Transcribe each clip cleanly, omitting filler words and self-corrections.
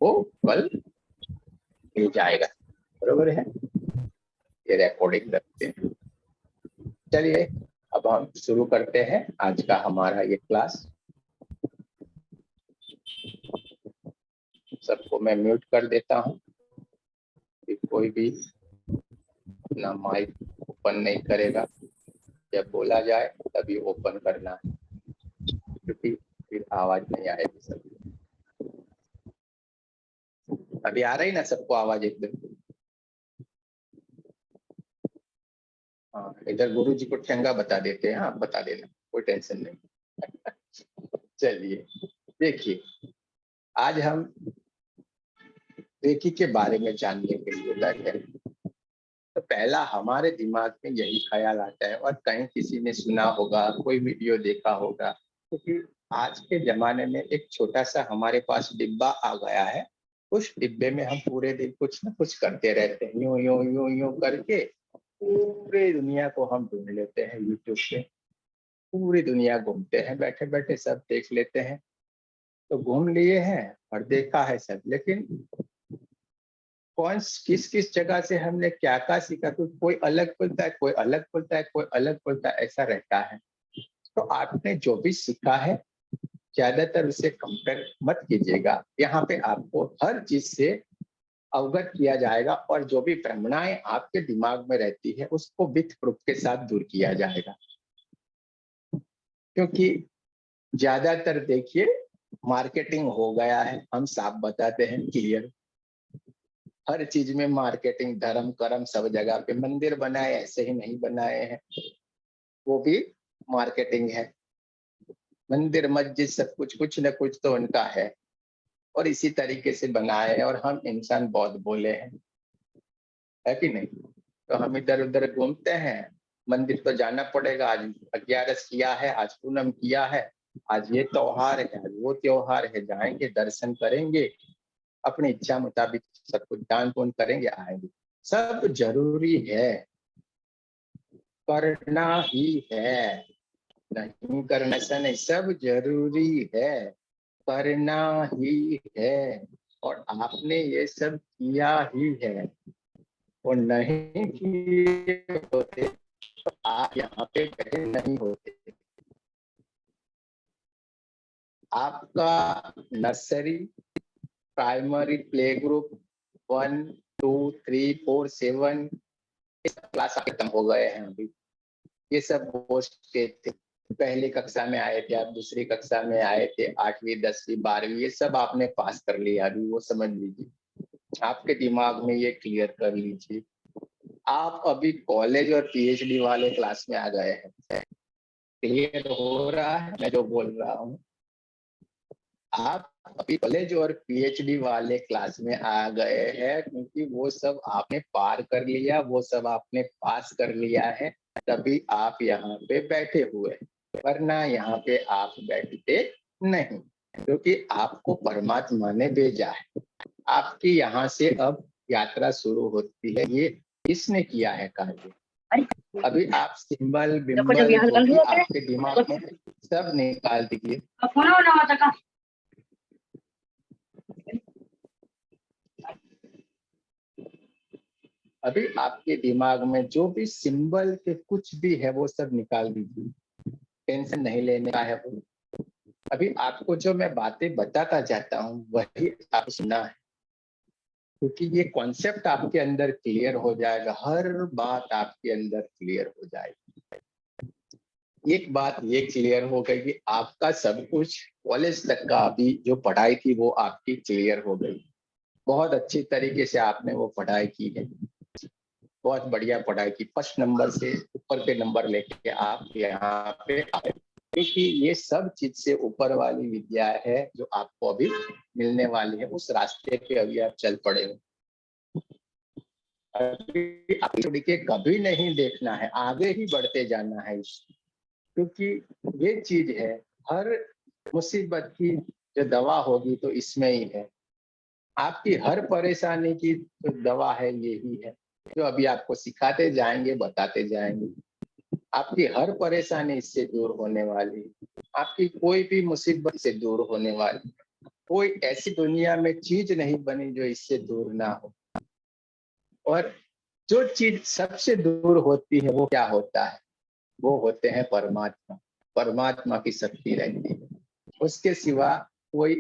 वो कल मिल जाएगा। बरोबर है, ये रिकॉर्डिंग रखते हैं। चलिए अब हम शुरू करते हैं आज का हमारा ये क्लास। सबको मैं म्यूट कर देता हूँ, कोई भी अपना माइक ओपन नहीं करेगा। जब बोला जाए तभी ओपन करना है, क्योंकि फिर आवाज नहीं आएगी सबकी। अभी आ रही ना सबको आवाज एकदम? हाँ, इधर गुरु जी को ठंगा बता देते हैं, आप बता देना, कोई टेंशन नहीं। चलिए देखिए, आज हम रेकी के बारे में जानने के लिए बैठे हैं। तो पहला हमारे दिमाग में यही ख्याल आता है, और कहीं किसी ने सुना होगा, कोई वीडियो देखा होगा, क्योंकि आज के जमाने में एक छोटा सा हमारे पास डिब्बा आ गया है। उस डिब्बे में हम पूरे दिन कुछ ना कुछ करते रहते हैं, यूं यूं यूं यूं करके पूरे दुनिया को हम ढूंढ लेते हैं। यूट्यूब पे पूरी दुनिया घूमते हैं, बैठे बैठे सब देख लेते हैं। तो घूम लिए हैं और देखा है सब, लेकिन कौन किस किस जगह से हमने क्या क्या सीखा, तो कोई अलग बोलता है, कोई अलग बोलता है, कोई अलग बोलता है, ऐसा रहता है। तो आपने जो भी सीखा है ज्यादातर उसे कंपेयर मत कीजिएगा। यहाँ पे आपको हर चीज से अवगत किया जाएगा, और जो भी भ्रमणाएं आपके दिमाग में रहती है उसको विथ प्रूफ के साथ दूर किया जाएगा। क्योंकि ज्यादातर देखिए मार्केटिंग हो गया है, हम साफ बताते हैं क्लियर। हर चीज में मार्केटिंग, धर्म कर्म सब जगह पे। मंदिर बनाए ऐसे ही नहीं बनाए हैं, वो भी मार्केटिंग है। मंदिर मस्जिद सब कुछ कुछ न कुछ तो उनका है, और इसी तरीके से बनाए हैं। और हम इंसान बहुत बोले हैं, है कि नहीं? तो हम इधर उधर घूमते हैं। मंदिर तो जाना पड़ेगा, आज 11 किया है, आज पूनम किया है, आज ये त्योहार है, आज वो त्योहार है, जाएंगे दर्शन करेंगे, अपनी इच्छा मुताबिक सब कुछ दान पुण्य करेंगे, आएंगे। सब जरूरी है, करना ही है, नहीं करना ऐसा नहीं, सब जरूरी है, करना ही है। और आपने ये सब किया ही है, और नहीं किए होते तो आप यहाँ पे बैठे नहीं होते। आपका nursery, primary, play group 1, 2, 3, 4, 7 class खत्म हो गए हैं अभी। ये सब पोस्ट के थे, पहली कक्षा में आए थे आप, दूसरी कक्षा में आए थे, 8वीं 10वीं 12वीं, ये सब आपने पास कर लिया। अभी वो समझ लीजिए, आपके दिमाग में ये क्लियर कर लीजिए। आप अभी कॉलेज और पीएचडी वाले क्लास में आ गए हैं। क्लियर हो रहा है मैं जो बोल रहा हूँ? आप अभी कॉलेज और पीएचडी वाले क्लास में आ गए हैं, क्योंकि वो सब आपने पार कर लिया, वो सब आपने पास कर लिया है, तभी आप यहाँ पे बैठे हुए हैं। वरना यहाँ पे आप बैठते नहीं, क्योंकि आपको परमात्मा ने भेजा है। आपकी यहाँ से अब यात्रा शुरू होती है। ये किसने किया है कार्य? अभी आप सिंबल बिंबल जो भी आपके दिमाग में सब निकाल दीजिए। अभी आपके दिमाग में जो भी सिंबल के कुछ भी है वो सब निकाल दीजिए, टेंशन नहीं लेने का है वो। अभी आपको जो मैं बातें बताता जाता हूँ वही आप सुनना है, क्योंकि ये कॉन्सेप्ट आपके अंदर क्लियर हो जाएगा, हर बात आपके अंदर क्लियर हो जाएगी। एक बात ये क्लियर हो गई कि आपका सब कुछ कॉलेज तक का अभी जो पढ़ाई थी वो आपकी क्लियर हो गई। बहुत अच्छी तरीके से आपने वो पढ़ाई की है, बहुत बढ़िया पढ़ाई की, फर्स्ट नंबर से ऊपर के नंबर लेके आप यहाँ पे आए। क्योंकि ये सब चीज से ऊपर वाली विद्या है जो आपको अभी मिलने वाली है, उस रास्ते पे अभी आप चल पड़े हो। अभी आप छोड़ के कभी नहीं देखना है, आगे ही बढ़ते जाना है। क्योंकि ये चीज है, हर मुसीबत की जो दवा होगी तो इसमें ही है। आपकी हर परेशानी की जो दवा है यही है, जो अभी आपको सिखाते जाएंगे, बताते जाएंगे। आपकी हर परेशानी इससे दूर होने वाली है, आपकी कोई भी मुसीबत से दूर होने वाली। कोई ऐसी दुनिया में चीज नहीं बनी जो इससे दूर ना हो। और जो चीज सबसे दूर होती है वो क्या होता है? वो होते हैं परमात्मा। परमात्मा की शक्ति रहती है, उसके सिवा कोई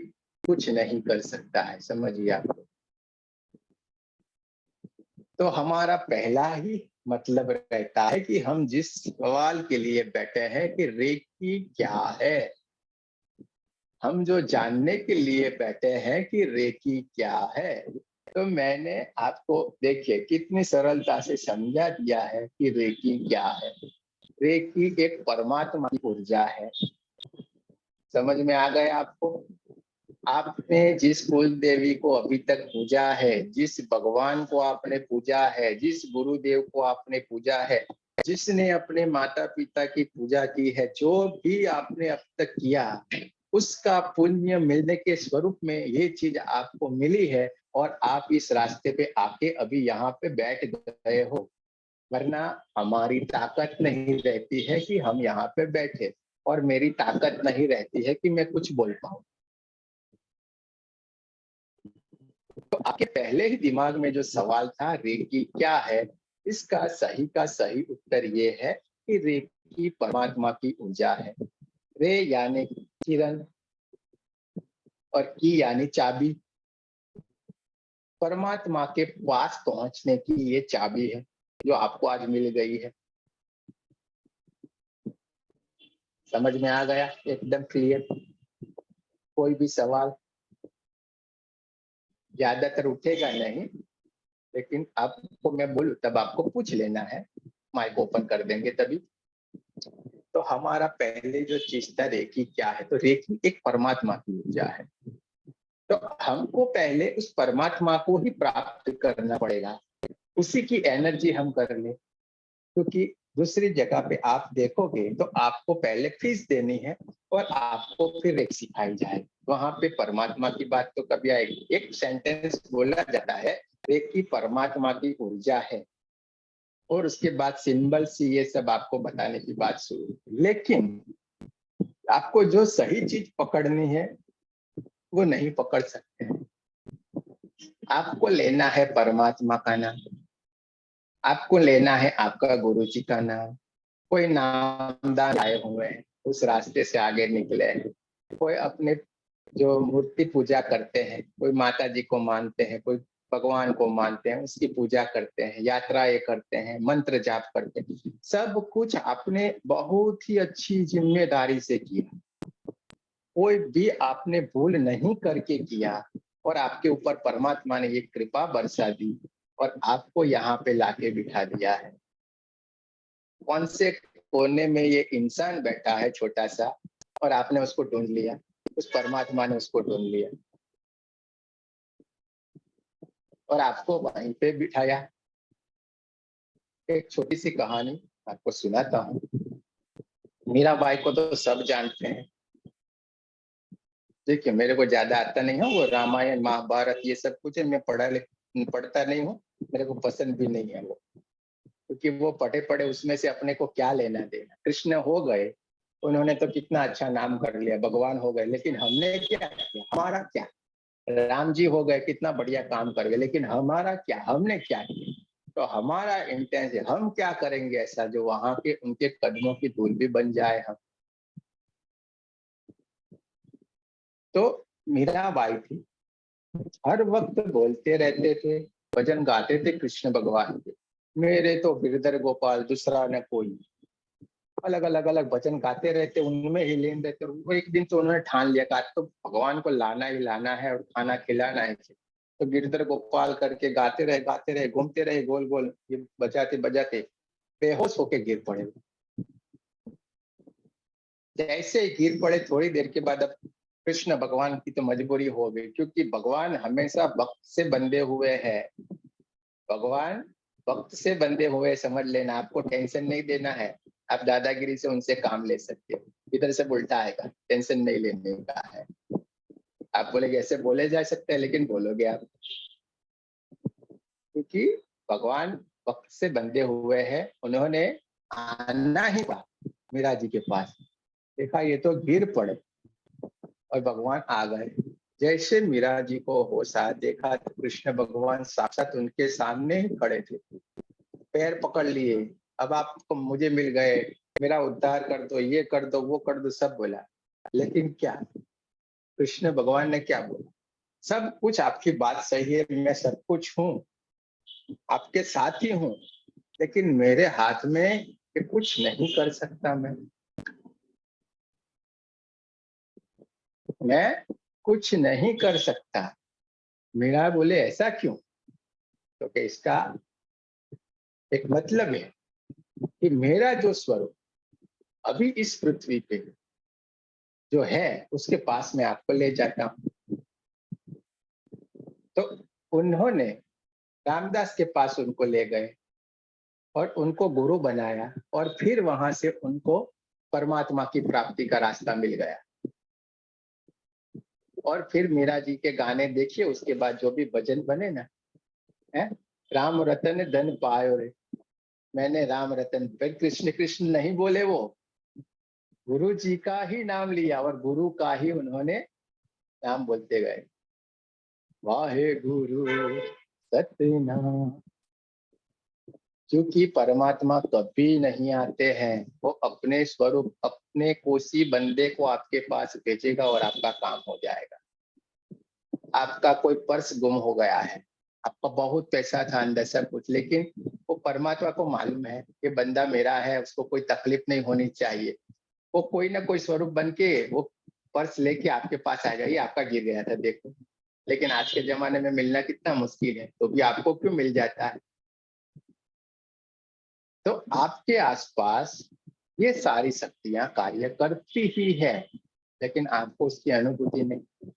कुछ नहीं कर सकता है, समझिए आप। तो हमारा पहला ही मतलब रहता है कि हम जिस सवाल के लिए बैठे हैं कि रेकी क्या है, हम जो जानने के लिए बैठे हैं कि रेकी क्या है, तो मैंने आपको देखिए कितनी सरलता से समझा दिया है कि रेकी क्या है। रेकी एक परमात्मा की ऊर्जा है। समझ में आ गया आपको? आपने जिस कुल देवी को अभी तक पूजा है, जिस भगवान को आपने पूजा है, जिस गुरुदेव को आपने पूजा है, जिसने अपने माता पिता की पूजा की है, जो भी आपने अब तक किया, उसका पुण्य मिलने के स्वरूप में ये चीज आपको मिली है। और आप इस रास्ते पे आके अभी यहाँ पे बैठ गए हो, वरना हमारी ताकत नहीं रहती है कि हम यहाँ पे बैठे, और मेरी ताकत नहीं रहती है कि मैं कुछ बोल पाऊं। तो आपके पहले ही दिमाग में जो सवाल था रेकी क्या है, इसका सही का सही उत्तर ये है कि रेकी परमात्मा की ऊर्जा है। रे यानी किरण और की यानी चाबी। परमात्मा के पास पहुंचने की ये चाबी है जो आपको आज मिल गई है। समझ में आ गया? एकदम क्लियर। कोई भी सवाल? ज्यादातर उठेगा नहीं, लेकिन आपको मैं बोलूं तब आपको पूछ लेना है, माइक ओपन कर देंगे तभी। तो हमारा पहले जो चीज था रेकी क्या है, तो रेकी एक परमात्मा की ऊर्जा है। तो हमको पहले उस परमात्मा को ही प्राप्त करना पड़ेगा, उसी की एनर्जी हम कर ले। क्योंकि दूसरी जगह पे आप देखोगे तो आपको पहले फीस देनी है और आपको फिर एक सिखाई जाए, वहां पे परमात्मा की बात तो कभी आएगी। एक सेंटेंस बोला जाता है, रेकी परमात्मा की ऊर्जा है, और उसके बाद सिंबल सी ये सब आपको बताने की बात शुरू। लेकिन आपको जो सही चीज पकड़नी है वो नहीं पकड़ सकते हैं। आपको लेना है परमात्मा का नाम, आपको लेना है आपका गुरु जी का नाम। कोई नामदान आए हुए हैं, उस रास्ते से आगे निकले हैं। कोई अपने जो मूर्ति पूजा करते हैं, कोई माता जी को मानते हैं, कोई भगवान को मानते हैं, उसकी पूजा करते हैं, यात्राएं करते हैं, मंत्र जाप करते हैं, सब कुछ आपने बहुत ही अच्छी जिम्मेदारी से किया। कोई भी आपने भूल नहीं करके किया, और आपके ऊपर परमात्मा ने ये कृपा बरसा दी और आपको यहाँ पे लाके बिठा दिया है। कौन से कोने में ये इंसान बैठा है छोटा सा, और आपने उसको ढूंढ लिया, उस परमात्मा ने उसको ढूंढ लिया और आपको वहीं पे बिठाया। एक छोटी सी कहानी आपको सुनाता हूँ। मीराबाई को तो सब जानते हैं। देखिए, मेरे को ज्यादा आता नहीं है वो रामायण महाभारत ये सब कुछ है, मैं पढ़ता नहीं हूँ, मेरे को पसंद भी नहीं है वो। क्योंकि वो पढ़े पढ़े उसमें से अपने को क्या लेना देना। कृष्ण हो गए, उन्होंने तो कितना अच्छा नाम कर लिया, भगवान हो गए, लेकिन हमने क्या किया? हमारा क्या? राम जी हो गए, कितना बढ़िया काम कर गए, लेकिन हमारा क्या? हमने क्या किया? तो हमारा इंटेंस है, हम क्या करेंगे ऐसा जो वहां के उनके कदमों की धूल भी बन जाए हम। तो मीराबाई थी, हर वक्त बोलते रहते थे, भजन गाते थे कृष्ण भगवान के। मेरे तो गिरधर गोपाल दूसरा न कोई, अलग अलग अलग भजन गाते रहते, उनमें ही लीन रहते। वो एक दिन तो उन्होंने ठान लिया कि आज तो भगवान को लाना ही लाना है और खाना खिलाना है। तो गिरधर गोपाल करके गाते रहे, घूमते रहे गोल गोल, ये बजाते बजाते बेहोश होके गिर पड़े। जैसे ही गिर पड़े, थोड़ी देर के बाद अब कृष्ण भगवान की तो मजबूरी हो गई, क्योंकि भगवान हमेशा भक्त से बंधे हुए हैं। भगवान भक्त से बंधे हुए, समझ लेना, आपको टेंशन नहीं देना है। आप दादागिरी से उनसे काम ले सकते हो। इधर से उल्टा आएगा, टेंशन नहीं लेने का है। आप बोलेगे ऐसे बोले जा सकते हैं, लेकिन बोलोगे आप, क्योंकि भगवान भक्त से बंधे हुए हैं। उन्होंने आना ही था मीरा जी के पास, देखा ये तो गिर पड़े और भगवान आ गए। जैसे मीरा जी को होश आया, देखा तो कृष्ण भगवान साक्षात उनके सामने ही खड़े थे, पैर पकड़ लिए, अब आपको मुझे मिल गए, मेरा उद्धार कर दो, ये कर दो, वो कर दो, सब बोला। लेकिन क्या कृष्ण भगवान ने क्या बोला? सब कुछ आपकी बात सही है, मैं सब कुछ हूँ, आपके साथ ही हूँ, लेकिन मेरे हाथ में ये कुछ नहीं कर सकता। मैं कुछ नहीं कर सकता। मीरा बोले ऐसा क्यों? क्योंकि इसका एक मतलब है कि मेरा जो स्वरूप अभी इस पृथ्वी पे जो है, उसके पास मैं आपको ले जाता हूँ। तो उन्होंने रामदास के पास उनको ले गए और उनको गुरु बनाया, और फिर वहां से उनको परमात्मा की प्राप्ति का रास्ता मिल गया। और फिर मीरा जी के गाने देखिए, उसके बाद जो भी भजन बने ना, है, राम रतन धन पायो रे, मैंने राम रतन, फिर कृष्ण कृष्ण नहीं बोले, वो गुरु जी का ही नाम लिया और गुरु का ही उन्होंने नाम बोलते गए, वाहे गुरु सतनाम। क्योंकि परमात्मा कभी नहीं आते हैं, वो अपने स्वरूप अपने कोसी बंदे को आपके पास भेजेगा और आपका काम हो जाएगा। आपका कोई पर्स गुम हो गया है, आपका बहुत पैसा था अंदर सब कुछ, लेकिन वो परमात्मा को मालूम है कि बंदा मेरा है, उसको कोई तकलीफ नहीं होनी चाहिए, वो कोई ना कोई स्वरूप बन के वो पर्स लेके आपके पास आ जाइए, आपका गिर गया था देखो। लेकिन आज के जमाने में मिलना कितना मुश्किल है, तो भी आपको क्यों मिल जाता है? तो आपके आसपास ये सारी शक्तियां कार्य करती ही है, लेकिन आपको उसकी अनुभूति नहीं।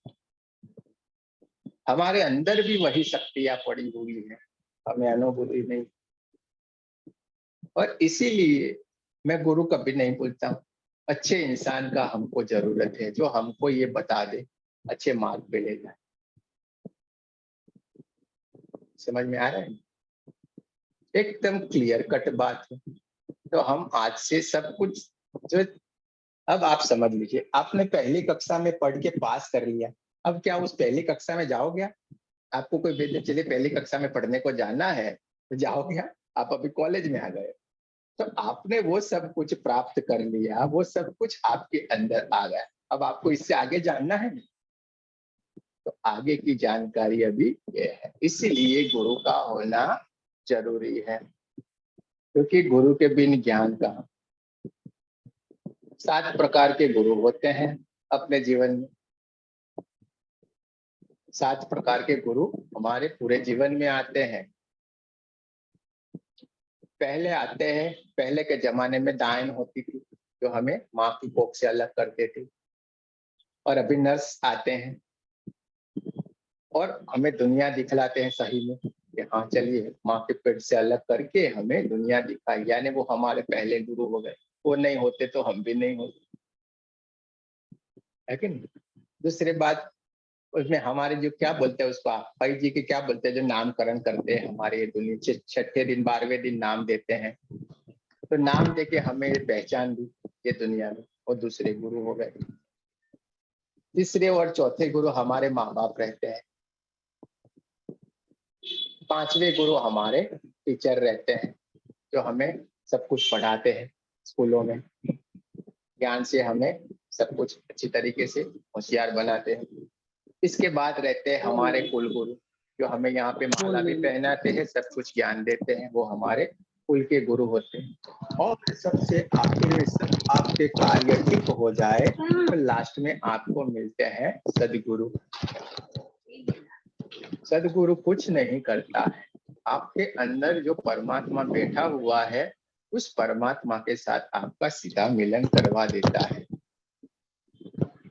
हमारे अंदर भी वही शक्तियां पड़ी हुई है, हमें अनुभूति नहीं। और इसीलिए मैं गुरु कभी नहीं बोलता हूँ, अच्छे इंसान का हमको जरूरत है, जो हमको ये बता दे, अच्छे मार्ग पे ले जाए। समझ में आ रहा है? एकदम क्लियर कट बात है। तो हम आज से सब कुछ जो, अब आप समझ लीजिए, आपने पहली कक्षा में पढ़ के पास कर लिया, अब क्या उस पहली कक्षा में जाओगे? आपको कोई भेजने चलिए पहली कक्षा में पढ़ने को जाना है तो जाओगे? आप अभी कॉलेज में आ गए, तो आपने वो सब कुछ प्राप्त कर लिया, वो सब कुछ आपके अंदर आ गया, अब आपको इससे आगे जानना है, तो आगे की जानकारी अभी ये है। इसीलिए गुरु का होना जरूरी है, क्योंकि गुरु के बिन ज्ञान का। 7 प्रकार के गुरु होते हैं अपने जीवन में। 7 प्रकार के गुरु हमारे पूरे जीवन में आते हैं। पहले आते हैं, पहले के जमाने में दायन होती थी जो हमें माँ की कोख से अलग करते थे, और अभी नर्स आते हैं और हमें दुनिया दिखलाते हैं सही में कि हाँ चलिए माँ के पेट से अलग करके हमें दुनिया दिखाई, यानी वो हमारे पहले गुरु हो गए। वो नहीं होते तो हम भी नहीं होते, है कि नहीं? दूसरी बात, उसमें हमारे जो क्या बोलते हैं उसको, भाई जी के क्या बोलते हैं, जो नामकरण करते हैं हमारे ये दुनिया, छठे दिन 12वें दिन नाम देते हैं, तो नाम देके हमें पहचान दी ये दुनिया में, और दूसरे गुरु हो गए। तीसरे और चौथे गुरु हमारे माँ बाप रहते हैं। 5वें गुरु हमारे टीचर रहते हैं, जो हमें सब कुछ पढ़ाते हैं स्कूलों में, ज्ञान से हमें सब कुछ अच्छी तरीके से होशियार बनाते हैं। इसके बाद रहते हैं हमारे कुल गुरु, जो हमें यहाँ पे माला भी पहनाते हैं, सब कुछ ज्ञान देते हैं, वो हमारे कुल के गुरु होते हैं। और सबसे आखिर में सब आपके कार्य ठीक हो जाए तो लास्ट में आपको मिलते हैं सदगुरु। सदगुरु कुछ नहीं करता है, आपके अंदर जो परमात्मा बैठा हुआ है, उस परमात्मा के साथ आपका सीधा मिलन करवा देता है।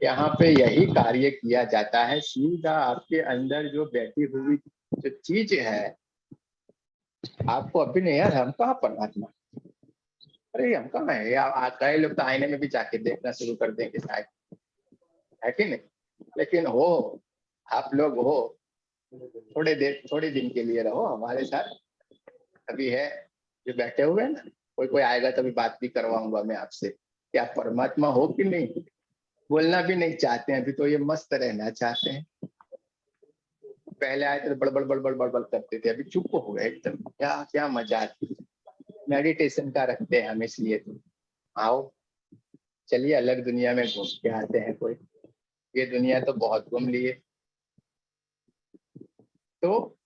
यहाँ पे यही कार्य किया जाता है, सीधा आपके अंदर जो बैठी हुई जो चीज है, आपको अभी नहीं, यार हम कहाँ परमात्मा, अरे हम कहाँ है यार, कई लोग तो आईने में भी जाके देखना शुरू कर देंगे शायद, है कि नहीं? लेकिन हो, आप लोग हो, थोड़े दिन के लिए रहो हमारे साथ। अभी है जो बैठे हुए हैं ना, कोई कोई आएगा तभी बात भी करवाऊंगा मैं आपसे, क्या परमात्मा हो कि नहीं? बोलना भी नहीं चाहते हैं अभी, तो ये मस्त रहना चाहते हैं। पहले आए थे बड़बड़ बड़बड़ बड़बड़ करते थे, अभी चुप हो गए एकदम। क्या क्या मजा आती है। मेडिटेशन का रखते हैं हम इसलिए। तो आओ, चलिए अलग दुनिया में घूम के आते हैं कोई। ये दुनिया तो बहुत घूम लिए। तो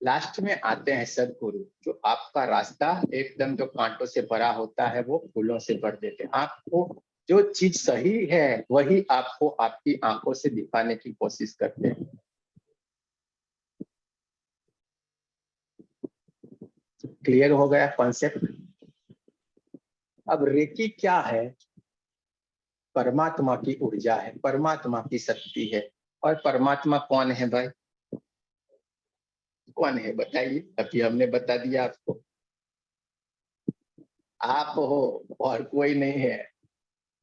लास्ट में आते हैं सदगुरु, जो आपका रास्ता एकदम जो कांटों से भरा होता है वो फूलों से भर देते हैं। आपको जो चीज सही है वही आपको आपकी आंखों से दिखाने की कोशिश करते हैं। क्लियर हो गया कॉन्सेप्ट? अब रेकी क्या है? परमात्मा की ऊर्जा है, परमात्मा की शक्ति है। और परमात्मा कौन है भाई? कौन है बताइए? अभी हमने बता दिया आपको। आप हो और कोई नहीं है।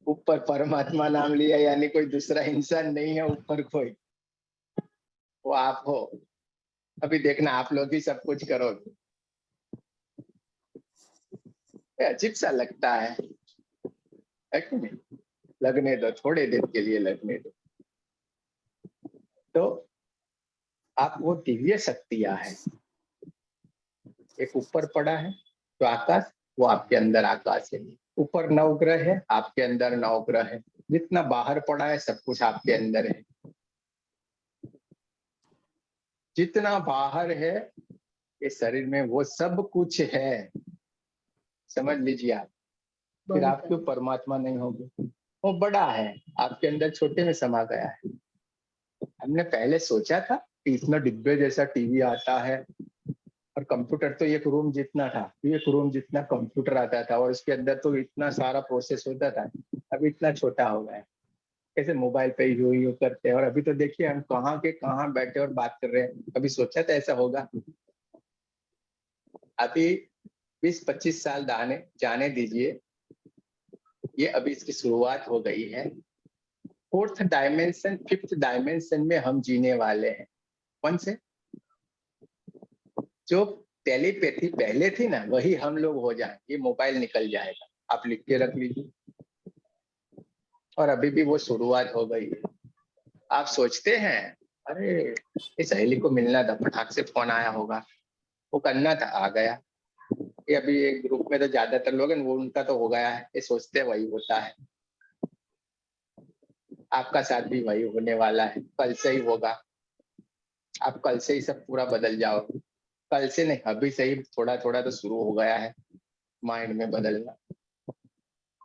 ऊपर परमात्मा नाम लिया यानी कोई दूसरा इंसान नहीं है ऊपर कोई, वो आप हो। अभी देखना आप लोग ही सब कुछ करोगे। अजीब सा लगता है कि नहीं? लगने दो, थोड़े देर के लिए लगने दो। तो आप वो दिव्य शक्तियां है। एक ऊपर पड़ा है जो आकाश, वो आपके अंदर आकाश है। ऊपर नवग्रह है, आपके अंदर नवग्रह है। जितना बाहर पड़ा है सब कुछ आपके अंदर है। जितना बाहर है ये शरीर में वो सब कुछ है। समझ लीजिए आप। फिर आप क्यों परमात्मा नहीं होगे? वो बड़ा है, आपके अंदर छोटे में समा गया है। हमने पहले सोचा था कि इसमें डिब्बे जैसा टीवी आता है और कंप्यूटर तो एक रूम जितना था, एक रूम जितना कंप्यूटर आता था और उसके अंदर तो इतना सारा प्रोसेस होता था। अब इतना छोटा हो गया है। कैसे मोबाइल पे यू करते हैं। और अभी तो देखिए हम कहाँ के कहाँ बैठे और बात कर रहे हैं। अभी सोचा था ऐसा होगा? अभी 20-25 साल जाने जाने दीजिए। ये अभी इसकी शुरुआत हो गई है। फोर्थ डायमेंशन, फिफ्थ डायमेंशन में हम जीने वाले हैं। कौन से? जो टेलीपैथी पहले थी ना वही हम लोग हो जाए। ये मोबाइल निकल जाएगा, आप लिख के रख लीजिए। और अभी भी वो शुरुआत हो गई है। आप सोचते हैं अरे इस सहेली को मिलना था, फटाक से फोन आया होगा, वो करना था, आ गया। ये अभी एक ग्रुप में तो ज्यादातर लोग हैं वो, उनका तो हो गया है। ये सोचते हैं वही होता है। आपका साथ भी वही होने वाला है, कल से ही होगा। आप कल से ही सब पूरा बदल जाओ। कल से नहीं, अभी से ही थोड़ा थोड़ा तो शुरू हो गया है माइंड में बदलना।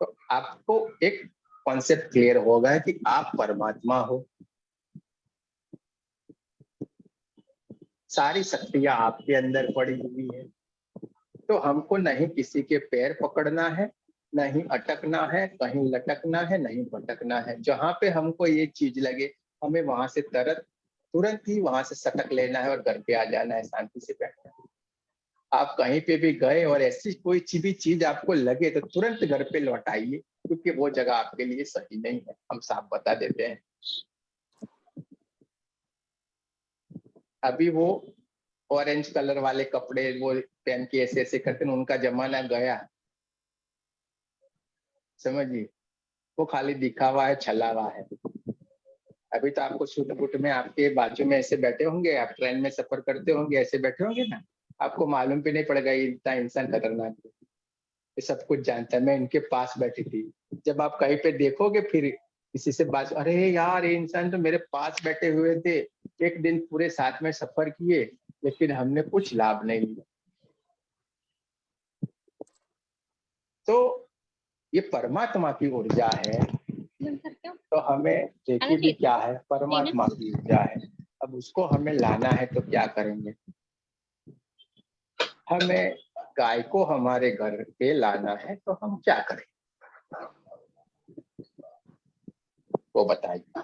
तो आपको एक कॉन्सेप्ट क्लियर होगा कि आप परमात्मा हो। सारी शक्तियां आपके अंदर पड़ी हुई है। तो हमको नहीं किसी के पैर पकड़ना है, नहीं अटकना है, कहीं लटकना है, नहीं भटकना है। जहां पे हमको ये चीज लगे हमें वहां से तुरंत ही वहां से सटक लेना है और घर पे आ जाना है, शांति से बैठना है। आप कहीं पे भी गए और ऐसी कोई भी चीज आपको लगे तो तुरंत घर पे लौट आइए, क्योंकि वो जगह आपके लिए सही नहीं है। हम साफ बता देते हैं। अभी वो ऑरेंज कलर वाले कपड़े वो पहन के ऐसे ऐसे करते हैं, उनका जमाना गया। समझिए, वो खाली दिखावा है, छलावा है। अभी तो आपको सूट बूट में आपके बाजू में ऐसे बैठे होंगे, आप ट्रेन में सफर करते होंगे, ऐसे बैठे होंगे ना, आपको मालूम भी नहीं पड़ेगा ये इतना इंसान खतरनाक है। ये सब कुछ जानता है। मैं इनके पास बैठी थी। जब आप कहीं पे देखोगे फिर किसी से बात, अरे यार ये इंसान तो मेरे पास बैठे हुए थे, एक दिन पूरे साथ में सफर किए लेकिन हमने कुछ लाभ नहीं लिया। तो ये परमात्मा की ऊर्जा है। तो हमें देखिए भी क्या है, परमात्मा की ऊर्जा है। अब उसको हमें लाना है तो क्या करेंगे? हमें गाय को हमारे घर पे लाना है तो हम क्या करें? वो बताइए।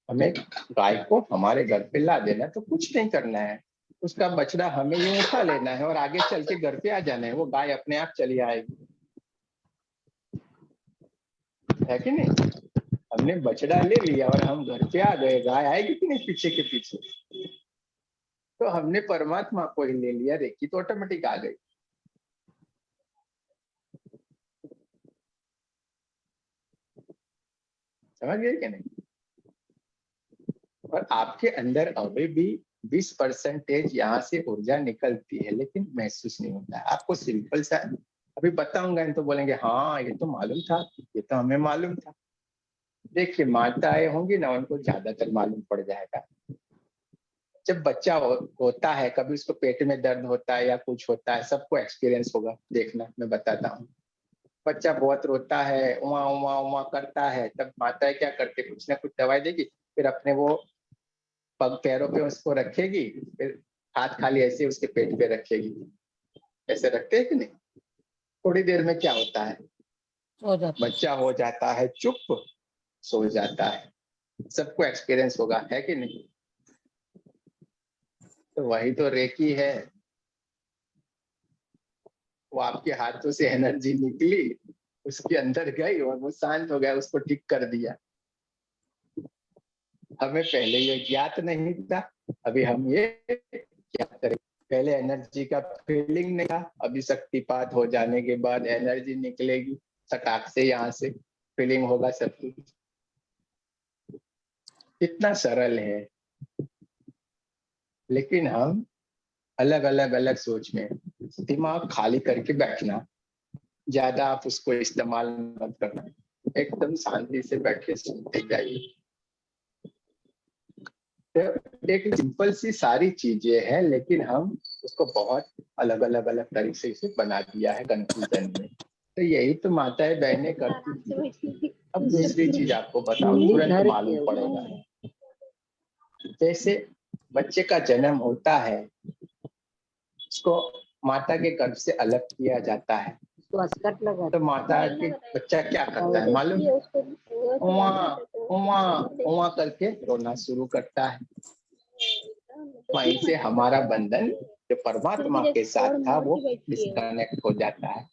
हमें गाय को हमारे घर पे ला देना तो कुछ नहीं करना है। उसका बछड़ा हमें ये उठा लेना है और आगे चल के घर पे आ जाना है। वो गाय अपने आप चली आएगी, है कि नहीं? हमने बछड़ा ले लिया और हम घर पे आ गए, गाय आएगी कि नहीं पीछे के पीछे? तो हमने परमात्मा को ही ले लिया, रेखी तो ऑटोमेटिक आ गई। समझ गए कि नहीं? और आपके अंदर अभी भी 20% यहाँ से ऊर्जा निकलती है, लेकिन महसूस नहीं होता है आपको। सिंपल सा अभी बताऊंगा तो बोलेंगे हाँ ये तो मालूम था, ये तो हमें मालूम था। देखिए माताएं होंगी ना, उनको ज्यादातर मालूम पड़ जाएगा। जब बच्चा होता है, कभी उसको पेट में दर्द होता है या कुछ होता है, सबको एक्सपीरियंस होगा, देखना मैं बताता हूँ। बच्चा बहुत रोता है, उमा उमा उमा करता है, तब माताएं क्या करती, कुछ ना कुछ दवाई देगी, फिर अपने वो पग पैरों पे उसको रखेगी, फिर हाथ खाली ऐसे उसके पेट पे रखेगी। ऐसे रखते हैं कि नहीं? थोड़ी देर में क्या होता है, हो जाता है। बच्चा हो जाता है चुप, सो जाता है। सबको एक्सपीरियंस होगा, है कि नहीं? तो वही तो रेकी है। वो आपके हाथों से एनर्जी निकली, उसके अंदर गई और वो शांत हो गया, उसको ठीक कर दिया। हमें पहले ये ज्ञात नहीं था, अभी हम ये क्या करें। पहले एनर्जी का फीलिंग नहीं था, अभी शक्तिपात हो जाने के बाद एनर्जी निकलेगी सटाक से, यहाँ से फीलिंग होगा सब कुछ। कितना सरल है, लेकिन हम अलग अलग अलग सोच में। दिमाग खाली करके बैठना, ज्यादा आप उसको इस्तेमाल मत करना, एकदम शांति से बैठ के सुनते जाइए। तो एक सिंपल सी सारी चीजें हैं, लेकिन हम उसको बहुत अलग अलग अलग तरीके से बना दिया है कंफ्यूजन में। तो यही तो माताएं बहनें करती थी। अब दूसरी चीज आपको बताओ, तुरंत मालूम पड़ेगा। जैसे बच्चे का जन्म होता है, उसको माता के गर्भ से अलग किया जाता है, तो माता के बच्चा क्या करता है मालूम? उमा उमा उमा करके रोना शुरू करता है। वहीं से हमारा बंधन जो परमात्मा के साथ था वो डिस्कनेक्ट हो जाता है।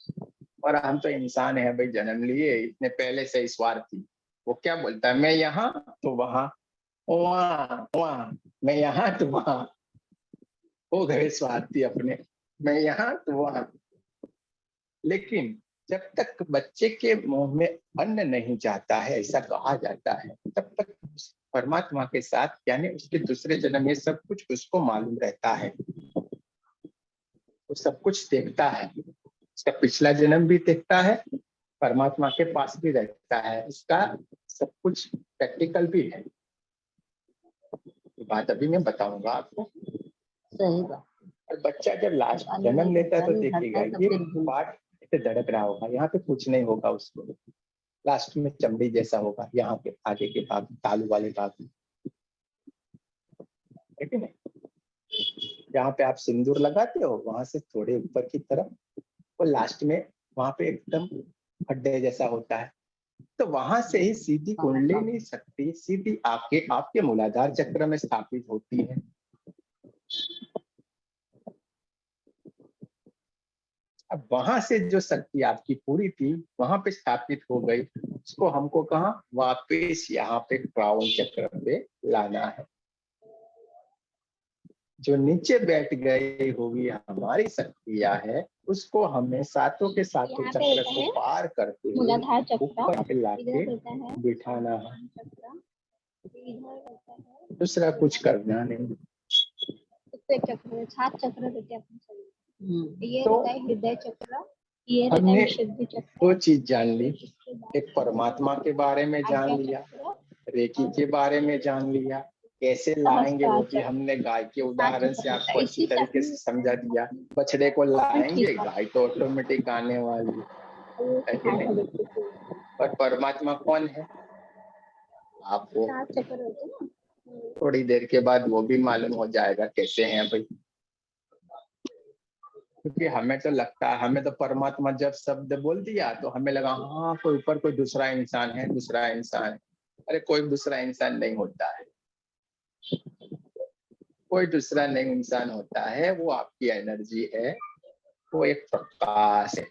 और हम तो इंसान है भाई, जन्म लिए इतने पहले से ही स्वार्थी। वो क्या बोलता है, मैं यहाँ तो वहां, वहां वहां, मैं यहाँ तो वहां। हो गए स्वार्थी अपने, मैं यहाँ तो वहां। लेकिन जब तक बच्चे के मुंह में अन्न नहीं जाता है, ऐसा कहा जाता है, तब तक परमात्मा के साथ यानी उसके दूसरे जन्म में सब कुछ उसको मालूम रहता है। वो सब कुछ देखता है, उसका पिछला जन्म भी देखता है, परमात्मा के पास भी रहता है, उसका सब कुछ प्रैक्टिकल भी है। ये बात अभी मैं बताऊंगा आपको। सही बात। और बच्चा जब लास्ट जन्म लेता है तो देखिएगा ये पार्ट ऐसे धड़क रहा होगा, यहाँ पे कुछ नहीं होगा उसको, लास्ट में चमड़ी जैसा होगा, यहाँ पे आगे के भाग, तालू वाले भाग में, है कि नहीं? जहाँ पे आप सिंदूर लगाते हो वहां से थोड़े ऊपर की तरफ, वो लास्ट में वहां पे एकदम खड्डे जैसा होता है। तो वहां से ही सीधी कुंडलिनी शक्ति सीधी आपके आपके मूलाधार चक्र में स्थापित होती है। अब वहां से जो शक्ति आपकी पूरी थी वहां पे स्थापित हो गई, उसको हमको कहा वापिस यहाँ पे क्राउन चक्र पे लाना है। जो नीचे बैठ गई होगी हमारी शक्तियां है, उसको हमें सातों के सातों चक्र को पार करते हुए ऊपर पे लाके बिठाना है। दूसरा कुछ करना नहीं। चक्र 7 चक्र रहते हैं, ये तो रहता है हृदय चक्र, ये रहता हमने है विशुद्धि चक्र, दो चीज जान ली, एक परमात्मा के बारे में जान लिया, रेकी के बारे में जान लिया, कैसे लाएंगे वो भी हमने गाय के उदाहरण से आपको अच्छी तरीके से समझा दिया। बछड़े को लाएंगे, गाय तो ऑटोमेटिक आने वाली है कि नहीं? पर परमात्मा कौन है आपको थोड़ी देर के बाद वो भी मालूम हो जाएगा कैसे हैं भाई। क्योंकि हमें तो लगता है, हमें तो परमात्मा जब शब्द बोल दिया तो हमें लगा हाँ कोई ऊपर कोई दूसरा इंसान है, दूसरा इंसान है। अरे कोई दूसरा इंसान नहीं होता है, कोई दूसरा नहीं इंसान होता है, वो आपकी एनर्जी है, वो एक प्रकाश है।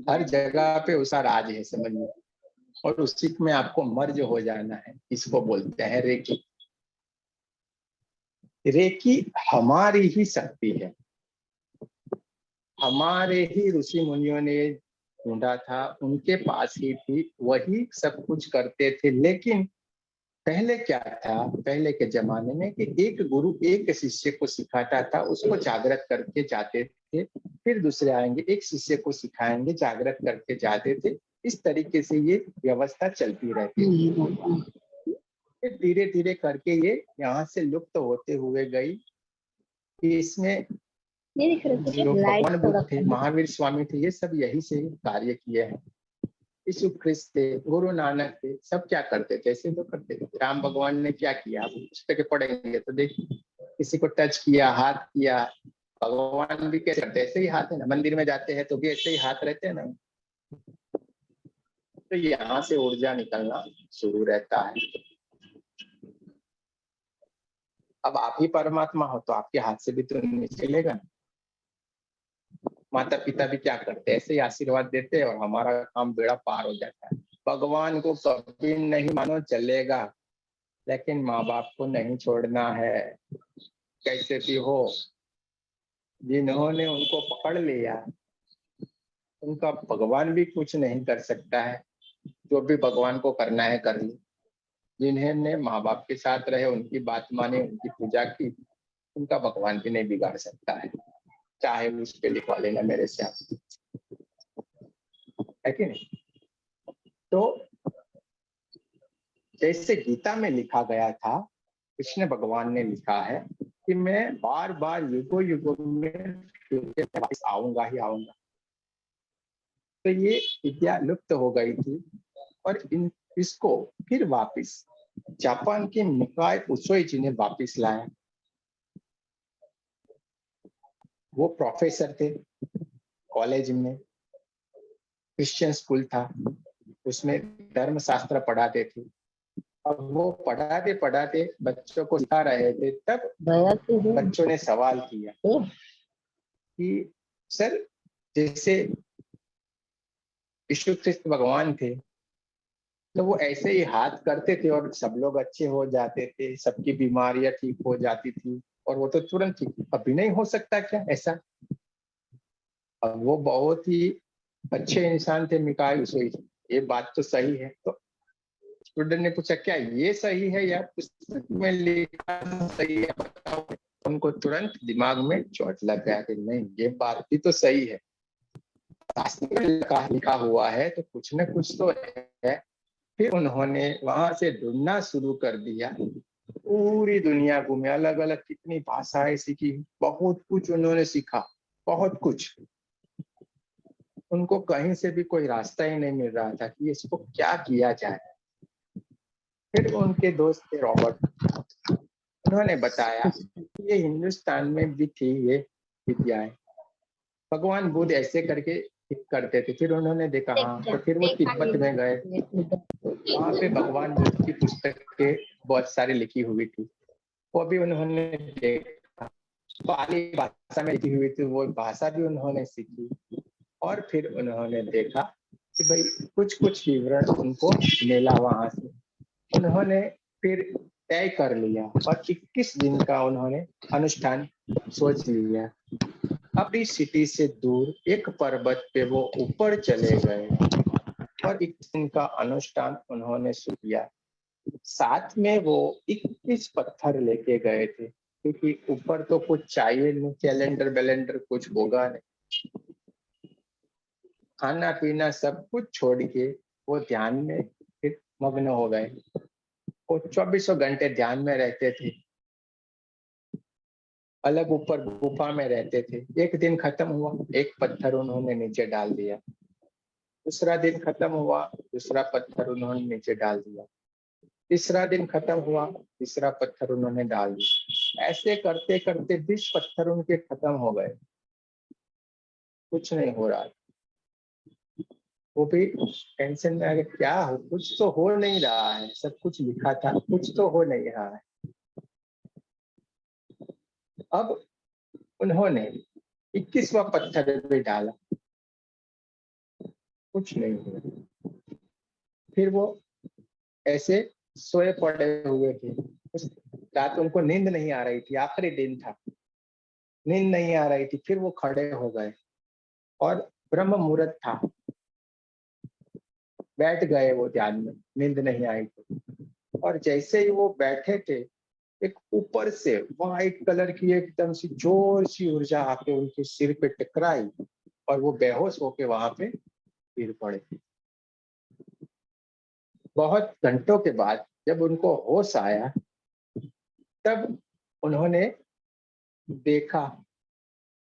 हर जगह पे उसका राज है, समझिए। और उसी में आपको मर्ज हो जाना है, इसको बोलते हैं रेकी। रेकी हमारी ही शक्ति है, हमारे ही ऋषि मुनियों ने ढूंढा था, उनके पास ही थी, वही सब कुछ करते थे। लेकिन पहले क्या था, पहले के जमाने में कि एक गुरु एक शिष्य को सिखाता था, उसको जागृत करके जाते थे, फिर दूसरे आएंगे एक शिष्य को सिखाएंगे, जागृत करके जाते थे। इस तरीके से ये व्यवस्था चलती रहती थी। फिर धीरे धीरे करके ये यहाँ से लुप्त होते हुए गई कि इसमें ये दिख रहा है जो लाइट भगवान थोड़ा बुद्ध थे, महावीर स्वामी थे, ये सब यही से कार्य किए हैं। यीशु ख्रिस्त थे, गुरु नानक थे, सब क्या करते थे, ऐसे तो करते थे। राम भगवान ने क्या किया, आप पुस्तकें पढ़ेंगे तो देखिए, किसी को टच किया, हाथ किया। भगवान भी कैसे करते, ऐसे ही हाथ है ना, मंदिर में जाते हैं तो भी ऐसे ही हाथ रहते हैं ना। तो यहाँ से ऊर्जा निकलना शुरू रहता है। अब आप ही परमात्मा हो तो आपके हाथ से भी तो निकलेगा। माता पिता भी क्या करते हैं, ऐसे ही आशीर्वाद देते हैं और हमारा काम बेड़ा पार हो जाता है। भगवान को कभी नहीं मानो चलेगा, लेकिन माँ बाप को नहीं छोड़ना है। कैसे भी हो, जिन्होंने उनको पकड़ लिया उनका भगवान भी कुछ नहीं कर सकता है। जो भी भगवान को करना है कर ली। जिन्होंने माँ बाप के साथ रहे, उनकी बात माने, उनकी पूजा की, उनका भगवान भी नहीं बिगाड़ सकता है, चाहे उस पे लिखवा लेना मेरे से आप, है कि नहीं। तो जैसे गीता में लिखा गया था, कृष्ण भगवान ने लिखा है कि मैं बार बार युगों युगों में वापस आऊंगा ही आऊंगा। तो ये विद्या लुप्त हो गई थी और इसको फिर वापस जापान के निकाय उशोई जी ने वापस लाया। वो प्रोफेसर थे, कॉलेज में क्रिश्चियन स्कूल था, उसमें धर्म शास्त्र पढ़ाते थे। अब वो पढ़ाते पढ़ाते बच्चों को सिखा रहे थे, तब बच्चों ने सवाल किया कि सर, जैसे यीशु ख्रिस्त भगवान थे तो वो ऐसे ही हाथ करते थे और सब लोग अच्छे हो जाते थे, सबकी बीमारियां ठीक हो जाती थी और वो तो तुरंत ठीक, अभी नहीं हो सकता क्या ऐसा। अब वो बहुत ही अच्छे इंसान थे मिकाई उशोई, ये बात तो सही है। तो स्टूडेंट ने पूछा क्या ये सही है या पुस्तक में लिखा सही है, बताओ। उनको तुरंत दिमाग में चोट लग गया कि नहीं, ये बात भी तो सही है, शास्त्र में लिखा हुआ है तो कुछ न कुछ तो है। फिर उन्होंने वहां से ढूंढना शुरू कर दिया, पूरी दुनिया घूमे, अलग अलग कितनी भाषाएं सीखी, बहुत कुछ उन्होंने सीखा, बहुत कुछ। उनको कहीं से भी कोई रास्ता ही नहीं मिल रहा था कि इसको क्या किया जाए। फिर उनके दोस्त थे रॉबर्ट, उन्होंने बताया कि ये हिंदुस्तान में भी थी ये विद्याएं, भगवान बुद्ध ऐसे करके करते थे। फिर उन्होंने देखा, हाँ, तो फिर वो तिब्बत में गए, वहां पे भगवान बुद्ध की पुस्तकें बहुत सारी लिखी हुई थी, वो भी उन्होंने देखा। पाली भाषा में लिखी हुई थी, वो भाषा भी उन्होंने सीखी। और फिर उन्होंने देखा कि भाई कुछ कुछ विवरण उनको मिला वहां से। उन्होंने फिर तय कर लिया और 21 दिन का उन्होंने अनुष्ठान सोच लिया। अपनी सिटी से दूर एक पर्वत पे वो ऊपर चले गए और 21 दिन का अनुष्ठान उन्होंने शुरू किया। साथ में वो 21 पत्थर लेके गए थे, क्योंकि ऊपर तो कुछ चाहिए नहीं, कैलेंडर बैलेंडर कुछ होगा नहीं। खाना पीना सब कुछ छोड़ के वो ध्यान में फिर मग्न हो गए। वो 24 घंटे ध्यान में रहते थे, अलग ऊपर गुफा में रहते थे। एक दिन खत्म हुआ, एक पत्थर उन्होंने नीचे डाल दिया। दूसरा दिन खत्म हुआ, दूसरा पत्थर उन्होंने नीचे डाल दिया। तीसरा दिन खत्म हुआ, तीसरा पत्थर उन्होंने डाल दिया। ऐसे करते करते 20 पत्थर उनके खत्म हो गए, कुछ नहीं हो रहा। वो भी टेंशन में आ गए, क्या हो, कुछ तो हो नहीं रहा है, सब कुछ लिखा था, कुछ तो हो नहीं रहा है। अब उन्होंने 21वां पत्थर भी डाला, कुछ नहीं हुआ। फिर वो ऐसे सोए पड़े हुए थे। उस रात उनको नींद नहीं आ रही थी, आखिरी दिन था, नींद नहीं आ रही थी। फिर वो खड़े हो गए और ब्रह्म मुहूर्त था, बैठ गए वो ध्यान में, नींद नहीं आई तो। और जैसे ही वो बैठे थे, एक ऊपर से व्हाइट कलर की एकदम सी जोर सी ऊर्जा आके उनके सिर पे टकराई और वो बेहोश होके वहां पे गिर पड़े। बहुत घंटों के बाद जब उनको होश आया, तब उन्होंने देखा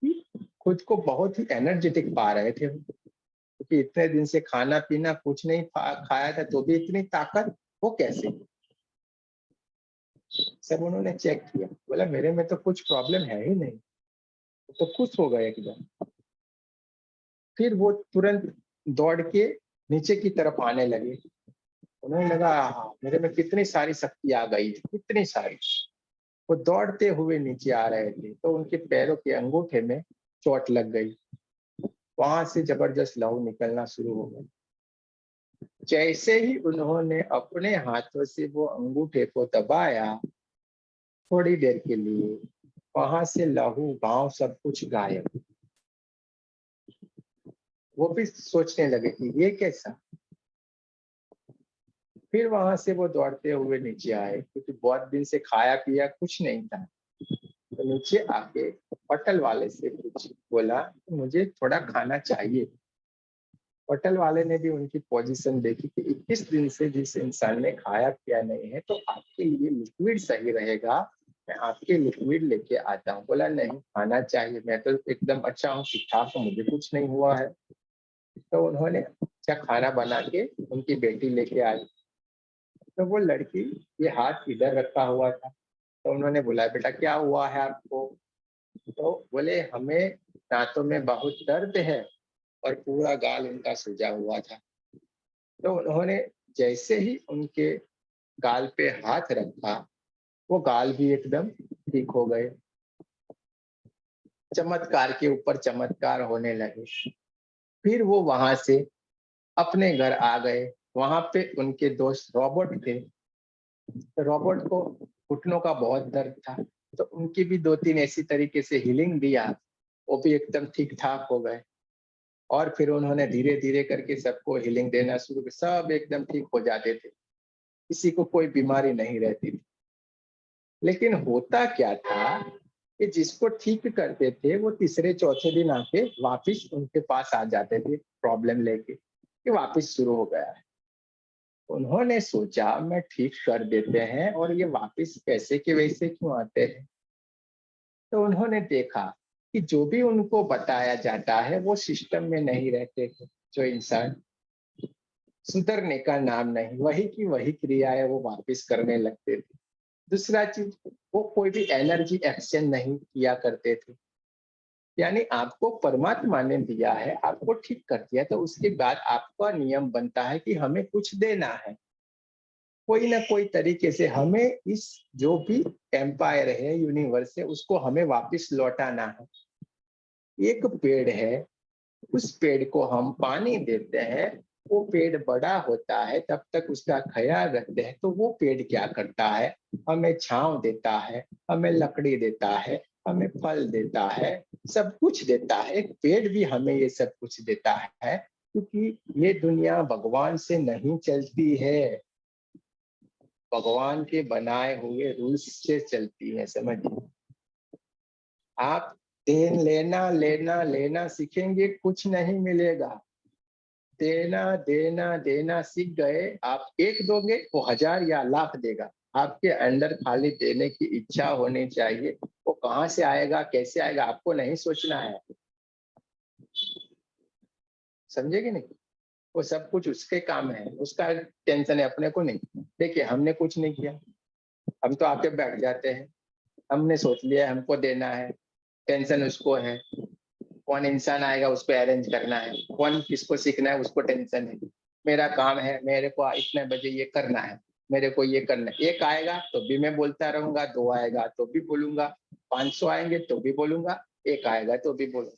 कि खुद को बहुत ही एनर्जेटिक पा रहे थे, क्योंकि इतने दिन से खाना पीना कुछ नहीं खाया था तो भी इतनी ताकत, वो कैसे? सब उन्होंने चेक किया, बोला मेरे में तो कुछ प्रॉब्लम है ही नहीं, तो खुश हो गए एकदम। फिर वो तुरंत दौड़ के नीचे की तरफ आने लगे। उन्हें लगा हाँ, मेरे में कितनी सारी शक्ति आ गई, कितनी सारी। वो दौड़ते हुए नीचे आ रहे थे तो उनके पैरों के अंगूठे में चोट लग गई, वहां से जबरदस्त लहू निकलना शुरू हो गया। जैसे ही उन्होंने अपने हाथों से वो अंगूठे को दबाया, थोड़ी देर के लिए वहां से लहू घाव सब कुछ गायब। वो भी सोचने लगे कि ये कैसा। फिर वहां से वो दौड़ते हुए नीचे आए, क्योंकि बहुत दिन से खाया पिया कुछ नहीं था। तो नीचे आके होटल वाले से कुछ बोला, मुझे थोड़ा खाना चाहिए। होटल वाले ने भी उनकी पोजीशन देखी कि 21 दिन से जिस इंसान ने खाया पिया नहीं है, तो आपके लिए लिक्विड सही रहेगा, मैं आपके लिक्विड लेके आता हूँ। बोला नहीं, खाना चाहिए, मैं तो एकदम अच्छा हूँ, ठीक ठाक हूँ, मुझे कुछ नहीं हुआ है। तो उन्होंने अच्छा खाना बना के उनकी बेटी लेके आई। तो वो लड़की, ये हाथ इधर रखा हुआ था, तो उन्होंने बोला बेटा क्या हुआ है आपको? तो बोले हमें दांतों में बहुत दर्द है, और पूरा गाल उनका सूजा हुआ था। तो उन्होंने जैसे ही उनके गाल पे हाथ रखा, वो गाल भी एकदम ठीक हो गए। चमत्कार के ऊपर चमत्कार होने लगे। फिर वो वहां से अपने घर आ गए। वहां पे उनके दोस्त रॉबर्ट थे। तो रॉबर्ट को घुटनों का बहुत दर्द था, तो उनकी भी 2-3 ऐसी तरीके से हीलिंग दिया, वो भी एकदम ठीक ठाक हो गए। और फिर उन्होंने धीरे धीरे करके सबको हीलिंग देना शुरू किया, सब एकदम ठीक हो जाते थे, किसी को कोई बीमारी नहीं रहती थी। लेकिन होता क्या था कि जिसको ठीक करते थे वो तीसरे चौथे दिन आके वापिस उनके पास आ जाते थे प्रॉब्लम लेके कि वापिस शुरू हो गया है। उन्होंने सोचा मैं ठीक कर देते हैं और ये वापिस कैसे के वैसे क्यों आते हैं। तो उन्होंने देखा कि जो भी उनको बताया जाता है वो सिस्टम में नहीं रहते थे। जो इंसान सुधरने का नाम नहीं, वही की वही क्रियाएं वो वापिस करने लगते थे। दूसरा चीज, वो कोई भी एनर्जी एक्सचेंज नहीं किया करते थे। यानी आपको परमात्मा ने दिया है, आपको ठीक कर दिया, तो उसके बाद आपका नियम बनता है कि हमें कुछ देना है, कोई ना कोई तरीके से हमें इस जो भी एम्पायर है, यूनिवर्स है, उसको हमें वापस लौटाना है। एक पेड़ है, उस पेड़ को हम पानी देते हैं, वो पेड़ बड़ा होता है, तब तक उसका ख्याल रखते हैं, तो वो पेड़ क्या करता है, हमें छांव देता है, हमें लकड़ी देता है, हमें फल देता है, सब कुछ देता है। एक पेड़ भी हमें ये सब कुछ देता है, क्योंकि ये दुनिया भगवान से नहीं चलती है, भगवान के बनाए हुए रूल्स से चलती है, समझिए। आप देन लेना लेना लेना सीखेंगे, कुछ नहीं मिलेगा। देना देना देना सीख गए, आप एक दोगे वो 1000 या लाख देगा। आपके अंदर खाली देने की इच्छा होनी चाहिए। वो कहाँ से आएगा, कैसे आएगा, आपको नहीं सोचना है, समझे कि नहीं? वो सब कुछ उसके काम है, उसका टेंशन है, अपने को नहीं। देखिए हमने कुछ नहीं किया, हम तो आके बैठ जाते हैं, हमने सोच लिया हमको देना है, टेंशन उसको है। कौन इंसान आएगा उसको अरेंज करना है, कौन किसको सीखना है उसको टेंशन है। मेरा काम है, मेरे को इतने बजे ये करना है, मेरे को ये करना है। एक आएगा तो भी मैं बोलता रहूंगा, 2 आएगा तो भी बोलूंगा, 500 आएंगे तो भी बोलूंगा, एक आएगा तो भी बोलूंगा।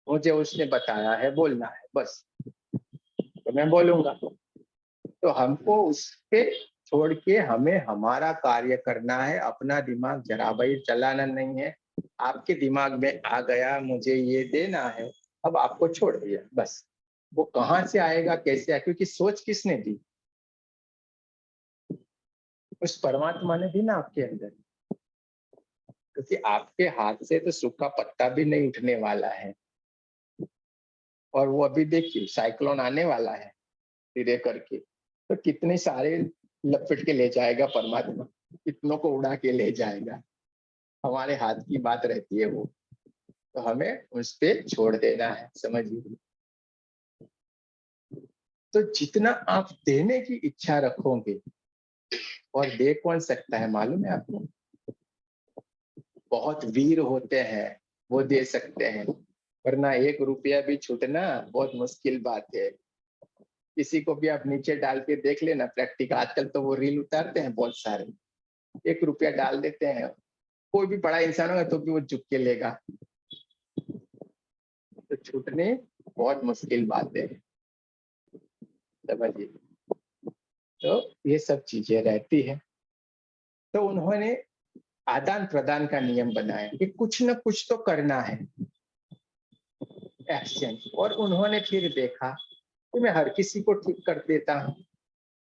मुझे उसने बताया है बोलना है, बस तो मैं बोलूंगा। तो हमको उस पे छोड़ के हमें हमारा कार्य करना है। अपना दिमाग जरा भाई चलाना नहीं है। आपके दिमाग में आ गया मुझे ये देना है, अब आपको छोड़ दिया बस। वो कहाँ से आएगा, कैसे आएगा, क्योंकि सोच किसने दी? उस परमात्मा ने दी ना आपके अंदर। क्योंकि आपके हाथ से तो सूखा पत्ता भी नहीं उठने वाला है। और वो अभी देखिए साइक्लोन आने वाला है धीरे करके, तो कितने सारे लपेट के ले जाएगा परमात्मा, कितनों को उड़ा के ले जाएगा। हमारे हाथ की बात रहती है वो, तो हमें उस पे छोड़ देना है, समझिए। तो जितना आप देने की इच्छा रखोगे, और दे कौन सकता है मालूम है आपको? बहुत वीर होते हैं वो दे सकते हैं, वरना 1 रुपया भी छूटना बहुत मुश्किल बात है। किसी को भी आप नीचे डाल के देख लेना प्रैक्टिकल, आजकल तो वो रील उतारते हैं बहुत सारे, 1 रुपया डाल देते हैं, कोई भी बड़ा इंसान होगा तो भी वो झुक के लेगा। तो छूटने बहुत मुश्किल बात है, समझिए। तो ये सब चीजें रहती है। तो उन्होंने आदान प्रदान का नियम बनाया कि कुछ न कुछ तो करना है, एक्सचेंज। और उन्होंने फिर देखा कि मैं हर किसी को ठीक कर देता हूँ,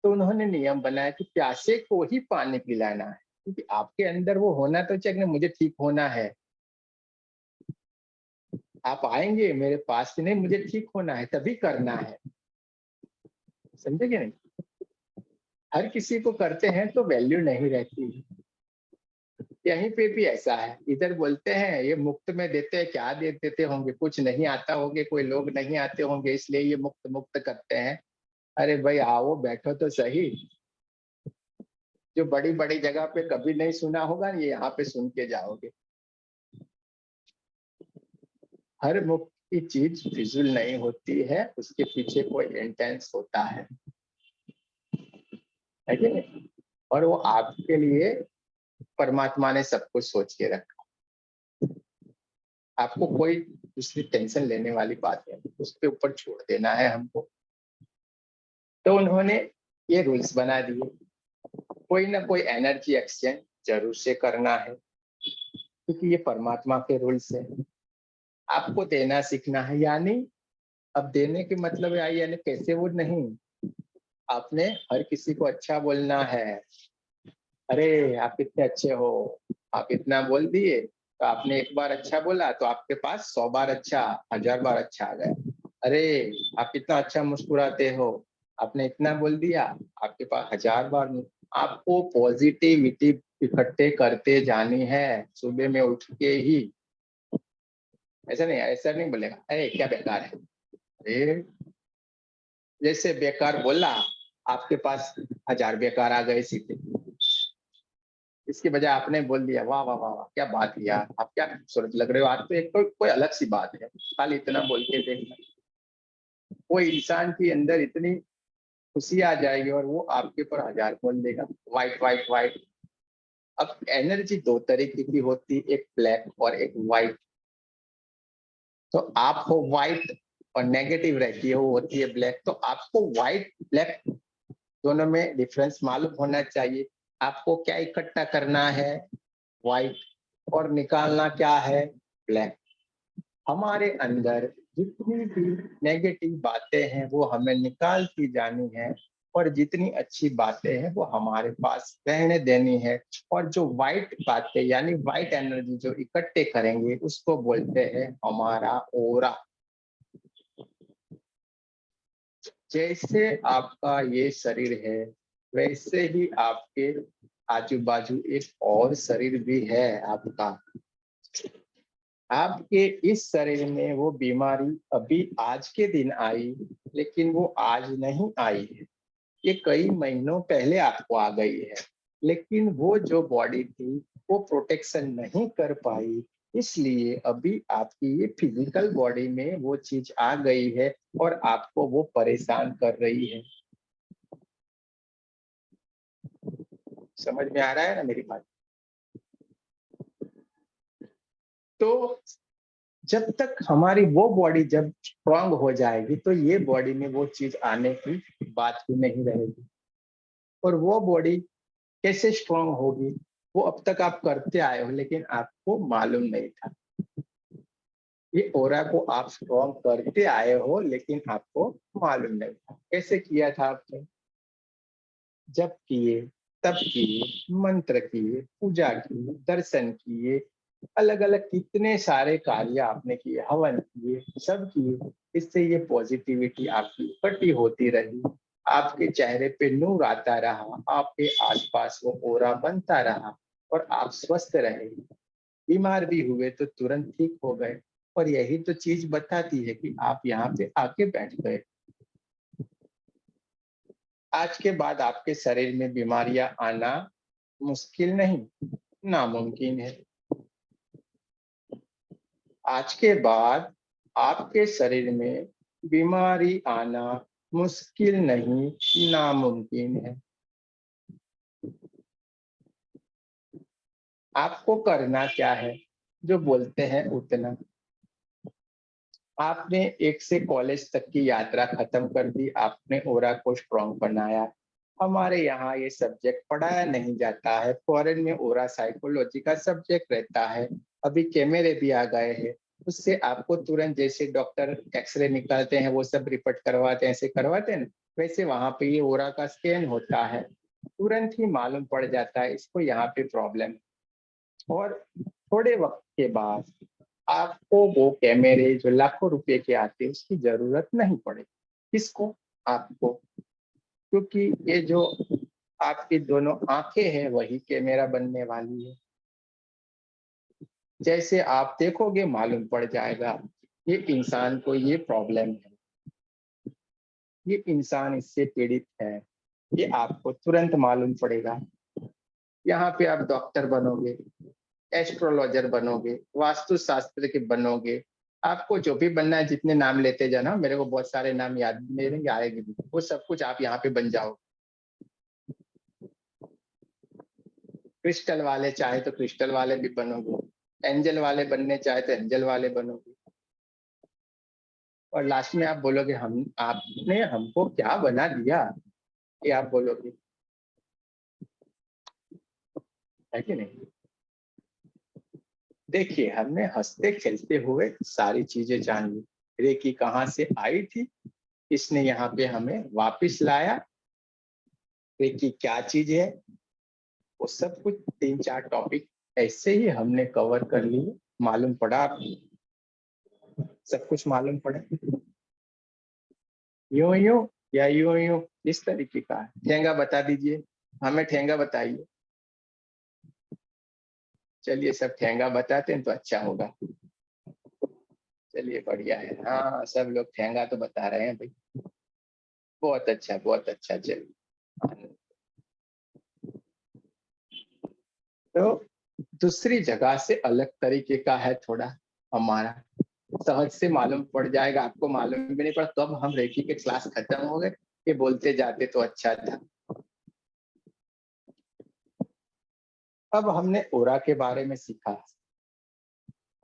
तो उन्होंने नियम बनाया कि प्यासे को ही पानी पिलाना है, क्योंकि आपके अंदर वो होना तो चाहिए, मुझे ठीक होना है। आप आएंगे मेरे पास कि नहीं मुझे ठीक होना है, तभी करना है, समझे कि नहीं? हर किसी को करते हैं तो वैल्यू नहीं रहती। यहीं पे भी ऐसा है, इधर बोलते हैं ये मुफ्त में देते हैं, क्या दे देते होंगे, कुछ नहीं आता होंगे, कोई लोग नहीं आते होंगे, इसलिए ये मुफ्त मुफ्त करते हैं। अरे भाई आओ बैठो तो सही। जो बड़ी बड़ी जगह पे कभी नहीं सुना होगा, ये यहाँ पे सुन के जाओगे। हर मुफ्त की चीज फिजूल नहीं होती है, उसके पीछे कोई इंटेंस होता है कि नहीं? और वो आपके लिए परमात्मा ने सब कुछ सोच के रखा। आपको कोई दूसरी टेंशन लेने वाली बात है, उसके ऊपर छोड़ देना है हमको। तो उन्होंने ये रूल्स बना दिए, कोई ना कोई एनर्जी एक्सचेंज जरूर से करना है, क्योंकि ये परमात्मा के रूल्स है। आपको देना सीखना है, यानी अब देने के मतलब है यानी कैसे, वो नहीं, आपने हर किसी को अच्छा बोलना है। अरे आप कितने अच्छे हो, आप इतना बोल दिए, तो आपने एक बार अच्छा बोला तो आपके पास 100 बार अच्छा, 1000 बार अच्छा आ गया। अरे आप कितना अच्छा मुस्कुराते हो, आपने इतना बोल दिया, आपके पास 1000 बार। आपको पॉजिटिविटी इकट्ठे करते जानी है सुबह में उठ के ही। ऐसा नहीं बोलेगा अरे क्या बेकार है, अरे जैसे बेकार बोला आपके पास 1000 बेकार आ गए सीधे। इसके बजाय आपने बोल दिया वाह वाह वाह वाह क्या बात किया, आप क्या खूबसूरत लग रहे हो, आज तो एक तो कोई अलग सी बात है, खाली इतना बोल के देखना, वो इंसान के अंदर इतनी खुशी आ जाएगी और वो आपके ऊपर 1000 बोल देगा वाइट वाइट वाइट। अब एनर्जी 2 तरीके की होती, एक ब्लैक और एक व्हाइट। तो आप हो व्हाइट और नेगेटिव रहती है, वो होती है ब्लैक। तो आपको व्हाइट ब्लैक दोनों में डिफरेंस मालूम होना चाहिए। आपको क्या इकट्ठा करना है, व्हाइट, और निकालना क्या है, ब्लैक। हमारे अंदर जितनी भी नेगेटिव बातें हैं वो हमें निकालती जानी है, और जितनी अच्छी बातें हैं वो हमारे पास रहने देनी है। और जो व्हाइट बातें यानी व्हाइट एनर्जी जो इकट्ठे करेंगे उसको बोलते हैं हमारा ओरा। जैसे आपका ये शरीर है, वैसे ही आपके आजू बाजू एक और शरीर भी है आपका। आपके इस शरीर में वो बीमारी अभी आज के दिन आई, लेकिन वो आज नहीं आई है, ये कई महीनों पहले आपको आ गई है। लेकिन वो जो बॉडी थी वो प्रोटेक्शन नहीं कर पाई, इसलिए अभी आपकी ये फिजिकल बॉडी में वो चीज आ गई है और आपको वो परेशान कर रही है। समझ में आ रहा है ना मेरी बात? तो जब तक हमारी वो बॉडी जब स्ट्रांग हो जाएगी तो ये बॉडी में वो चीज आने की बात ही नहीं रहेगी। और वो बॉडी कैसे स्ट्रांग होगी, वो अब तक आप करते आए हो लेकिन आपको मालूम नहीं था। ये ओरा को आप स्ट्रॉन्ग करते आए हो, लेकिन आपको मालूम नहीं था। कैसे किया था आपने? जब किए, तब किए, मंत्र किए, पूजा की, दर्शन किए, अलग अलग कितने सारे कार्य आपने किए, हवन किए, सब किए। इससे ये पॉजिटिविटी आपकी इकट्ठी होती रही, आपके चेहरे पे नूर आता रहा, आपके आसपास वो ओरा बनता रहा, और आप स्वस्थ रहे। बीमार भी हुए तो तुरंत ठीक हो गए। और यही तो चीज बताती है कि आप यहाँ पे आके बैठ गए। आज के बाद आपके शरीर में बीमारियां आना मुश्किल नहीं, नामुमकिन है। आज के बाद आपके शरीर में बीमारी आना मुश्किल नहीं, नामुमकिन है। आपको करना क्या है? जो बोलते हैं उतना। आपने 1 से कॉलेज तक की यात्रा खत्म कर दी, आपने ओरा को स्ट्रॉन्ग बनाया। हमारे यहाँ ये सब्जेक्ट पढ़ाया नहीं जाता है, फॉरेन में ओरा साइकोलॉजी का सब्जेक्ट रहता है। अभी कैमरे भी आ गए हैं, उससे आपको तुरंत, जैसे डॉक्टर एक्सरे निकालते हैं वो सब रिपोर्ट करवाते हैं, ऐसे करवाते हैं ना, वैसे वहां पे ये ओरा का स्कैन होता है, तुरंत ही मालूम पड़ जाता है इसको यहाँ पे प्रॉब्लम। और थोड़े वक्त के बाद आपको वो कैमरे जो लाखों रुपए के आते हैं उसकी जरूरत नहीं पड़ेगी। किसको? आपको। क्योंकि ये जो आपकी दोनों आंखें हैं वही कैमरा बनने वाली है। जैसे आप देखोगे मालूम पड़ जाएगा ये इंसान को ये प्रॉब्लम है, ये इंसान इससे पीड़ित है, ये आपको तुरंत मालूम पड़ेगा। यहाँ पे आप डॉक्टर बनोगे, एस्ट्रोलॉजर बनोगे, वास्तु शास्त्र के बनोगे, आपको जो भी बनना है, जितने नाम लेते जाना, मेरे को बहुत सारे नाम याद मेरे आएंगे भी, वो सब कुछ आप यहाँ पे बन जाओ। क्रिस्टल वाले चाहे तो क्रिस्टल वाले भी बनोगे, एंजल वाले बनने चाहे तो एंजल वाले बनोगे, और लास्ट में आप बोलोगे हम आपने हमको क्या बना दिया, ये आप बोलोगे, है कि नहीं? देखिए, हमने हंसते खेलते हुए सारी चीजें जान ली। रेकी कहाँ से आई थी, इसने यहाँ पे हमें वापस लाया। रेकी क्या चीज है, वो सब कुछ 3-4 टॉपिक ऐसे ही हमने कवर कर लिए। मालूम पड़ा आपको? सब कुछ मालूम पड़ा? यूं यूं या यूं यूं, इस तरीके का है। ठेंगा बता दीजिए, हमें ठेंगा बताइए। चलिए, सब ठेंगा बताते हैं तो अच्छा होगा। चलिए, बढ़िया है। हाँ, सब लोग ठेंगा तो बता रहे हैं भाई। बहुत अच्छा, बहुत अच्छा। चलिए, तो दूसरी जगह से अलग तरीके का है थोड़ा हमारा। सहज से मालूम पड़ जाएगा, आपको मालूम भी नहीं पड़ा कब हम रेकी के क्लास खत्म हो गए। ये बोलते जाते तो अच्छा था। अब हमने ओरा के बारे में सीखा।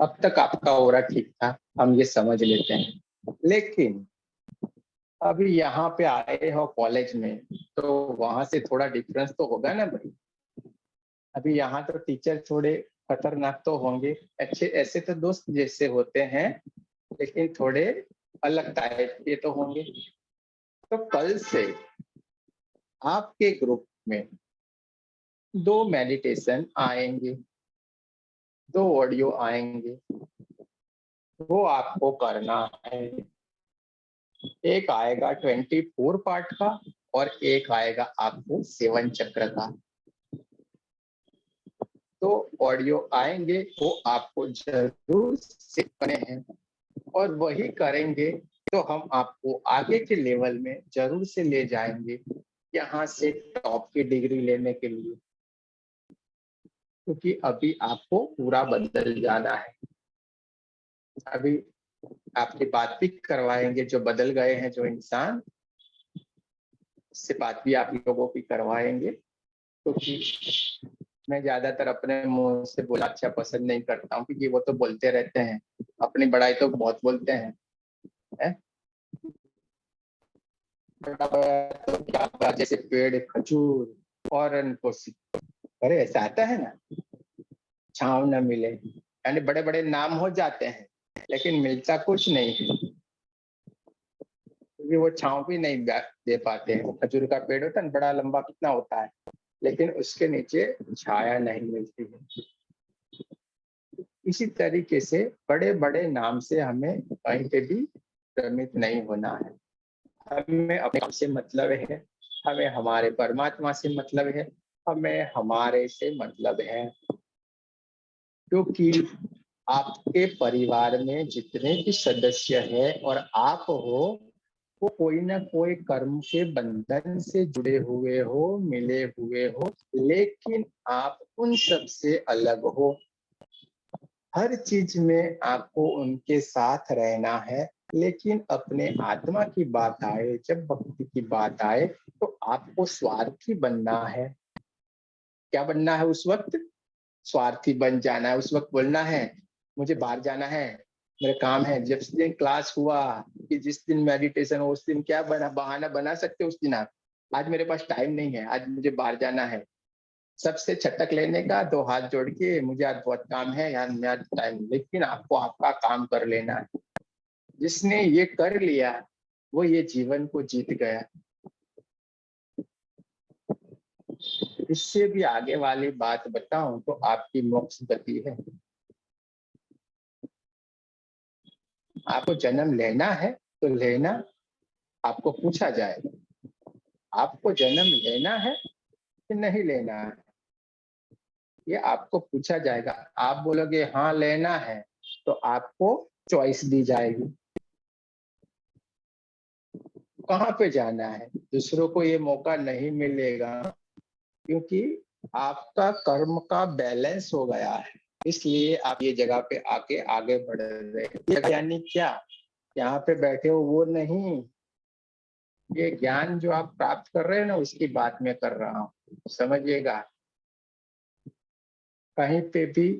अब तक आपका ओरा ठीक था, हम ये समझ लेते हैं। लेकिन अभी यहाँ पे आए हो कॉलेज में, तो वहां से थोड़ा डिफरेंस तो होगा ना भाई। अभी यहाँ तो टीचर थोड़े खतरनाक तो होंगे, अच्छे ऐसे तो दोस्त जैसे होते हैं, लेकिन थोड़े अलग टाइप के तो होंगे। तो कल से आपके ग्रुप में 2 मेडिटेशन आएंगे, 2 ऑडियो आएंगे, वो आपको करना है। एक आएगा 24 पार्ट का, और एक आएगा आपको 7 चक्र का। तो ऑडियो आएंगे, वो आपको जरूर सीखने हैं, और वही करेंगे तो हम आपको आगे के लेवल में जरूर से ले जाएंगे, यहाँ से टॉप की डिग्री लेने के लिए। क्योंकि अभी आपको पूरा बदल जाना है। अभी आपकी बात भी करवाएंगे, जो बदल गए हैं जो इंसान, उससे बात भी आप लोगों की करवाएंगे। क्योंकि मैं ज्यादातर अपने मुंह से बोला अच्छा पसंद नहीं करता हूँ, क्योंकि वो तो बोलते रहते हैं, अपनी बड़ाई तो बहुत बोलते हैं, है? बड़ा बड़ा तो क्या बात, जैसे पेड़ खजूर और अरे ऐसा आता है ना, छांव न मिले, यानी बड़े बड़े नाम हो जाते हैं, लेकिन मिलता कुछ नहीं है, क्योंकि वो छांव भी नहीं दे पाते हैं। खजूर का पेड़ होता है ना, बड़ा लंबा कितना होता है, लेकिन उसके नीचे छाया नहीं मिलती है। इसी तरीके से बड़े बड़े नाम से हमें कहीं पे भी भ्रमित नहीं होना है। हमें अपने काम से मतलब है, हमें हमारे परमात्मा से मतलब है, हमें हमारे से मतलब है। क्योंकि आपके परिवार में जितने भी सदस्य हैं और आप हो, वो कोई ना कोई कर्म के बंधन से जुड़े हुए हो, मिले हुए हो, लेकिन आप उन सब से अलग हो। हर चीज में आपको उनके साथ रहना है, लेकिन अपने आत्मा की बात आए, जब भक्ति की बात आए, तो आपको स्वार्थी बनना है। क्या बनना है उस वक्त? स्वार्थी बन जाना है। उस वक्त बोलना है मुझे बाहर जाना है, मेरे काम है। जब जिस दिन क्लास हुआ, कि जिस दिन मेडिटेशन हो, उस दिन क्या बहाना बना सकते हो उस दिन आप? आज मेरे पास टाइम नहीं है, आज मुझे बाहर जाना है। सबसे छटक लेने का, दो हाथ जोड़ के, मुझे आज बहुत काम है यार, मैं आज टाइम। लेकिन आपको आपका काम कर लेना है। जिसने ये कर लिया, वो ये जीवन को जीत गया। इससे भी आगे वाली बात बताऊं तो आपकी मोक्ष गति है। आपको जन्म लेना है तो लेना, आपको पूछा जाएगा आपको जन्म लेना है कि नहीं लेना है, ये आपको पूछा जाएगा। आप बोलोगे हाँ लेना है, तो आपको चॉइस दी जाएगी कहाँ पे जाना है। दूसरों को ये मौका नहीं मिलेगा, क्योंकि आपका कर्म का बैलेंस हो गया है, इसलिए आप ये जगह पे आके आगे बढ़ रहे हैं। यानी क्या, यहाँ पे बैठे हो वो नहीं, ये ज्ञान जो आप प्राप्त कर रहे हैं ना, उसकी बात मैं कर रहा हूँ, समझिएगा। कहीं पे भी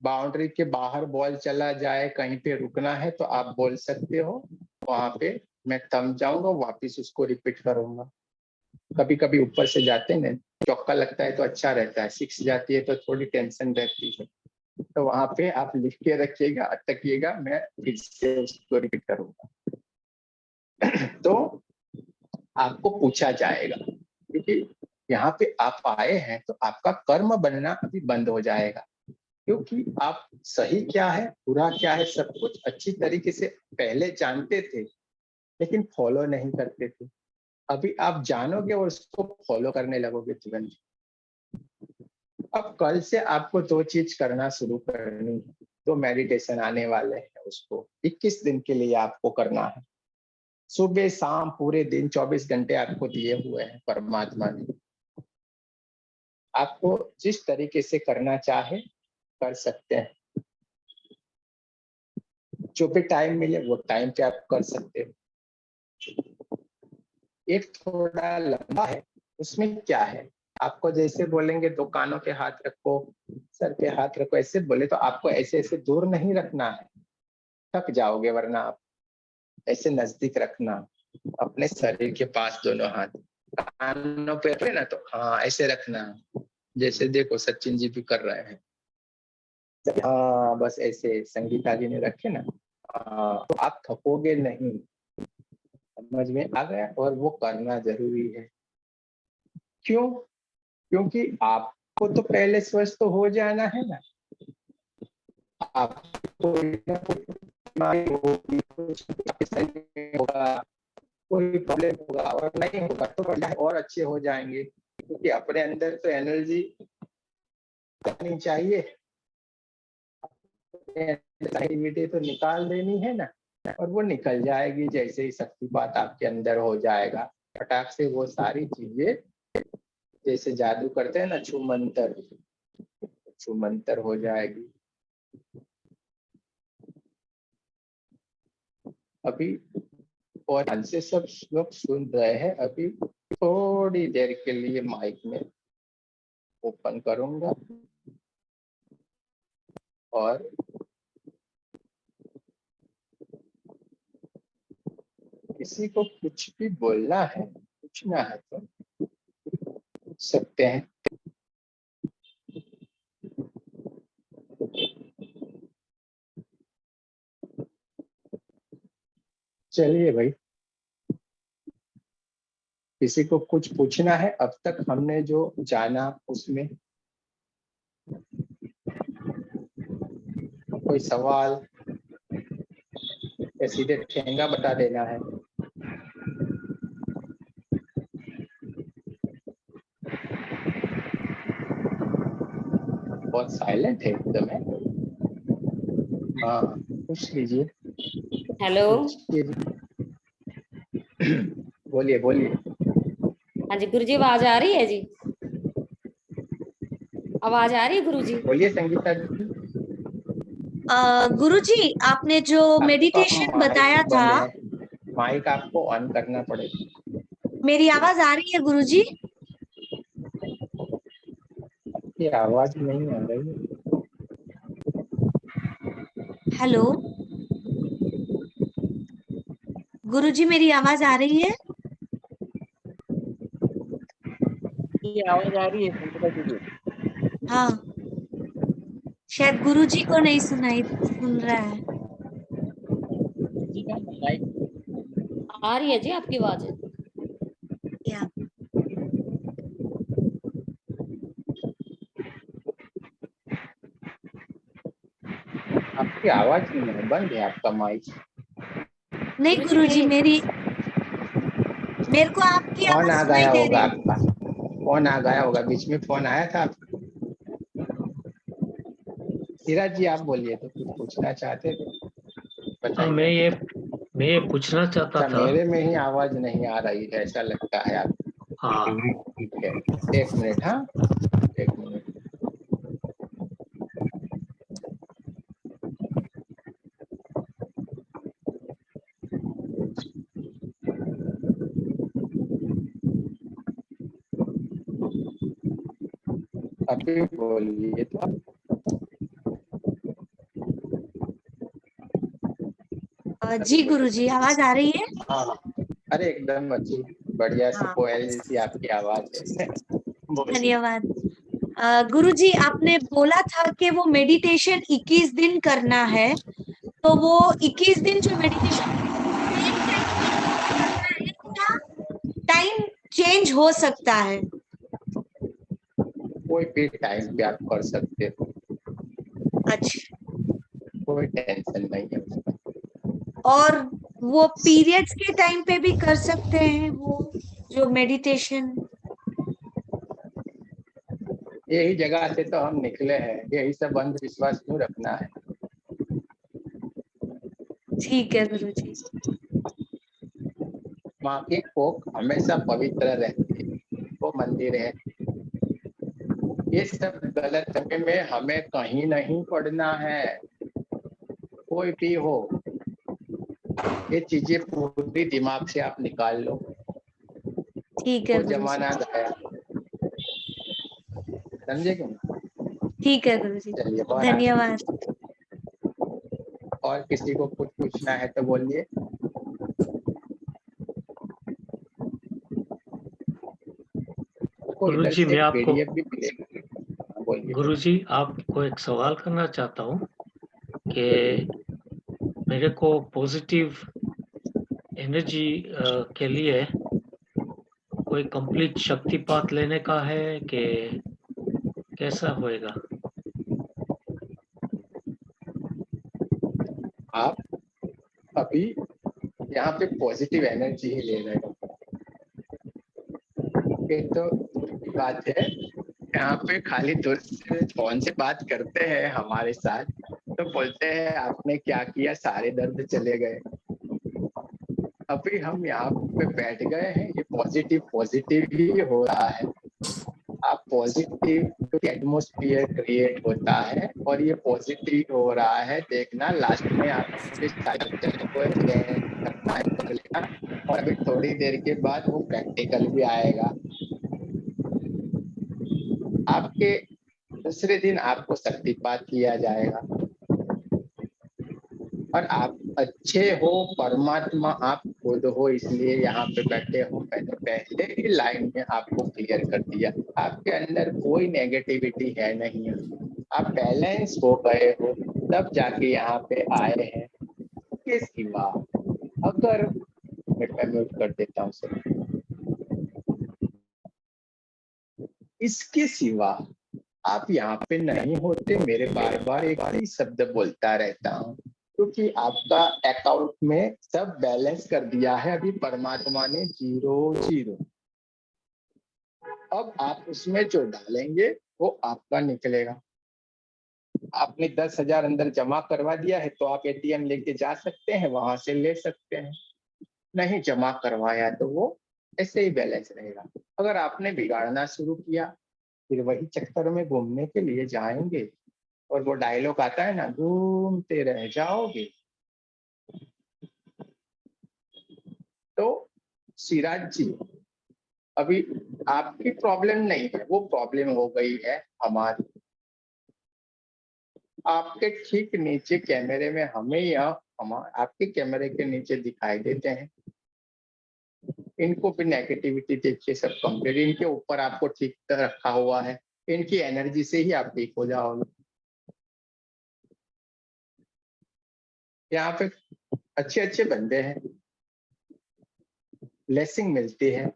बाउंड्री के बाहर बॉल चला जाए, कहीं पे रुकना है तो आप बोल सकते हो, वहां पे मैं थम जाऊंगा, वापिस उसको रिपीट करूंगा। कभी कभी ऊपर से जाते हैं ना, चौका लगता है तो अच्छा रहता है, सिक्स जाती है तो थोड़ी टेंशन रहती है, तो वहां पे आप लिख के रखिएगा, अटकिएगा, मैं फिर से उसको रिपीट करूंगा। तो आपको पूछा जाएगा, क्योंकि यहाँ पे आप आए हैं तो आपका कर्म बनना अभी बंद हो जाएगा। क्योंकि आप सही क्या है, बुरा क्या है, सब कुछ अच्छी तरीके से पहले जानते थे, लेकिन फॉलो नहीं करते थे। अभी आप जानोगे और उसको फॉलो करने लगोगे तुरंत। अब कल से आपको दो चीज करना शुरू करनी है। तो मेडिटेशन आने वाले हैं, उसको 21 दिन के लिए आपको करना है। सुबह शाम पूरे दिन 24 घंटे आपको दिए हुए हैं परमात्मा ने। आपको जिस तरीके से करना चाहे कर सकते हैं, जो भी टाइम मिले वो टाइम पे आप कर सकते हो। एक थोड़ा लंबा है, उसमें क्या है, आपको जैसे बोलेंगे दो कानों के हाथ रखो, सर पे हाथ रखो, ऐसे बोले तो आपको ऐसे ऐसे दूर नहीं रखना है, थक जाओगे। वरना आप ऐसे नजदीक रखना, अपने शरीर के पास दोनों हाथ। कानों पे रखे ना, तो हाँ ऐसे रखना, जैसे देखो सचिन जी भी कर रहे हैं। हाँ बस ऐसे संगीता जी ने रखे ना, हाँ, तो आप थकोगे नहीं। समझ में आ गया? और वो करना जरूरी है। क्यों? क्योंकि आपको तो पहले स्वस्थ तो हो जाना है ना। आपको बीमारी होगी, होगा, कोई प्रॉब्लम होगा, और नहीं होगा तो बढ़िया और अच्छे हो जाएंगे। क्योंकि अपने अंदर तो एनर्जी करनी चाहिए, नेगेटिविटी तो निकाल देनी है ना, और वो निकल जाएगी जैसे ही शक्तिपात आपके अंदर हो जाएगा। फटाक से वो सारी चीजें, जैसे जादू करते हैं ना, छू मंतर हो जाएगी। अभी और ध्यान से सब लोग सुन रहे हैं। अभी थोड़ी देर के लिए माइक में ओपन करूंगा, और किसी को कुछ भी बोलना है, पूछना है तो पूछ सकते हैं। चलिए भाई, किसी को कुछ पूछना है? अब तक हमने जो जाना उसमें कोई सवाल या सीधे ठेंगा बता देना है? बहुत साइलेंट है एकदम है। हाँ, पूछ लीजिए। हेलो। बोलिए बोलिए। हाँ जी गुरुजी, आवाज आ रही है जी? आवाज आ रही है गुरुजी? बोलिए संगीता जी। गुरुजी, आपने जो आपका मेडिटेशन बताया माइक था, बंद है, माइक आपको ऑन करना पड़ेगा। मेरी आवाज आ रही है गुरुजी? ये आवाज नहीं आ रही है। हेलो गुरुजी, मेरी आवाज आ रही है? ये आवाज आ रही है संगीता दीदी। हाँ, शायद गुरुजी को नहीं सुन रहा है। जी का माइक आ रही है जी आपकी आवाज। या आपकी आवाज नहीं है, बंद है आपका माइक। नहीं गुरुजी, मेरे को आपकी फोन आवाज आ सुनाई गया दे होगा रही है। आपका, फोन आ गया होगा, बीच में फोन आया था आपका। धीरज जी आप बोलिए, तो कुछ पूछना चाहते थे, हाँ, बताइए। मैं ये पूछना चाहता अच्छा, था। मेरे में ही आवाज नहीं आ रही है ऐसा लगता है आप। हाँ, ठीक है, एक मिनट। हाँ, एक मिनट। अभी बोलिए तो आप। जी गुरुजी, आवाज आ रही है? हाँ, अरे एकदम अच्छी बढ़िया सी हाँ, कोयल जैसी आपकी आवाज है। बोलिए। धन्यवाद। गुरुजी, आपने बोला था कि वो मेडिटेशन 21 दिन करना है, तो वो 21 दिन जो मेडिटेशन टाइम चेंज हो सकता है? कोई भी टाइम पे आप कर सकते हो, अच्छा, कोई टेंशन नहीं है उसका। और वो पीरियड्स के टाइम पे भी कर सकते हैं वो जो मेडिटेशन? यही जगह से तो हम निकले हैं, यही सब अंधविश्वास क्यों रखना है। ठीक है गुरुजी। माँ की कोख हमेशा पवित्र रहती है, वो मंदिर है। ये सब गलत समय में हमें कहीं नहीं पढ़ना है, कोई भी हो। ये चीजें पूरी दिमाग से आप निकाल लो। ठीक है वो गुरुजी। जमाना गया, समझे क्यों? ठीक है गुरुजी, चलिए, और धन्यवाद। और किसी को कुछ पूछना है तो बोलिए। को इधर गुरुजी से मैं आपको पीडीएफ भी मिलेगा, बोलिए। गुरुजी आपको एक सवाल करना चाहता हूँ कि मेरे को पॉजिटिव एनर्जी के लिए कोई कंप्लीट शक्तिपात लेने का है कि कैसा होएगा? आप अभी यहाँ पे पॉजिटिव एनर्जी ही ले रहे हो, ये तो दूर की बात है। यहाँ पे खाली दूर से फोन से बात करते हैं हमारे साथ, तो बोलते हैं आपने क्या किया, सारे दर्द चले गए। अभी हम यहाँ पे बैठ गए हैं, ये पॉजिटिव पॉजिटिव ही हो रहा है। आप पॉजिटिव एटमोस्फियर क्रिएट होता है और ये पॉजिटिव हो रहा है। देखना लास्ट में आपके कर लेना, और अभी थोड़ी देर के बाद वो प्रैक्टिकल भी आएगा। आपके दूसरे दिन आपको शक्तिपात किया जाएगा, और आप अच्छे हो, परमात्मा आप खुद हो, इसलिए यहाँ पे बैठे हो। मैंने पहले ही लाइन में आपको क्लियर कर दिया, आपके अंदर कोई नेगेटिविटी है नहीं, आप बैलेंस हो गए हो, तब जाके यहाँ पे आए हैं। इसके सिवा अगर मैं म्यूट कर देता हूँ सर, इसके सिवा आप यहाँ पे नहीं होते, मेरे बार बार एक ही शब्द बोलता रहता हूँ, क्योंकि आपका अकाउंट में सब बैलेंस कर दिया है अभी परमात्मा ने 0 अब आप उसमें जो डालेंगे वो आपका निकलेगा। आपने 10,000 अंदर जमा करवा दिया है तो आप एटीएम लेके जा सकते हैं, वहां से ले सकते हैं। नहीं जमा करवाया तो वो ऐसे ही बैलेंस रहेगा। अगर आपने बिगाड़ना शुरू किया फिर वही चक्कर में घूमने के लिए जाएंगे, और वो डायलॉग आता है ना, घूमते रह जाओगे। तो सिराज जी, अभी आपकी प्रॉब्लम नहीं है, वो प्रॉब्लम हो गई है हमारी। आपके ठीक नीचे कैमरे में हमें यहाँ आपके कैमरे के नीचे दिखाई देते हैं। इनको भी नेगेटिविटी देखिए, सब कंप्लीट इनके ऊपर आपको ठीक रखा हुआ है, इनकी एनर्जी से ही आप ठीक हो जाओगे। यहाँ पे अच्छे अच्छे बंदे हैं, ब्लेसिंग मिलती है।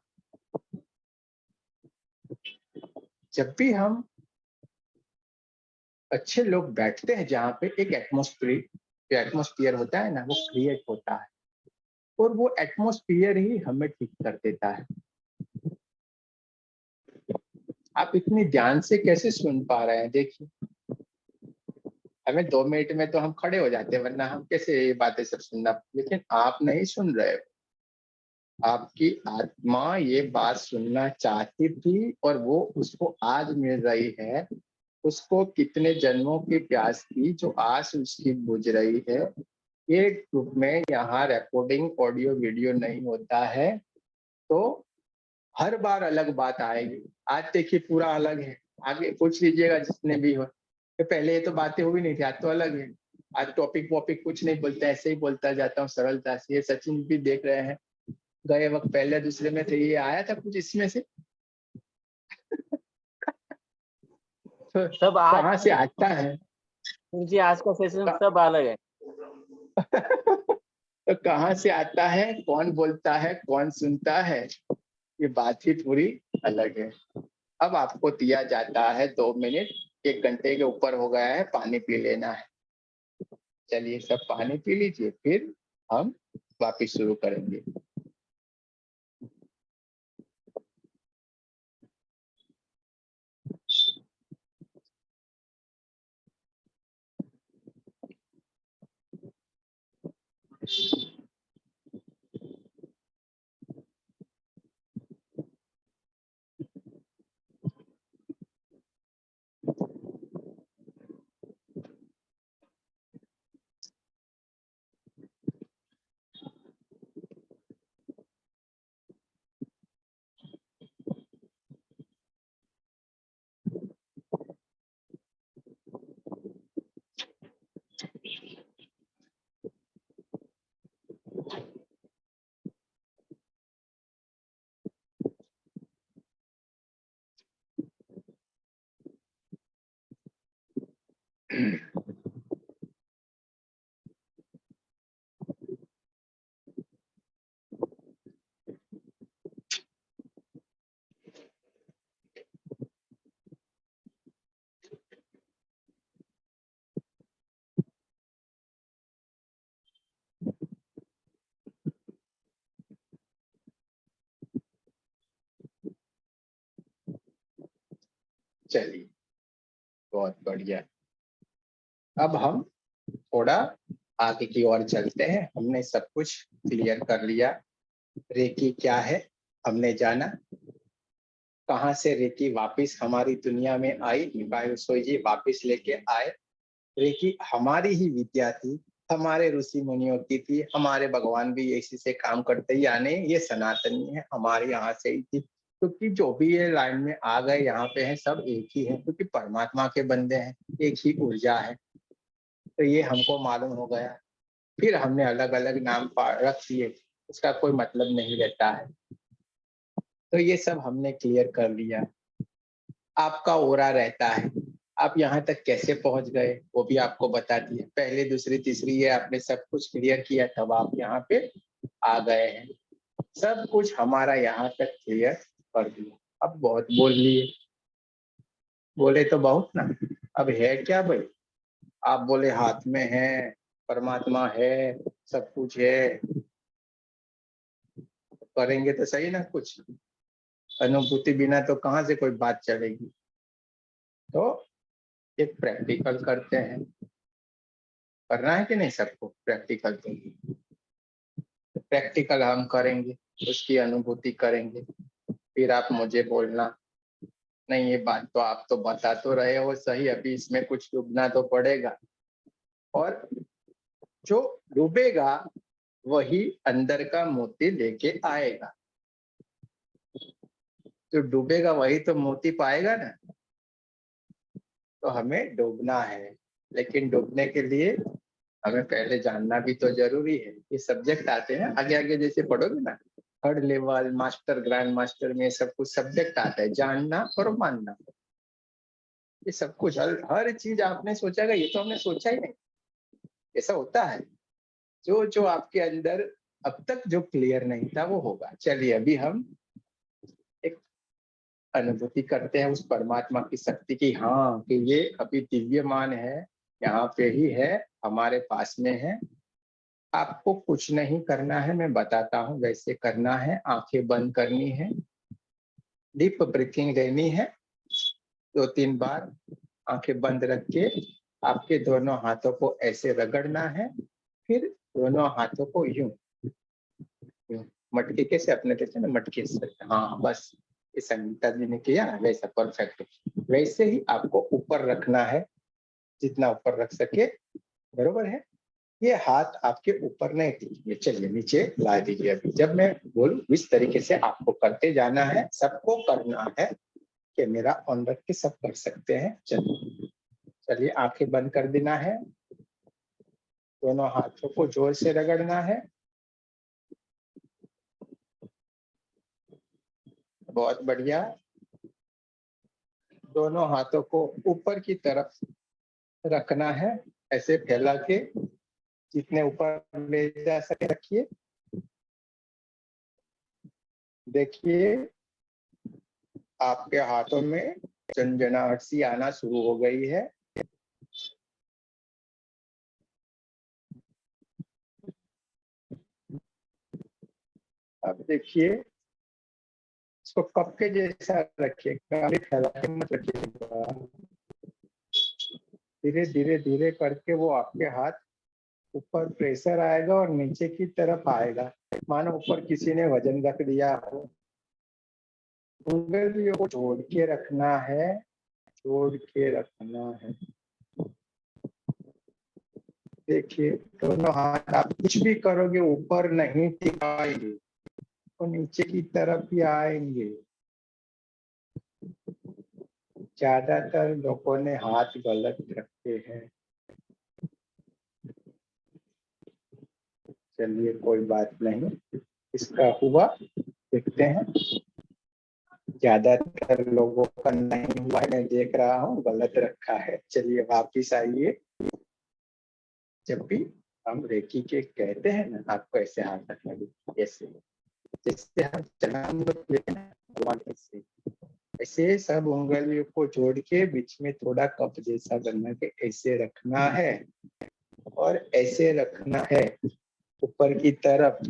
जब भी हम अच्छे लोग बैठते हैं जहाँ पे, एक एटमोस्फियर होता है ना, वो क्रिएट होता है, और वो एटमोस्फियर ही हमें ठीक कर देता है। आप इतनी ध्यान से कैसे सुन पा रहे हैं? देखिए, हमें 2 मिनट में तो हम खड़े हो जाते हैं, वरना हम कैसे ये बातें सब सुनना, लेकिन आप नहीं सुन रहे हो। आपकी आत्मा ये बात सुनना चाहती थी और वो उसको आज मिल रही है। उसको कितने जन्मों की प्यास थी जो आज उसकी बुझ रही है। ये ग्रुप में यहाँ रिकॉर्डिंग ऑडियो वीडियो नहीं होता है, तो हर बार अलग बात आएगी। आज देखिए पूरा अलग है, आगे पूछ लीजिएगा जितने भी हो। तो पहले ये तो बातें हुई नहीं थी, आज तो अलग है। आज टॉपिक वॉपिक कुछ नहीं बोलता, ऐसे ही बोलता जाता हूँ सरलता से। ये सचिन भी देख रहे हैं, गए वक्त पहले दूसरे में थे, ये आया था कुछ इसमें से। तो सब आज कहाँ से आता है? जी, आज का सेशन सब अलग है। तो कहाँ से आता है, कौन बोलता है, कौन सुनता है, ये बात ही पूरी अलग है। अब आपको दिया जाता है 2 मिनट, 1 घंटे के ऊपर हो गया है, पानी पी लेना है। चलिए सब पानी पी लीजिए, फिर हम वापिस शुरू करेंगे। चलिए बहुत बढ़िया। अब हम थोड़ा आगे की ओर चलते हैं। हमने सब कुछ क्लियर कर लिया। रेकी क्या है हमने जाना, कहाँ से रेकी वापिस हमारी दुनिया में आई, निकायोसोई जी वापिस लेके आए। रेकी हमारी ही विद्या थी, हमारे ऋषि मुनियों की थी, हमारे भगवान भी इसी से काम करते ही आने, ये सनातनी है, हमारे यहाँ से ही थी। क्योंकि जो भी ये लाइन में आ गए यहाँ पे हैं, सब एक ही है, क्योंकि परमात्मा के बंदे हैं, एक ही ऊर्जा है। तो ये हमको मालूम हो गया। फिर हमने अलग अलग नाम रख दिए, उसका कोई मतलब नहीं रहता है। तो ये सब हमने क्लियर कर लिया। आपका ओरा रहता है, आप यहाँ तक कैसे पहुंच गए वो भी आपको बता दिया। पहले दूसरी तीसरी ये आपने सब कुछ क्लियर किया, तब आप यहाँ पे आ गए हैं, सब कुछ हमारा यहाँ तक क्लियर कर दिया। अब बहुत बोल लिए, बोले तो बहुत ना, अब है क्या भाई? आप बोले हाथ में है, परमात्मा है, सब कुछ है, करेंगे तो सही ना कुछ। अनुभूति बिना तो कहाँ से कोई बात चलेगी। तो एक प्रैक्टिकल करते हैं, करना है कि नहीं सबको प्रैक्टिकल? तो प्रैक्टिकल हम करेंगे, उसकी अनुभूति करेंगे, फिर आप मुझे बोलना नहीं ये बात तो आप तो बता तो रहे हो सही, अभी इसमें कुछ डूबना तो पड़ेगा। और जो डूबेगा वही अंदर का मोती लेके आएगा, जो डूबेगा वही तो मोती पाएगा ना। तो हमें डूबना है, लेकिन डूबने के लिए हमें पहले जानना भी तो जरूरी है। ये सब्जेक्ट आते हैं आगे आगे जैसे पढ़ोगे ना, third level, master, grand master में सब कुछ सब्जेक्ट आता है, जानना और मानना। ये सब कुछ हर चीज आपने सोचा ये तो हमने सोचा ही नहीं, ऐसा होता है। जो जो आपके अंदर अब तक जो क्लियर नहीं था वो होगा। चलिए अभी हम एक अनुभूति करते हैं उस परमात्मा की शक्ति की, हाँ कि ये अभी दिव्यमान है, यहाँ पे ही है, हमारे पास में है। आपको कुछ नहीं करना है, मैं बताता हूँ वैसे करना है। आंखें बंद करनी है, डीप ब्रीथिंग लेनी है 2-3 बार। आंखें बंद रख के आपके दोनों हाथों को ऐसे रगड़ना है, फिर दोनों हाथों को यूं यूं मटके कैसे अपने कहते हैं ना, मटके से, हाँ बस ये संगीता जी ने किया ना वैसा परफेक्ट। वैसे ही आपको ऊपर रखना है, जितना ऊपर रख सके, बरोबर है। ये हाथ आपके ऊपर नहीं टिकेंगे, चलिए नीचे ला दीजिए। अभी जब मैं बोलूं इस तरीके से आपको करते जाना है, सबको करना है। कैमरा ऑन रख के सब कर सकते हैं। चलिए आंखें बंद कर देना है, दोनों हाथों को जोर से रगड़ना है। बहुत बढ़िया। दोनों हाथों को ऊपर की तरफ रखना है, ऐसे फैला के जितने ऊपर ले जा सके रखिए। देखिए आपके हाथों में झंझनाहट सी आना शुरू हो गई है। अब देखिए इसको कप के जैसा रखिए, गाली फैला के मत रखिएगा। धीरे धीरे धीरे करके वो आपके हाथ ऊपर प्रेशर आएगा और नीचे की तरफ आएगा, मानो ऊपर किसी ने वजन रख दिया हो। उंगलियों को जोड़ के रखना है, जोड़ के रखना है। देखिए दोनों हाथ आप कुछ भी करोगे ऊपर नहीं टिकाएंगे, तो नीचे की तरफ ही आएंगे। ज्यादातर लोगों ने हाथ गलत रखे हैं। चलिए कोई बात नहीं, इसका हुआ देखते हैं। ज्यादातर लोगों का नहीं हुआ, मैं देख रहा हूँ गलत रखा है। चलिए वापिस आइए। जब भी हम रेकी के कहते हैं ना, आपको ऐसे हाथ रखना, ऐसे जैसे हम चलान लेते हैं भगवान, ऐसे सब उंगलियों को जोड़ के बीच में थोड़ा कप जैसा बना के ऐसे रखना है, और ऐसे रखना है ऊपर की तरफ।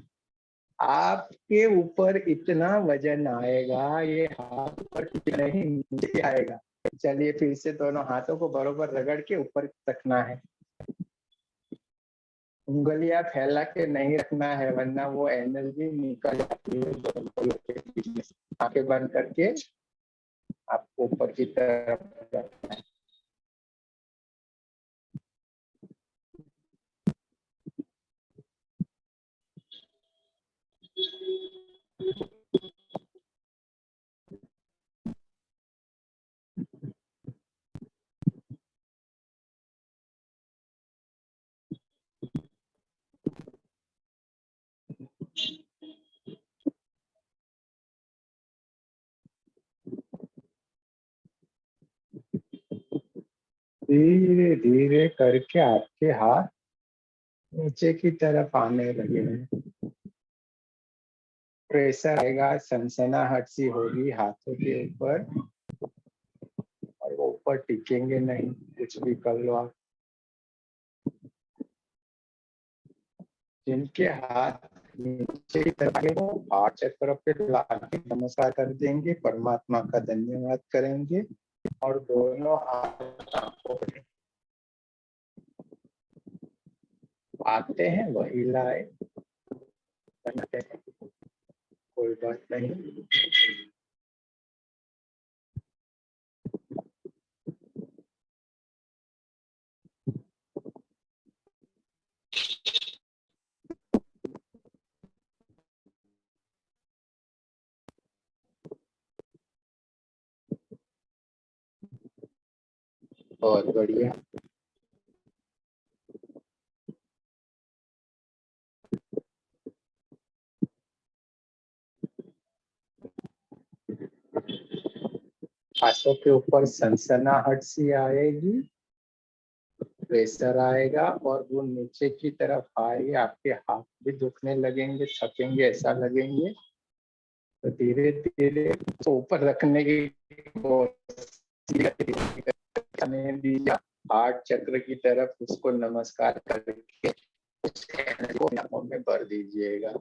आपके ऊपर इतना वजन आएगा, ये हाथ ऊपर नहीं नीचे आएगा। चलिए फिर से दोनों हाथों को बरोबर रगड़ के ऊपर रखना है। उंगलियां फैला के नहीं रखना है, वरना वो एनर्जी निकल जाती है दोनों के बीच में। आंखें बंद करके आपको ऊपर की तरफ रखना है। धीरे धीरे करके आपके हाथ नीचे की तरफ आने लगे हैं। प्रेशर आएगा, सनसनाहट सी होगी हाथों के ऊपर और वो ऊपर टिकेंगे नहीं, कुछ भी कर लो आप। जिनके हाथ नीचे की तरफ आगे हो, हाथ चक्र पे लाके नमस्कार कर देंगे, परमात्मा का धन्यवाद करेंगे और दोनों हाथ आंखों पे आते हैं वही लाए, बनाते हैं, कोई बात नहीं। बहुत बढ़िया। हाथों के ऊपर सनसनाहट सी आएगी, प्रेशर आएगा और वो नीचे की तरफ आएगी, आपके हाथ भी दुखने लगेंगे, थकेंगे, ऐसा लगेंगे। तो धीरे धीरे तो ऊपर रखने की दीजिए, हार्ट चक्र की तरफ उसको नमस्कार करके आंखों में भर दीजिएगा।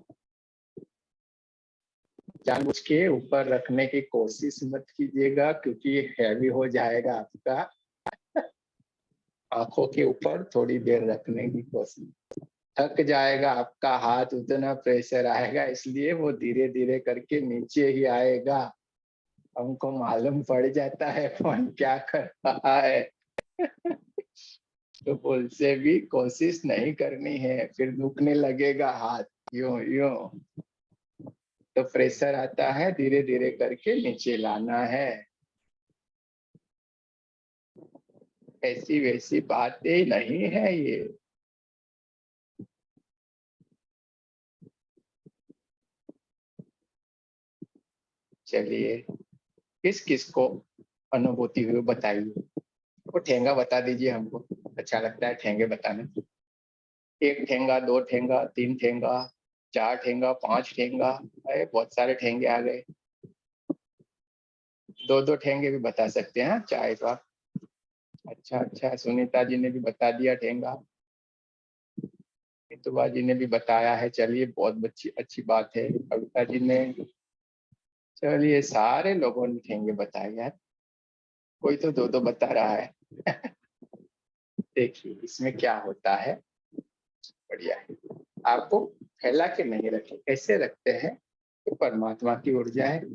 जानबूझ के ऊपर रखने की कोशिश मत कीजिएगा क्योंकि हैवी हो जाएगा आपका। आंखों के ऊपर थोड़ी देर रखने की कोशिश, थक जाएगा आपका हाथ, उतना प्रेशर आएगा, इसलिए वो धीरे धीरे करके नीचे ही आएगा। हमको मालूम पड़ जाता है कौन क्या कर रहा है। तो बोल से भी कोशिश नहीं करनी है, फिर दुखने लगेगा हाथ, यूं यूं। तो प्रेशर आता है, धीरे धीरे करके नीचे लाना है। ऐसी वैसी बातें नहीं है ये। चलिए, किस किस को अनुभूति हुई बताइए। वो ठेंगा बता दीजिए, हमको अच्छा लगता है ठेंगे बताने। 1 ठेंगा, 2 ठेंगा, 3 ठेंगा, 4 ठेंगा, 5 ठेंगा, अरे बहुत सारे ठेंगे आ गए। 2-2 ठेंगे भी बता सकते हैं चाहे तो आप। अच्छा अच्छा, सुनीता जी ने भी बता दिया ठेंगा, मितुबा जी ने भी बताया है, चलिए बहुत अच्छी अच्छी बात है। कविता जी ने, चलिए सारे लोगों ने ठेंगे बताए यार, कोई तो 2-2 बता रहा है। देखिए इसमें क्या होता है, बढ़िया है। आपको फैला के नहीं रखें, कैसे रखते हैं तो परमात्मा की ऊर्जा है।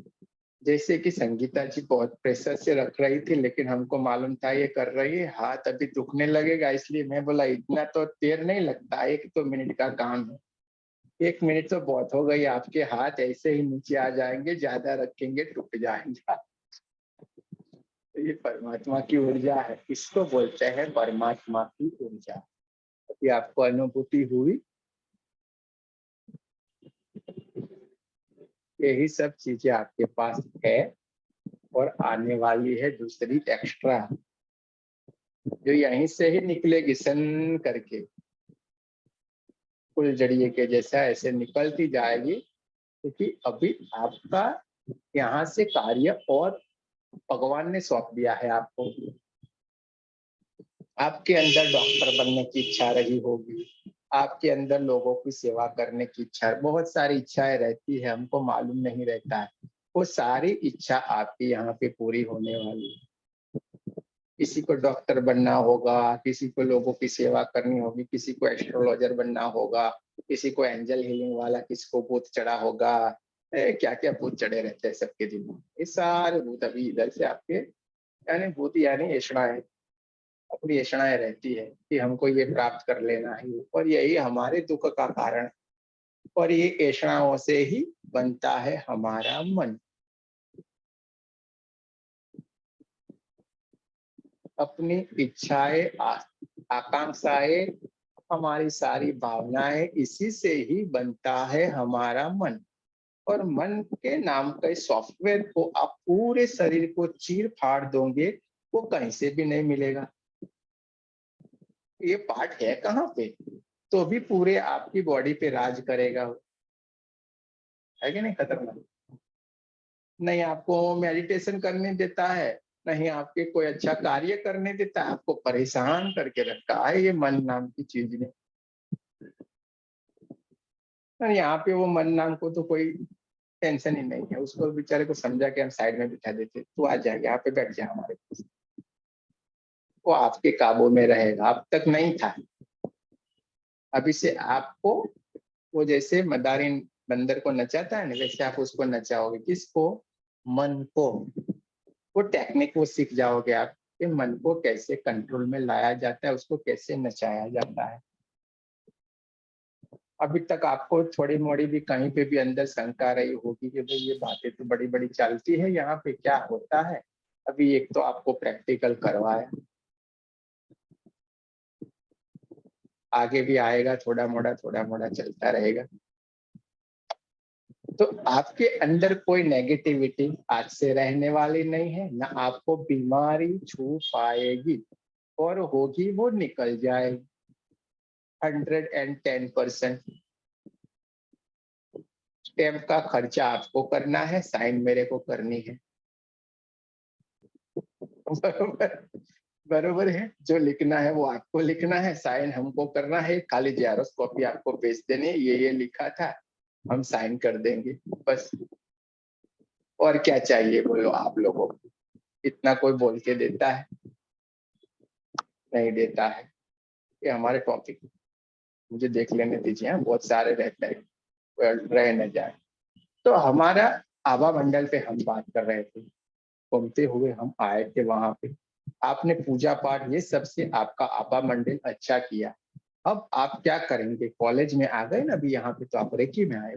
जैसे कि संगीता जी बहुत प्रेशर से रख रही थी, लेकिन हमको मालूम था ये कर रही है, हाथ अभी दुखने लगेगा, इसलिए मैं बोला इतना तो देर नहीं लगता, 1-2 मिनट का काम है। 1 मिनट तो बहुत हो गई, आपके हाथ ऐसे ही नीचे आ जाएंगे, ज्यादा रखेंगे टूट जाएंगे। तो ये परमात्मा की ऊर्जा है, इसको बोलते हैं परमात्मा की ऊर्जा। अभी आपको अनुभूति हुई, यही सब चीजें आपके पास है और आने वाली है दूसरी एक्स्ट्रा, जो यहीं से ही निकलेगी सन करके, फुलझड़िए के जैसा ऐसे निकलती जाएगी। क्योंकि अभी आपका यहाँ से कार्य और भगवान ने सौंप दिया है आपको। आपके अंदर डॉक्टर बनने की इच्छा रही होगी, आपके अंदर लोगों की सेवा करने की इच्छा, बहुत सारी इच्छाएं रहती है, हमको मालूम नहीं रहता है। वो सारी इच्छा आपकी यहाँ पे पूरी होने वाली है। किसी को डॉक्टर बनना होगा, किसी को लोगों की सेवा करनी होगी, किसी को एस्ट्रोलॉजर बनना होगा, किसी को एंजल हीलिंग वाला, किसी को भूत चढ़ा होगा। क्या क्या भूत चढ़े रहते हैं सबके दिमाग में। ये सारे भूत अभी इधर से आपके, यानी भूत यानी ऐषणाएं, अपनी ऐषणाएं रहती है कि हमको ये प्राप्त कर लेना है, और यही हमारे दुख का कारण है। और ये ऐषणाओं से ही बनता है हमारा मन। अपनी इच्छाएं, आकांक्षाएं, हमारी सारी भावनाएं, इसी से ही बनता है हमारा मन। और मन के नाम के सॉफ्टवेयर को आप पूरे शरीर को चीर फाड़ दोगे, वो कहीं से भी नहीं मिलेगा। ये पार्ट है कहाँ पे, तो भी पूरे आपकी बॉडी पे राज करेगा। है कि नहीं खतरनाक? नहीं आपको मेडिटेशन करने देता है, नहीं आपके कोई अच्छा कार्य करने देता है, आपको परेशान करके रखा है ये मन नाम की चीज ने। और यहाँ पे वो मन नाम को तो कोई टेंशन ही नहीं है, उसको बेचारे को समझा के हम साइड में बिठा देते, तू आ जा यहाँ पे बैठ जा हमारे पास, वो आपके काबू में रहेगा। अब तक नहीं था, अभी से आपको वो जैसे मदारी बंदर को नचाता है ना, वैसे आप उसको नचाओगे। किसको? मन को। वो टेक्निक वो सीख जाओगे आप कि मन को कैसे कंट्रोल में लाया जाता है, उसको कैसे नचाया जाता है। अभी तक आपको थोड़ी मोड़ी भी कहीं पे भी अंदर शंका रही होगी कि भाई ये बातें तो बड़ी बड़ी चलती है, यहाँ पे क्या होता है। अभी एक तो आपको प्रैक्टिकल करवाया, आगे भी आएगा, थोड़ा मोड़ा चलता रहेगा। तो आपके अंदर कोई नेगेटिविटी आज से रहने वाली नहीं है, ना आपको बीमारी छू पाएगी, और होगी वो निकल जाएगी 110%। स्टैम्प का खर्चा आपको करना है, साइन मेरे को करनी है। बरोबर बरोबर है, जो लिखना है वो आपको लिखना है, साइन हमको करना है, खाली जेरॉक्स कॉपी आपको भेज देनी है, ये लिखा था, हम साइन कर देंगे बस। और क्या चाहिए बोलो आप लोगों को? इतना कोई बोल के देता है? नहीं देता है। ये हमारे टॉपिक, मुझे देख लेने दीजिए, बहुत सारे रहते हैं, रह न जाए। तो हमारा आभा मंडल पे हम बात कर रहे थे, घूमते हुए हम आए थे वहां पे, आपने पूजा पाठ ये सबसे आपका आभा मंडल अच्छा किया। अब आप क्या करेंगे? कॉलेज में आ गए ना, अभी यहाँ पे तो आप रेकी में आए,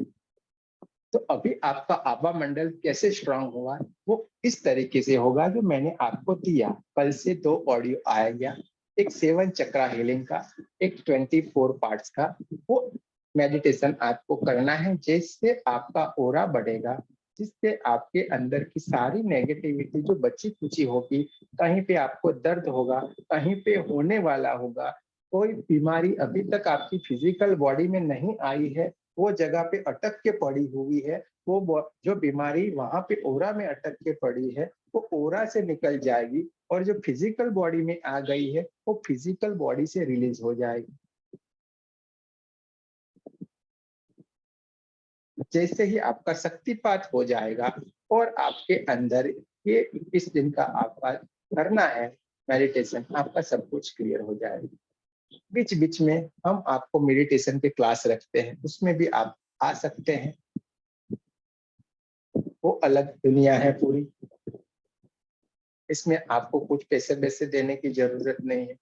तो अभी आपका आभा मंडल कैसे स्ट्रांग होगा? वो इस तरीके से होगा जो मैंने आपको दिया। कल से 2 ऑडियो आएगा, एक 7 चक्रा हीलिंग का, एक 24 पार्ट्स का। वो मेडिटेशन आपको करना है, जिससे आपका ओरा बढ़ेगा, जिससे आपके अंदर की सारी नेगेटिविटी जो बची कुची होगी, कहीं पे आपको दर्द होगा, कहीं पे होने वाला होगा, कोई बीमारी अभी तक आपकी फिजिकल बॉडी में नहीं आई है, वो जगह पे अटक के पड़ी हुई है, वो जो बीमारी वहां पे ओरा में अटक के पड़ी है, वो ओरा से निकल जाएगी, और जो फिजिकल बॉडी में आ गई है वो फिजिकल बॉडी से रिलीज हो जाएगी। जैसे ही आपका शक्तिपात हो जाएगा और आपके अंदर ये 21 दिन का आपका करना है मेडिटेशन, आपका सब कुछ क्लियर हो जाएगा। बीच बीच में हम आपको मेडिटेशन के क्लास रखते हैं, उसमें भी आप आ सकते हैं, वो अलग दुनिया है पूरी। इसमें आपको कुछ पैसे वैसे देने की जरूरत नहीं है,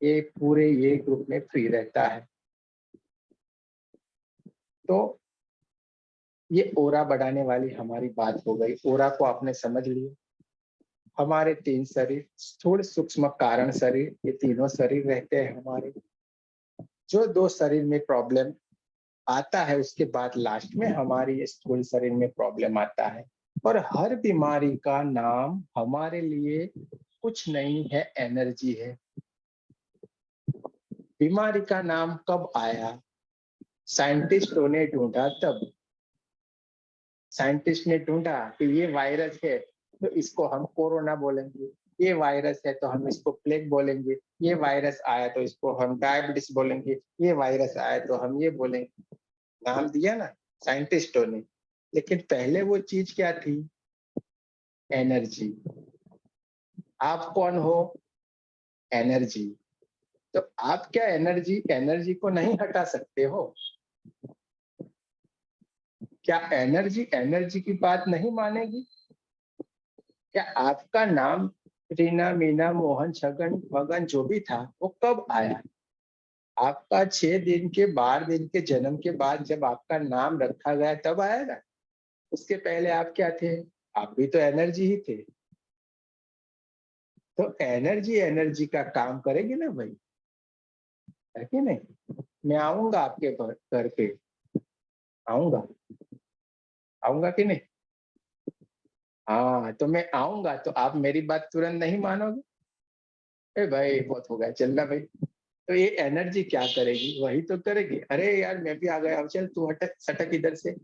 ये पूरे ये ग्रुप में फ्री रहता है। तो ये ओरा बढ़ाने वाली हमारी बात हो गई। ओरा को आपने समझ लिया। हमारे 3 शरीर, स्थूल सूक्ष्म कारण शरीर, ये तीनों शरीर रहते हैं हमारे। जो 2 शरीर में प्रॉब्लम आता है, उसके बाद लास्ट में हमारी स्थूल शरीर में प्रॉब्लम आता है। और हर बीमारी का नाम हमारे लिए कुछ नहीं है, एनर्जी है। बीमारी का नाम कब आया? साइंटिस्टों ने ढूंढा तब। साइंटिस्ट ने ढूंढा कि ये वायरस है तो इसको हम कोरोना बोलेंगे, ये वायरस है तो हम इसको प्लेग बोलेंगे, ये वायरस आया तो इसको हम डायबिटीज बोलेंगे, ये वायरस आया तो हम ये बोलेंगे। नाम दिया ना साइंटिस्टों ने, लेकिन पहले वो चीज क्या थी? एनर्जी। आप कौन हो? एनर्जी। तो आप क्या एनर्जी को नहीं हटा सकते हो? क्या एनर्जी की बात नहीं मानेगी? क्या आपका नाम रीना, मीना, मोहन, छगन, मगन जो भी था वो कब आया? आपका 6 दिन के 12 दिन के जन्म के बाद जब आपका नाम रखा गया तब आया ना। उसके पहले आप क्या थे? आप भी तो एनर्जी ही थे। तो एनर्जी का काम करेगी ना भाई, है कि नहीं? मैं आऊंगा आपके घर पे, आऊंगा आऊंगा कि नहीं? हाँ, तो मैं आऊंगा तो आप मेरी बात तुरंत नहीं मानोगे। ए भाई बहुत हो गया, चलना भाई। तो ये एनर्जी क्या करेगी? वही तो करेगी, अरे यार मैं भी आ गया, अब चल तू हटक सटक इधर से,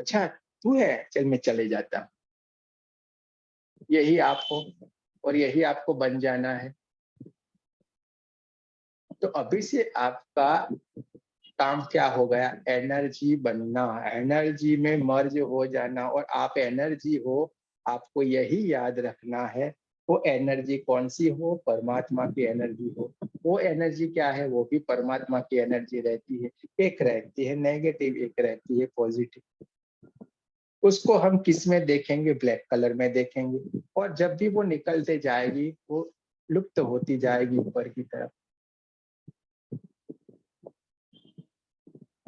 अच्छा तू है, चल मैं चले जाता हूँ। यही आप हो और यही आपको बन जाना है। तो अभी से आपका काम क्या हो गया, एनर्जी बनना, एनर्जी में मर्ज हो जाना। और आप एनर्जी हो, आपको यही याद रखना है। वो एनर्जी कौन सी हो, परमात्मा की एनर्जी हो। वो एनर्जी क्या है, वो भी परमात्मा की एनर्जी रहती है। एक रहती है नेगेटिव, एक रहती है पॉजिटिव। उसको हम किस में देखेंगे, ब्लैक कलर में देखेंगे। और जब भी वो निकलते जाएगी, वो लुप्त होती जाएगी ऊपर की तरफ।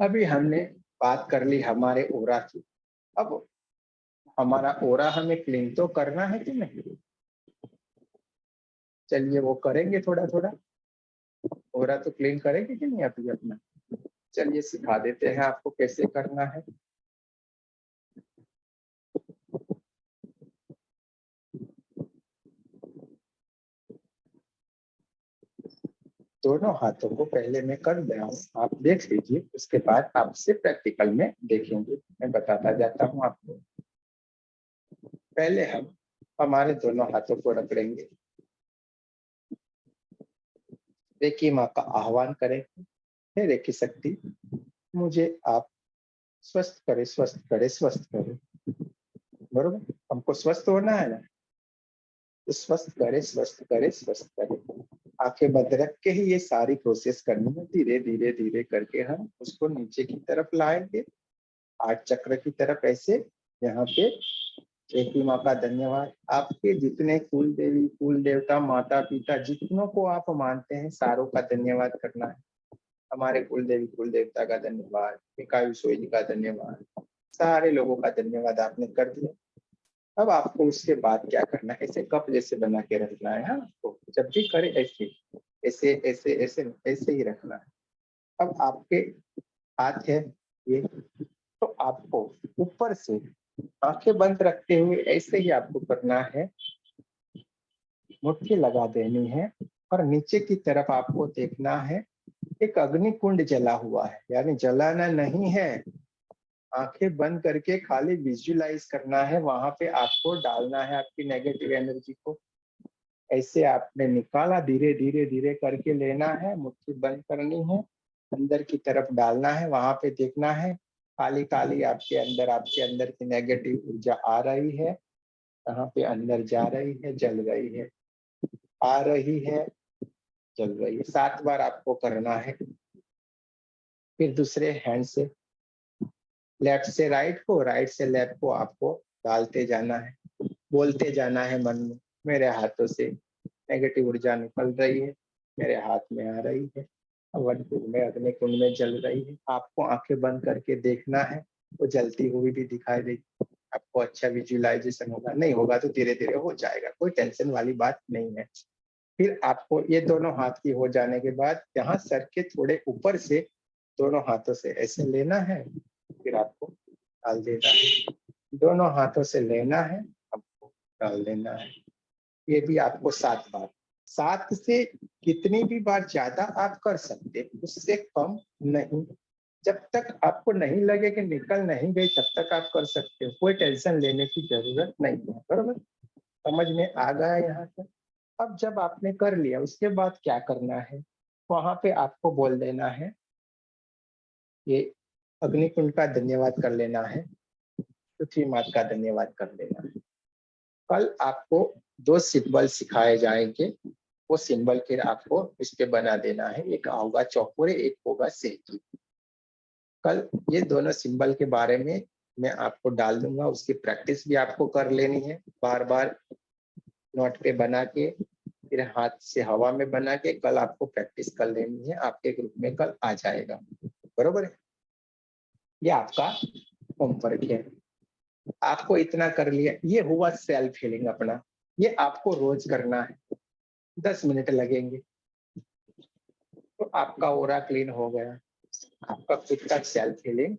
अभी हमने बात कर ली हमारे ओरा की। अब हमारा ओरा हमें क्लीन तो करना है कि नहीं, चलिए वो करेंगे थोड़ा थोड़ा। ओरा तो क्लीन करेंगे कि नहीं अभी अपना, चलिए सिखा देते हैं आपको कैसे करना है। दोनों हाथों को पहले मैं कर रहा हूँ, आप देख लीजिए, उसके बाद आपसे प्रैक्टिकल में देखेंगे। मैं बताता जाता हूँ आपको। पहले हम हमारे दोनों हाथों को रख लेंगे, रेकी माँ का आह्वान करें। हे रेकी शक्ति, मुझे आप स्वस्थ करे, स्वस्थ करे, स्वस्थ करे। बरोबर, हमको स्वस्थ होना है ना, तो स्वस्थ करे, स्वस्थ करे, स्वस्थ करे। आंखें बंद रख के ही ये सारी प्रोसेस करनी है। धीरे धीरे धीरे करके हम उसको नीचे की तरफ लाएंगे, 8 चक्र की तरफ। ऐसे यहाँ पे रेकी माँ का धन्यवाद। आपके जितने कुल देवी, कुल देवता, माता पिता, जितनों को आप मानते हैं, सारों का धन्यवाद करना है। हमारे कुल देवी कुल देवता का धन्यवाद, एकाविशोई जी का धन्यवाद, सारे लोगों का धन्यवाद आपने कर दिया। अब आपको उसके बाद क्या करना है, ऐसे कप जैसे बना के रखना है। हाँ, आपको जब भी करे ऐसे ऐसे ऐसे ऐसे ऐसे ही रखना है। अब आपके हाथ है ये, तो आपको ऊपर से आंखें बंद रखते हुए ऐसे ही आपको करना है, मुट्ठी लगा देनी है। और नीचे की तरफ आपको देखना है, एक अग्नि कुंड जला हुआ है, यानी जलाना नहीं है, आंखें बंद करके खाली विजुलाइज करना है। वहां पे आपको डालना है आपकी नेगेटिव एनर्जी को। ऐसे आपने निकाला, धीरे धीरे धीरे करके लेना है, मुट्ठी बंद करनी है, अंदर की तरफ डालना है। वहां पे देखना है काली काली आपके अंदर की नेगेटिव ऊर्जा आ रही है, कहाँ पे अंदर जा रही है, जल रही है, आ रही है, जल रही है। 7 बार आपको करना है। फिर दूसरे हैंड से लेफ्ट से राइट को, राइट से लेफ्ट को आपको डालते जाना है, बोलते जाना है मन में, मेरे हाथों से नेगेटिव ऊर्जा निकल रही है, मेरे हाथ में आ रही है, अवन कुंड में, अग्नि कुंड में जल रही है। आपको आंखें बंद करके देखना है, वो जलती हुई भी दिखाई देगी। आपको अच्छा विजुअलाइजेशन होगा, नहीं होगा तो धीरे धीरे हो जाएगा, कोई टेंशन वाली बात नहीं है। फिर आपको ये दोनों हाथ की हो जाने के बाद यहाँ सर के थोड़े ऊपर से दोनों हाथों से ऐसे लेना है, फिर आपको डाल देना है। दोनों हाथों से लेना है, आपको डाल देना है। ये भी आपको 7 बार, 7 से कितनी भी बार ज्यादा आप कर सकते, उससे कम नहीं। जब तक आपको नहीं लगे कि निकल नहीं गई, तब तक आप कर सकते हो, कोई टेंशन लेने की जरूरत नहीं है। बरोबर, समझ में आ गया यहाँ तक। अब जब आपने कर लिया, उसके बाद क्या करना है, वहां पे आपको बोल देना है, ये अग्निकुंड का धन्यवाद कर लेना है, पृथ्वी माता का धन्यवाद कर लेना है। कल आपको 2 सिंबल सिखाए जाएंगे, वो सिंबल फिर आपको इस पे बना देना है। एक होगा चौकोरे, एक होगा सेकी। कल ये दोनों सिंबल के बारे में मैं आपको डाल दूंगा, उसकी प्रैक्टिस भी आपको कर लेनी है। बार बार नोट पे बना के, फिर हाथ से हवा में बना के कल आपको प्रैक्टिस कर लेनी है। आपके ग्रुप में कल आ जाएगा, बरोबर है। ये आपका होमवर्क है। आपको इतना कर लिया, ये हुआ सेल्फ हीलिंग अपना। ये आपको रोज करना है, 10 मिनट लगेंगे, तो आपका ओरा क्लीन हो गया, आपका खुद का सेल्फ हीलिंग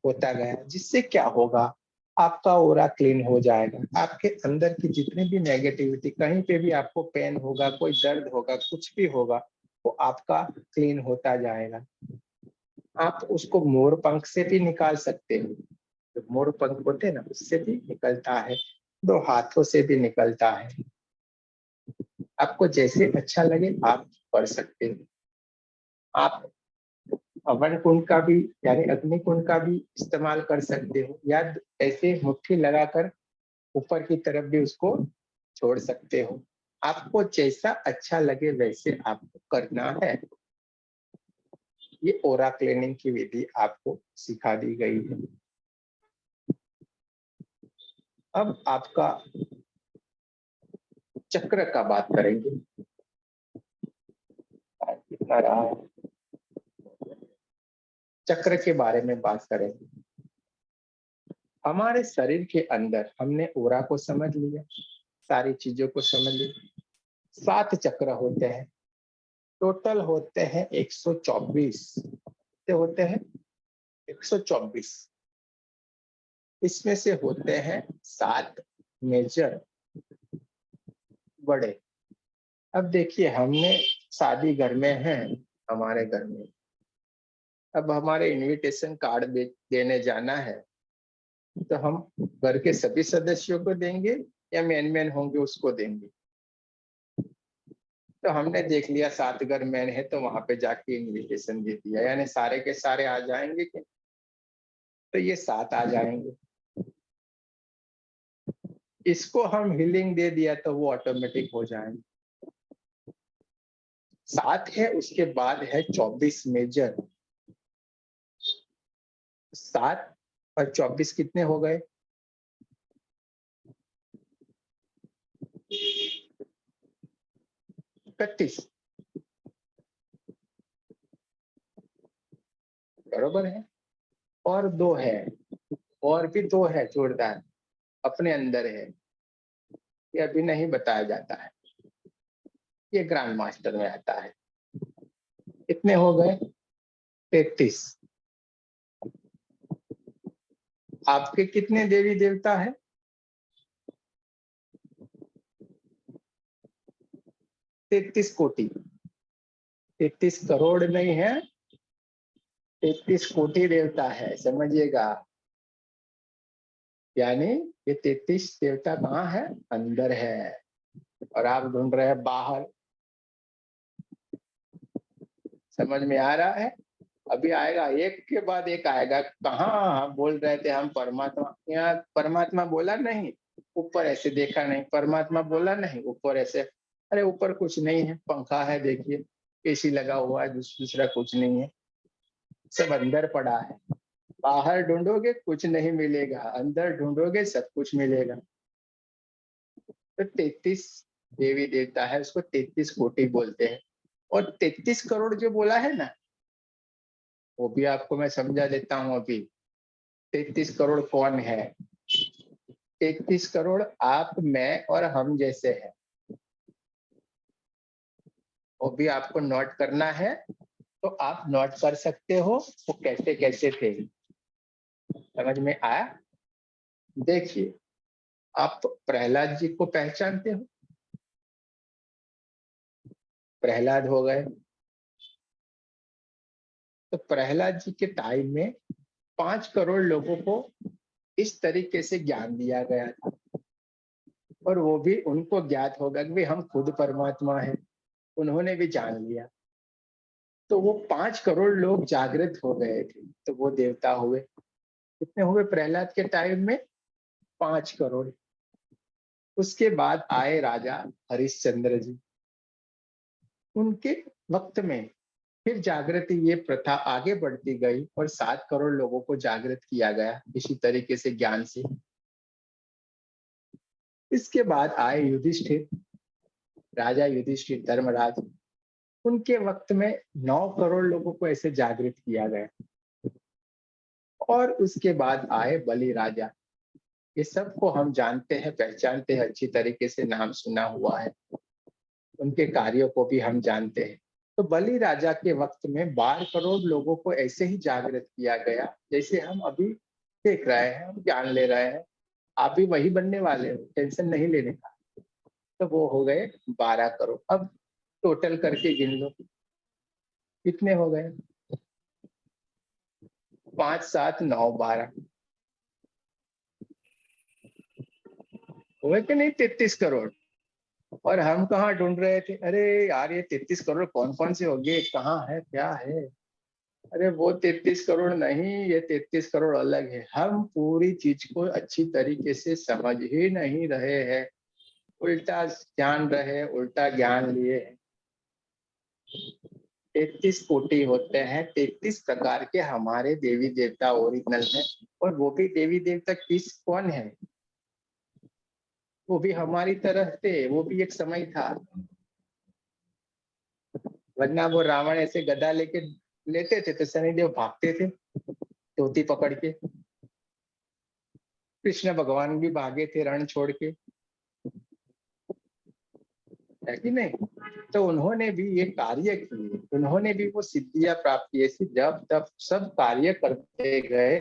होता गया। जिससे क्या होगा, आपका ओरा क्लीन हो जाएगा। आपके अंदर की जितनी भी नेगेटिविटी, कहीं पे भी आपको पेन होगा, कोई दर्द होगा, कुछ भी होगा, वो आपका क्लीन होता जाएगा। आप उसको मोर पंख से भी निकाल सकते हो, जो मोर पंख होते हैं ना, उससे भी निकलता है, 2 हाथों से भी निकलता है। आपको जैसे अच्छा लगे आप पढ़ सकते हो। आप अवन कुंड का भी यानी अग्नि कुंड का भी इस्तेमाल कर सकते हो, या ऐसे मुट्ठी लगाकर ऊपर की तरफ भी उसको छोड़ सकते हो। आपको जैसा अच्छा लगे वैसे आपको करना है। ये ओरा क्लीनिंग की विधि आपको सिखा दी गई है। अब आपका चक्र का बात करेंगे। कितना रहा है? चक्र के बारे में बात करेंगे। हमारे शरीर के अंदर हमने ओरा को समझ लिया, सारी चीजों को समझ लिया। 7 चक्र होते हैं, टोटल होते हैं 124। कितने होते हैं? 124। इसमें से होते हैं 7 मेजर, बड़े। अब देखिए, हमने शादी घर में हैं, हमारे घर में अब हमारे इनविटेशन कार्ड देने जाना है, तो हम घर के सभी सदस्यों को देंगे या मेन होंगे उसको देंगे? तो हमने देख लिया 7 घर मेन है, तो वहां पे जाके इनविटेशन दे दिया, यानी सारे के सारे आ जाएंगे क्या? तो ये 7 आ जाएंगे। इसको हम हीलिंग दे दिया तो वो ऑटोमेटिक हो जाएंगे। 7 है, उसके बाद है 24 मेजर। 7 और 24 कितने हो गए? 31। बरोबर है। और 2 है, और भी 2 है जोरदार, अपने अंदर है, ये अभी नहीं बताया जाता है, ये ग्रैंड मास्टर में आता है। कितने हो गए? 33। आपके कितने देवी देवता है? 33 कोटि। 33 करोड़ नहीं है, 33 कोटि देवता है, समझिएगा। यानी ये 33 देवता कहाँ है? अंदर है, और आप ढूंढ रहे हैं बाहर। समझ में आ रहा है? अभी आएगा, एक के बाद एक आएगा। कहाँ हम बोल रहे थे हम परमात्मा, यहाँ परमात्मा बोला नहीं, ऊपर ऐसे देखा नहीं, परमात्मा बोला नहीं, ऊपर ऐसे। अरे ऊपर कुछ नहीं है, पंखा है, देखिए एसी लगा हुआ है, दूसरा कुछ नहीं है, सब अंदर पड़ा है। बाहर ढूंढोगे कुछ नहीं मिलेगा, अंदर ढूंढोगे सब कुछ मिलेगा। तो 33 देवी देवता है, उसको 33 कोटि बोलते हैं। और 33 करोड़ जो बोला है ना, वो भी आपको मैं समझा देता हूँ अभी। 33 करोड़ कौन है? 33 करोड़ आप, मैं और हम जैसे हैं। वो भी आपको नोट करना है, तो आप नोट कर सकते हो वो कैसे कैसे थे। समझ में आया? देखिए, आप प्रहलाद जी को पहचानते हो? प्रहलाद हो गए। तो प्रहलाद जी के टाइम में 5 करोड़ लोगों को इस तरीके से ज्ञान दिया गया था, और वो भी उनको ज्ञात होगा कि हम खुद परमात्मा हैं, उन्होंने भी जान लिया। तो वो 5 करोड़ लोग जागृत हो गए थे, तो वो देवता हुए। कितने हुए प्रहलाद के टाइम में? 5 करोड़। उसके बाद आए राजा हरिश्चंद्र जी, उनके वक्त में फिर जागृति, ये प्रथा आगे बढ़ती गई और 7 करोड़ लोगों को जागृत किया गया इसी तरीके से ज्ञान से। इसके बाद आए युधिष्ठिर, राजा युधिष्ठिर धर्मराज, उनके वक्त में 9 करोड़ लोगों को ऐसे जागृत किया गया। और उसके बाद आए बलि राजा। ये सबको हम जानते हैं, पहचानते हैं, अच्छी तरीके से नाम सुना हुआ है, उनके कार्यों को भी हम जानते हैं। तो बलि राजा के वक्त में 12 करोड़ लोगों को ऐसे ही जागृत किया गया, जैसे हम अभी देख रहे हैं, हम ज्ञान ले रहे हैं। आप भी वही बनने वाले हो, टेंशन नहीं लेने का। तो वो हो गए 12 करोड़। अब टोटल करके गिन लो कितने हो गए? 5, 7, 9, 12। हुए कि नहीं 33 करोड़। और हम कहाँ ढूंढ रहे थे, अरे यार ये 33 करोड़ कौन कौन से होंगे, कहाँ है क्या है। अरे वो 33 करोड़ नहीं, ये 33 करोड़ अलग है। हम पूरी चीज को अच्छी तरीके से समझ ही नहीं रहे हैं, उल्टा जान रहे, उल्टा ज्ञान लिए। 33 कोटि होते हैं, 33 प्रकार के हमारे देवी देवता ओरिजिनल है। और वो भी देवी देवता किस कौन है, वो भी हमारी तरह थे, वो भी एक समय था। वरना वो रावण ऐसे गदा लेके लेते थे तो शनिदेव भागते थे धोती पकड़ के। कृष्ण भगवान भी भागे थे रण छोड़ के, है कि नहीं। तो उन्होंने भी ये कार्य किए, उन्होंने भी वो सिद्धियां प्राप्त की। ऐसी जब तब सब कार्य करते गए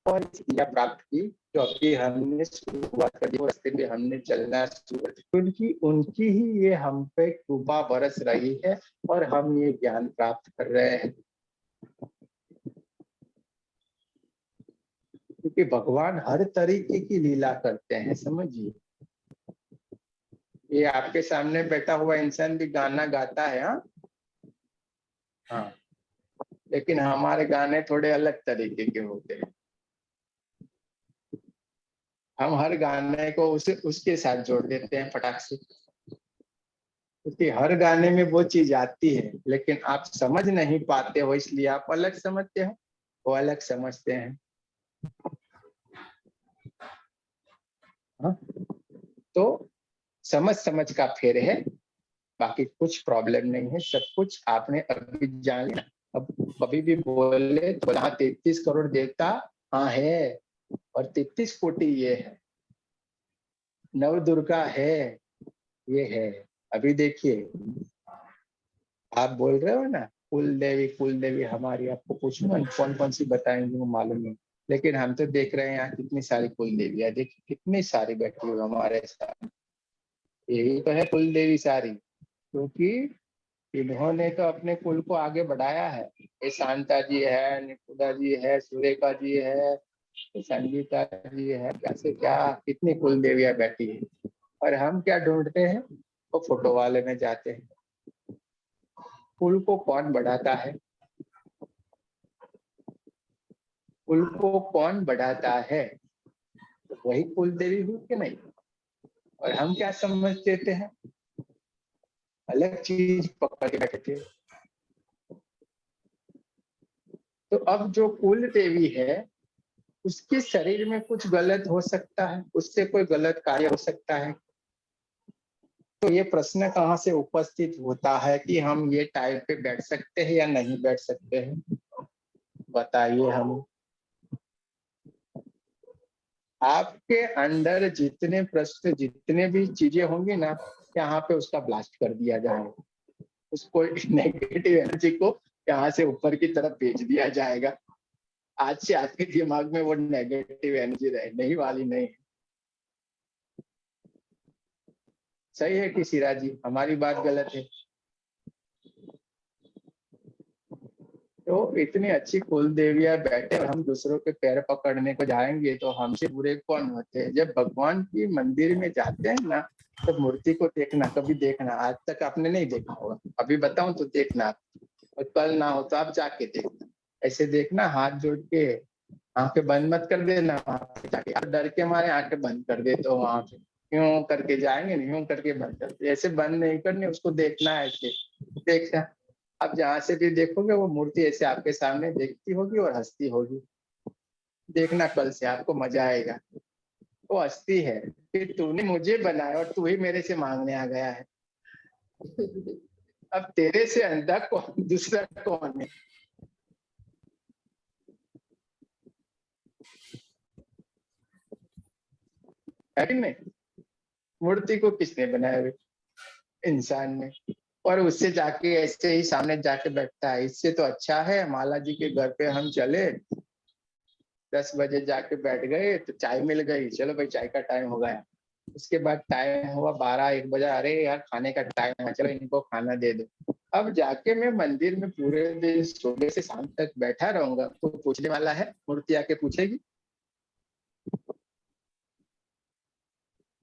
और सिद्धियां प्राप्त की। जो अभी हमने शुरुआत कर दी, वो रास्ते पे हमने चलना शुरू कर दिया। उनकी उनकी ही ये हम पे कृपा बरस रही है और हम ये ज्ञान प्राप्त कर रहे हैं। क्योंकि भगवान हर तरीके की लीला करते हैं, समझिए। ये आपके सामने बैठा हुआ इंसान भी गाना गाता है, हाँ हाँ, लेकिन हमारे गाने थोड़े अलग तरीके के होते हैं। हम हर गाने को उसके साथ जोड़ देते हैं फटाक से, क्योंकि हर गाने में वो चीज आती है, लेकिन आप समझ नहीं पाते हो, इसलिए आप अलग समझते हो, वो अलग समझते हैं। हाँ? तो समझ समझ का फेर है, बाकी कुछ प्रॉब्लम नहीं है। सब कुछ आपने अभी जान लिया। अब कभी भी बोले तो बोला 33 करोड़ देवता हाँ है, और 33 कोटि ये है, नव दुर्गा है, ये है। अभी देखिए, आप बोल रहे हो ना कुल देवी हमारी, आपको पूछूंगा कौन कौन सी बताएंगे वो मालूम नहीं, लेकिन हम तो देख रहे हैं यहाँ कितनी सारी कुल देवियां, देखिए कितनी सारी बैठी हुई हमारे साथ। यही तो है कुल देवी सारी, क्योंकि इन्होंने तो अपने कुल को आगे बढ़ाया है। ये शांता जी है, निकुदा जी है, सुरेखा जी है, संगीता जी है, कैसे क्या कितनी कुल देवियां बैठी है। और हम क्या ढूंढते हैं, वो फोटो वाले में जाते हैं। कुल को कौन बढ़ाता है, कुल को कौन बढ़ाता है, तो वही कुल देवी हुई कि नहीं। और हम क्या समझ देते हैं, अलग चीज पकड़ के बैठे थे। तो अब जो कुल देवी है, उसके शरीर में कुछ गलत हो सकता है, उससे कोई गलत कार्य हो सकता है। तो ये प्रश्न कहाँ से उपस्थित होता है कि हम ये टाइम पे बैठ सकते हैं या नहीं बैठ सकते हैं, बताइए हमें। आपके अंदर जितने प्रश्न, जितने भी चीजें होंगी ना, यहाँ पे उसका ब्लास्ट कर दिया जाएगा, उसको नेगेटिव एनर्जी को यहाँ से ऊपर की तरफ भेज दिया जाएगा। आज से आपके दिमाग में वो नेगेटिव एनर्जी रहने ही वाली नहीं। सही है कि सिराज जी, हमारी बात गलत है। तो इतनी अच्छी कुल देवियां बैठे और हम दूसरों के पैर पकड़ने को जाएंगे तो हमसे बुरे कौन होते हैं। जब भगवान की मंदिर में जाते हैं ना, तो मूर्ति को देखना, कभी देखना, आज तक आपने नहीं देखा होगा, अभी बताऊं तो देखना, और कल ना हो तो आप जाके देखना। ऐसे देखना, हाथ जोड़ के आंखें बंद मत कर देना, वहां पे जाके आप डर के मारे आंखें बंद कर दे, तो वहां पे यूं करके जाएंगे, यूं करके बंद कर दे, ऐसे बंद नहीं करनी, उसको देखना है ऐसे देखना। आप जहां से भी देखोगे वो मूर्ति ऐसे आपके सामने देखती होगी और हंसती होगी। देखना कल से, आपको मजा आएगा। वो हंसती है कि तूने मुझे बनाया और तू ही मेरे से मांगने आ गया है। अब तेरे से अंधा कौन, दूसरा कौन है। है कि नहीं। मूर्ति को किसने बनाया हुआ, इंसान ने। और उससे जाके ऐसे ही सामने जाके बैठता है। इससे तो अच्छा है माला जी के घर पे हम चले, 10 बजे जाके बैठ गए तो चाय मिल गई, चलो भाई चाय का टाइम हो गया। उसके बाद टाइम हुआ 12-1 बजे, अरे यार खाने का टाइम है, चलो इनको खाना दे दो। अब जाके मैं मंदिर में पूरे दिन सुबह से शाम तक बैठा रहूंगा, तो पूछने वाला है, मूर्ति आके पूछेगी।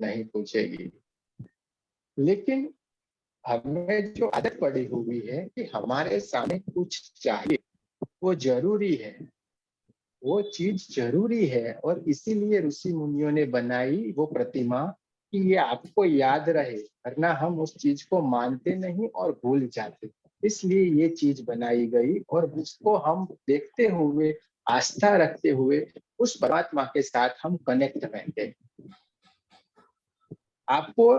नहीं पूछेगी। लेकिन हमें जो आदत पड़ी हुई है कि हमारे सामने कुछ चाहिए, वो जरूरी है, वो चीज जरूरी है, और इसीलिए ऋषि मुनियों ने बनाई वो प्रतिमा कि ये आपको याद रहे, वरना हम उस चीज को मानते नहीं और भूल जाते। इसलिए ये चीज बनाई गई और उसको हम देखते हुए, आस्था रखते हुए उस परमात्मा के साथ हम कनेक्ट रहते हैं। आपको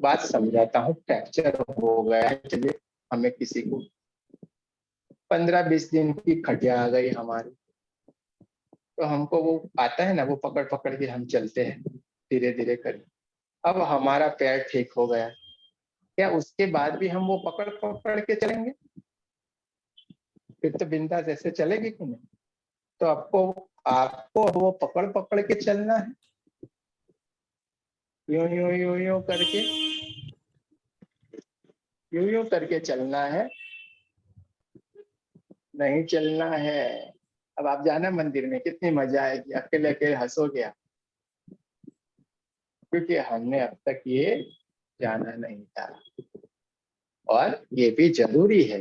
बात समझाता हूँ, फ्रैक्चर हो गया है, चलिए हमें किसी को 15-20 दिन की खटिया आ गई हमारी, तो हमको वो आता है ना, वो पकड़ पकड़ के हम चलते हैं धीरे धीरे कर। अब हमारा पैर ठीक हो गया, क्या उसके बाद भी हम वो पकड़ पकड़ के चलेंगे? फिर तो बिंदास ऐसे चलेगी कि नहीं? तो आपको आपको वो पकड़ पकड़ के चलना है, यूं यूं यूं यूं करके, यूं यूं करके चलना है, नहीं चलना है। अब आप जाना मंदिर में, कितनी मजा आएगी, अकेले अकेले हंसोगे आप, क्योंकि हमने अब तक ये जाना नहीं था, और ये भी जरूरी है।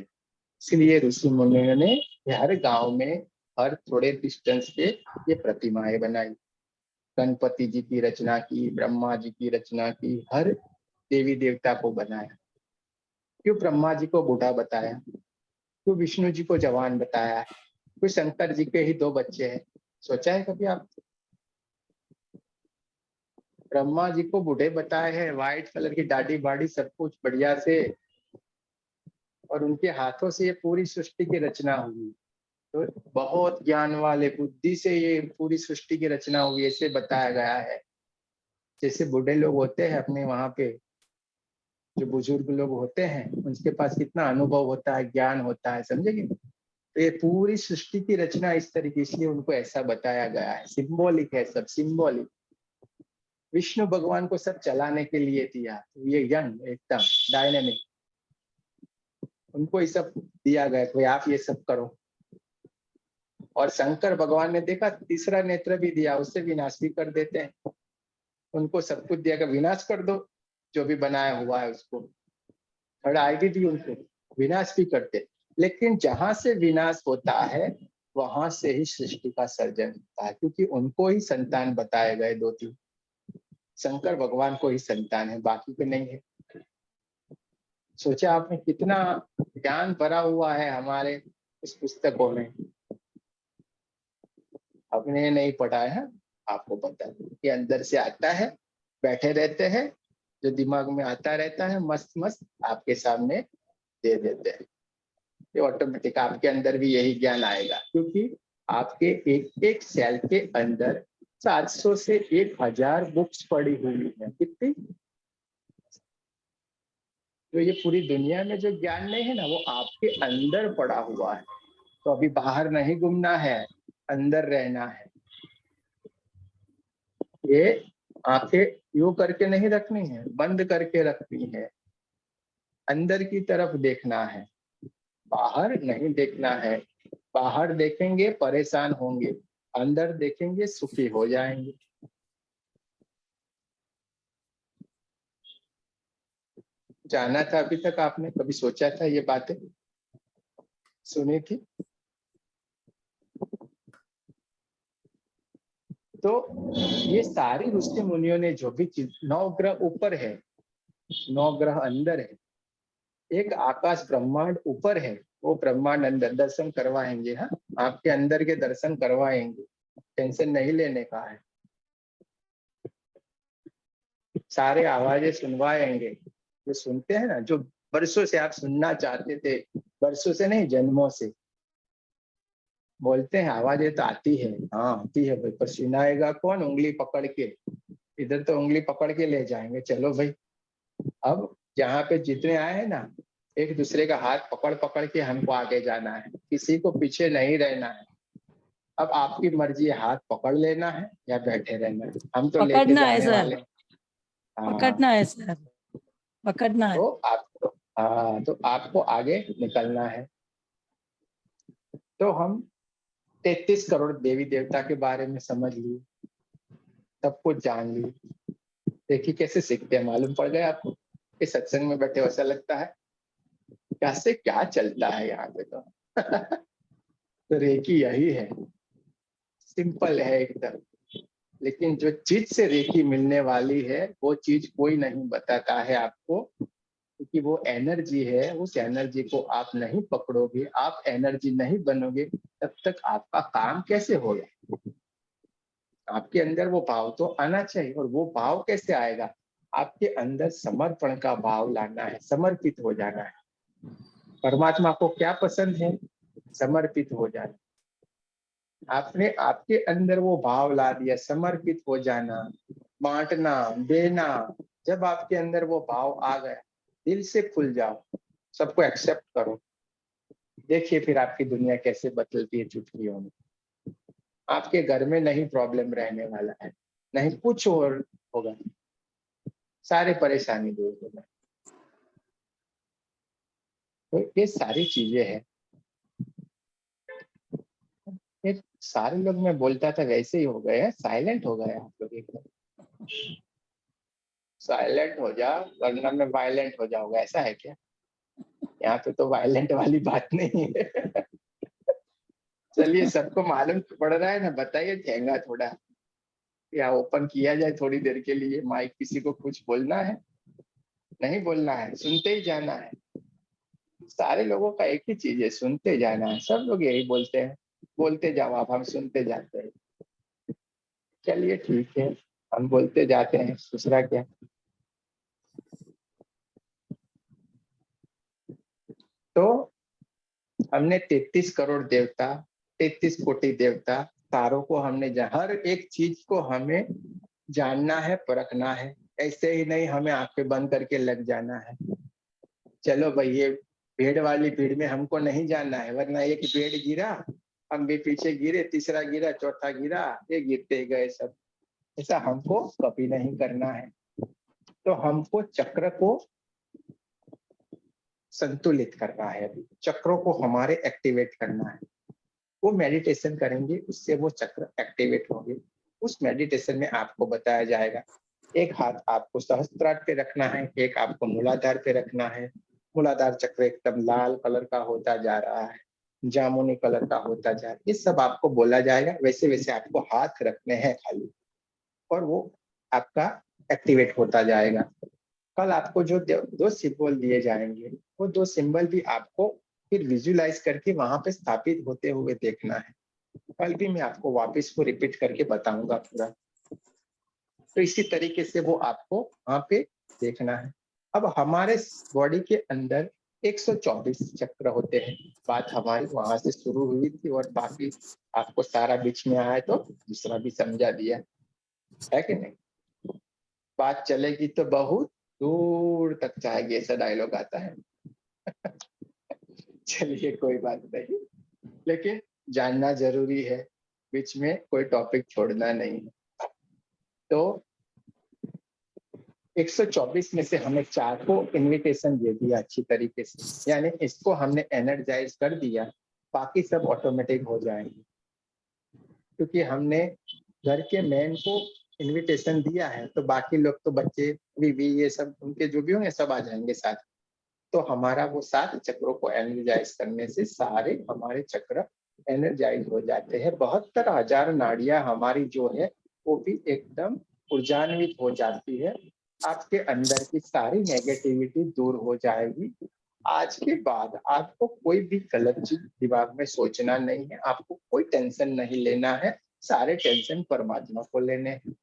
इसलिए ऋषि मुनियों ने हर गांव में, हर थोड़े डिस्टेंस पे ये प्रतिमाएं बनाई। गणपति जी की रचना की, ब्रह्मा जी की रचना की, हर देवी देवता को बनाया। क्यों ब्रह्मा जी को बूढ़ा बताया, क्यों विष्णु जी को जवान बताया, क्यों शंकर जी के ही 2 बच्चे हैं? सोचा है कभी आप? ब्रह्मा जी को बूढ़े बताए हैं, व्हाइट कलर की दाढ़ी बाड़ी सब कुछ बढ़िया से, और उनके हाथों से ये पूरी सृष्टि की रचना हुई। तो बहुत ज्ञान वाले, बुद्धि से ये पूरी सृष्टि की रचना हुई, ऐसे बताया गया है। जैसे बूढ़े लोग होते हैं अपने वहां पे, जो बुजुर्ग लोग होते हैं, उनके पास कितना अनुभव होता है, ज्ञान होता है, समझेंगे? तो ये पूरी सृष्टि की रचना इस तरीके, इसलिए उनको ऐसा बताया गया है। सिंबॉलिक है, सब सिंबॉलिक। विष्णु भगवान को सब चलाने के लिए दिया, ये यंग एकदम डायनेमिक, उनको ये सब दिया गया कि आप ये सब करो। और शंकर भगवान ने देखा, तीसरा नेत्र भी दिया, उससे विनाश भी कर देते हैं। उनको सब कुछ दिया कि विनाश कर दो जो भी बनाया हुआ है उसको, थोड़ा आगे भी उनको विनाश भी करते। लेकिन जहां से विनाश होता है वहां से ही सृष्टि का सर्जन होता है, क्योंकि उनको ही संतान बताए गए 2-3। शंकर भगवान को ही संतान है, बाकी को नहीं है। सोचा आपने कितना ज्ञान भरा हुआ है हमारे इस पुस्तकों में। अपने नहीं पढ़ा है, आपको पता है कि अंदर से आता है, बैठे रहते हैं, जो दिमाग में आता रहता है मस्त मस्त आपके सामने दे देते हैं। ये ऑटोमेटिक आपके अंदर भी यही ज्ञान आएगा, क्योंकि आपके एक एक सेल के अंदर 700 से 1000 बुक्स पड़ी हुई है। कितनी? तो ये पूरी दुनिया में जो ज्ञान नहीं है ना, वो आपके अंदर पड़ा हुआ है। तो अभी बाहर नहीं घूमना है, अंदर रहना है। ये आंखें यूं करके नहीं रखनी है, बंद करके रखनी है, अंदर की तरफ देखना है, बाहर नहीं देखना है। बाहर देखेंगे परेशान होंगे, अंदर देखेंगे सुखी हो जाएंगे। जाना था अभी तक आपने कभी सोचा था, ये बातें सुनी थी? तो ये सारी ऋषि मुनियों ने जो भी चीज, 9 ग्रह ऊपर है, 9 ग्रह अंदर है, एक आकाश ब्रह्मांड ऊपर है, वो ब्रह्मांड अंदर दर्शन करवाएंगे। हाँ, आपके अंदर के दर्शन करवाएंगे, टेंशन नहीं लेने का है। सारे आवाजें सुनवाएंगे, जो सुनते हैं ना, जो बरसों से आप सुनना चाहते थे, बरसों से नहीं जन्मों से। बोलते हैं आवाजें तो आती है, हाँ आती है भाई, पर सुनाएगा कौन? उंगली पकड़ के, इधर तो उंगली पकड़ के ले जाएंगे, चलो भाई। अब जहाँ पे जितने आए हैं ना, एक दूसरे का हाथ पकड़ पकड़ के हमको आगे जाना है, किसी को पीछे नहीं रहना है। अब आपकी मर्जी है, हाथ पकड़ लेना है या बैठे रहना है, हम तो लेके पकड़ना है जाने सर, वाले। हाँ, पकड़ना है सर, पकड़ना है। तो आपको, हाँ, तो आपको आगे निकलना है। तो हम 33 करोड़ देवी देवता के बारे में समझ लिए, सब कुछ जान ली। देखिए कैसे सीखते हैं, मालूम पड़ गया आपको? इस सत्संग में बैठे ऐसा लगता है कैसे क्या चलता है यहाँ पे तो। तो रेकी यही है, सिंपल है एकदम। लेकिन जो चीज से रेकी मिलने वाली है वो चीज कोई नहीं बताता है आपको, क्योंकि वो एनर्जी है। उस एनर्जी को आप नहीं पकड़ोगे, आप एनर्जी नहीं बनोगे, तब तक आपका काम कैसे होगा? आपके अंदर वो भाव तो आना चाहिए। और वो भाव कैसे आएगा? आपके अंदर समर्पण का भाव लाना है, समर्पित हो जाना है। परमात्मा को क्या पसंद है? समर्पित हो जाना। आपने आपके अंदर वो भाव ला दिया, समर्पित हो जाना, बांटना, देना। जब आपके अंदर वो भाव आ गया, दिल से खुल जाओ, सबको एक्सेप्ट करो। देखिए फिर आपकी दुनिया कैसे बदलती है चुटकियों में। आपके घर में नहीं प्रॉब्लम रहने वाला है, नहीं कुछ और होगा, सारे परेशानी दूर होगा। तो ये सारी चीजें हैं। ये सारे लोग, मैं बोलता था वैसे ही हो गए हैं, साइलेंट हो गए आप लोग एकदम। साइलेंट हो जा वरना मैं वायलेंट हो जाऊंगा, ऐसा है क्या? यहाँ पे तो वायलेंट वाली बात नहीं है। चलिए, सबको मालूम पड़ रहा है ना? बताइए ठेंगा थोड़ा, या ओपन किया जाए थोड़ी देर के लिए माइक। किसी को कुछ बोलना है? नहीं बोलना है, सुनते ही जाना है। सारे लोगों का एक ही चीज है, सुनते जाना है। सब लोग यही बोलते हैं, बोलते जाओ आप, हम सुनते जाते हैं। चलिए ठीक है, हम बोलते जाते हैं, दूसरा क्या। तो हमने 33 करोड़ देवता, 33 कोटि देवता, सारों को हमने हर एक चीज को हमें जानना है, परखना है। ऐसे ही नहीं हमें आंखें बंद करके लग जाना है। चलो भाई, ये भेड़ वाली भीड़ में हमको नहीं जानना है, वरना एक भेड़ गिरा, हम भी पीछे गिरे, तीसरा गिरा, चौथा गिरा, ये गिरते गए सब। ऐसा हमको कभी नहीं करना है। तो हमको चक्र को संतुलित करना है। अभी चक्रों को हमारे एक्टिवेट करना है। वो मेडिटेशन करेंगे, उससे वो चक्र एक्टिवेट होंगे। उस मेडिटेशन में आपको बताया जाएगा, एक हाथ आपको सहस्त्रार पे रखना है, एक आपको मूलाधार पे रखना है। मूलाधार चक्र एकदम लाल कलर का होता जा रहा है, जामुनी कलर का होता जा रहा है। ये सब आपको बोला जाएगा। वैसे वैसे आपको हाथ रखने हैं खाली, और वो आपका एक्टिवेट होता जाएगा। कल आपको जो दो सिंबल दिए जाएंगे, वो दो सिंबल भी आपको फिर विजुलाइज करके वहां पे स्थापित होते हुए देखना है। कल भी मैं आपको वापस को रिपीट करके बताऊंगा पूरा। तो इसी तरीके से वो आपको वहां पे देखना है। अब हमारे बॉडी के अंदर 124 चक्र होते हैं। बात हमारी वहां से शुरू हुई थी, और बाकी आपको सारा बीच में आया तो दूसरा भी समझा दिया है कि नहीं? बात चलेगी तो बहुत दूर तक जाएगी, ऐसा डायलॉग आता है। चलिए कोई बात नहीं, लेकिन जानना जरूरी है, बीच में कोई टॉपिक छोड़ना नहीं है। तो 124 में से हमें 4 को इनविटेशन दे दिया अच्छी तरीके से, यानी इसको हमने एनर्जाइज कर दिया, बाकी सब ऑटोमेटिक हो जाएंगे। क्योंकि हमने घर के मैन को इनविटेशन दिया है, तो बाकी लोग तो बच्चे बीवी ये सब उनके जो भी होंगे सब आ जाएंगे साथ। तो हमारा वो 7 चक्रों को एनर्जाइज करने से सारे हमारे चक्र एनर्जाइज हो जाते हैं। 72,000 नाड़ियां हमारी जो है वो भी एकदम ऊर्जान्वित हो जाती है। आपके अंदर की सारी नेगेटिविटी दूर हो जाएगी। आज के बाद आपको कोई भी गलत चीज दिमाग में सोचना नहीं है, आपको कोई टेंशन नहीं लेना है। सारे टेंशन परमात्मा को लेने हैं।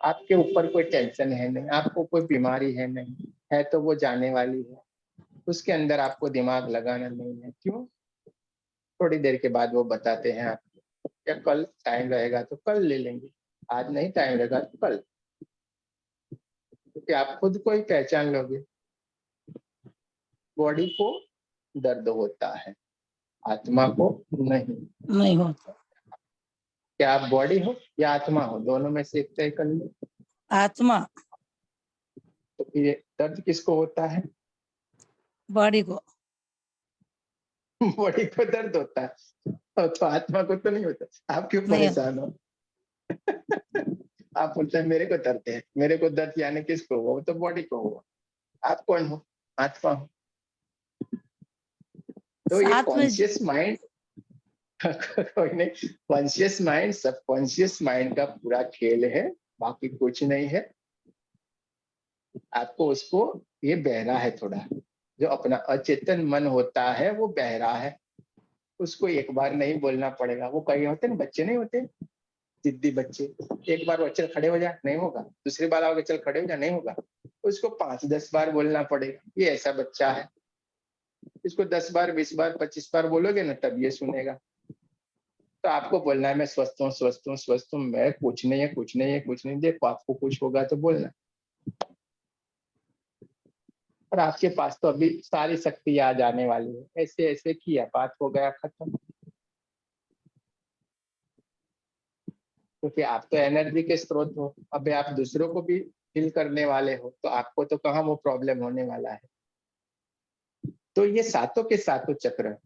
आपके ऊपर कोई टेंशन है नहीं, आपको कोई बीमारी है नहीं, है तो वो जाने वाली है, उसके अंदर आपको दिमाग लगाना नहीं है। क्यों? थोड़ी देर के बाद वो बताते हैं आपको, या कल टाइम रहेगा तो कल ले लेंगे, आज नहीं टाइम रहेगा तो कल। क्योंकि आप खुद को ही पहचान लोगे। बॉडी को दर्द होता है, आत्मा को नहीं। नहीं होता। क्या आप बॉडी हो या आत्मा हो? दोनों में से एक तय कर लो। आत्मा। तो ये दर्द किसको होता है? बॉडी को। बॉडी को दर्द होता है, तो आत्मा को तो नहीं होता। आप क्यों नहीं। परेशान हो? आप बोलते हैं मेरे को दर्द है, मेरे को दर्द यानी किसको हुआ? वो तो बॉडी को हुआ। आप कौन हो? आत्मा हो। तो ये साथ में कॉन्शियस माइंड कोई नहीं, कॉन्शियस माइंड सबकॉन्शियस माइंड का पूरा खेल है, बाकी कुछ नहीं है। आपको उसको, ये बहरा है थोड़ा, जो अपना अचेतन मन होता है वो बहरा है, उसको एक बार नहीं बोलना पड़ेगा। वो कई होते हैं ना, बच्चे नहीं होते जिद्दी बच्चे, एक बार वो चल खड़े हो जा, नहीं होगा, दूसरी बार आओगे चल खड़े हो जा, नहीं होगा, उसको 5-10 बार बोलना पड़ेगा। ये ऐसा बच्चा है, इसको 10 बार 20 बार 25 बार बोलोगे ना तब ये सुनेगा। तो आपको बोलना है मैं स्वस्थ हूँ, स्वस्थ हूँ, स्वस्थ हूँ, मैं कुछ नहीं है, कुछ नहीं है, कुछ नहीं। देखो आपको कुछ होगा तो बोलना। और आपके पास तो अभी सारी शक्ति आ जाने वाली है, ऐसे ऐसे किया, बात हो गया खत्म। क्योंकि आप तो एनर्जी के स्रोत हो, अभी आप दूसरों को भी फील करने वाले हो, तो आपको तो कहाँ वो प्रॉब्लम होने वाला है। तो ये सातों के सातों चक्र,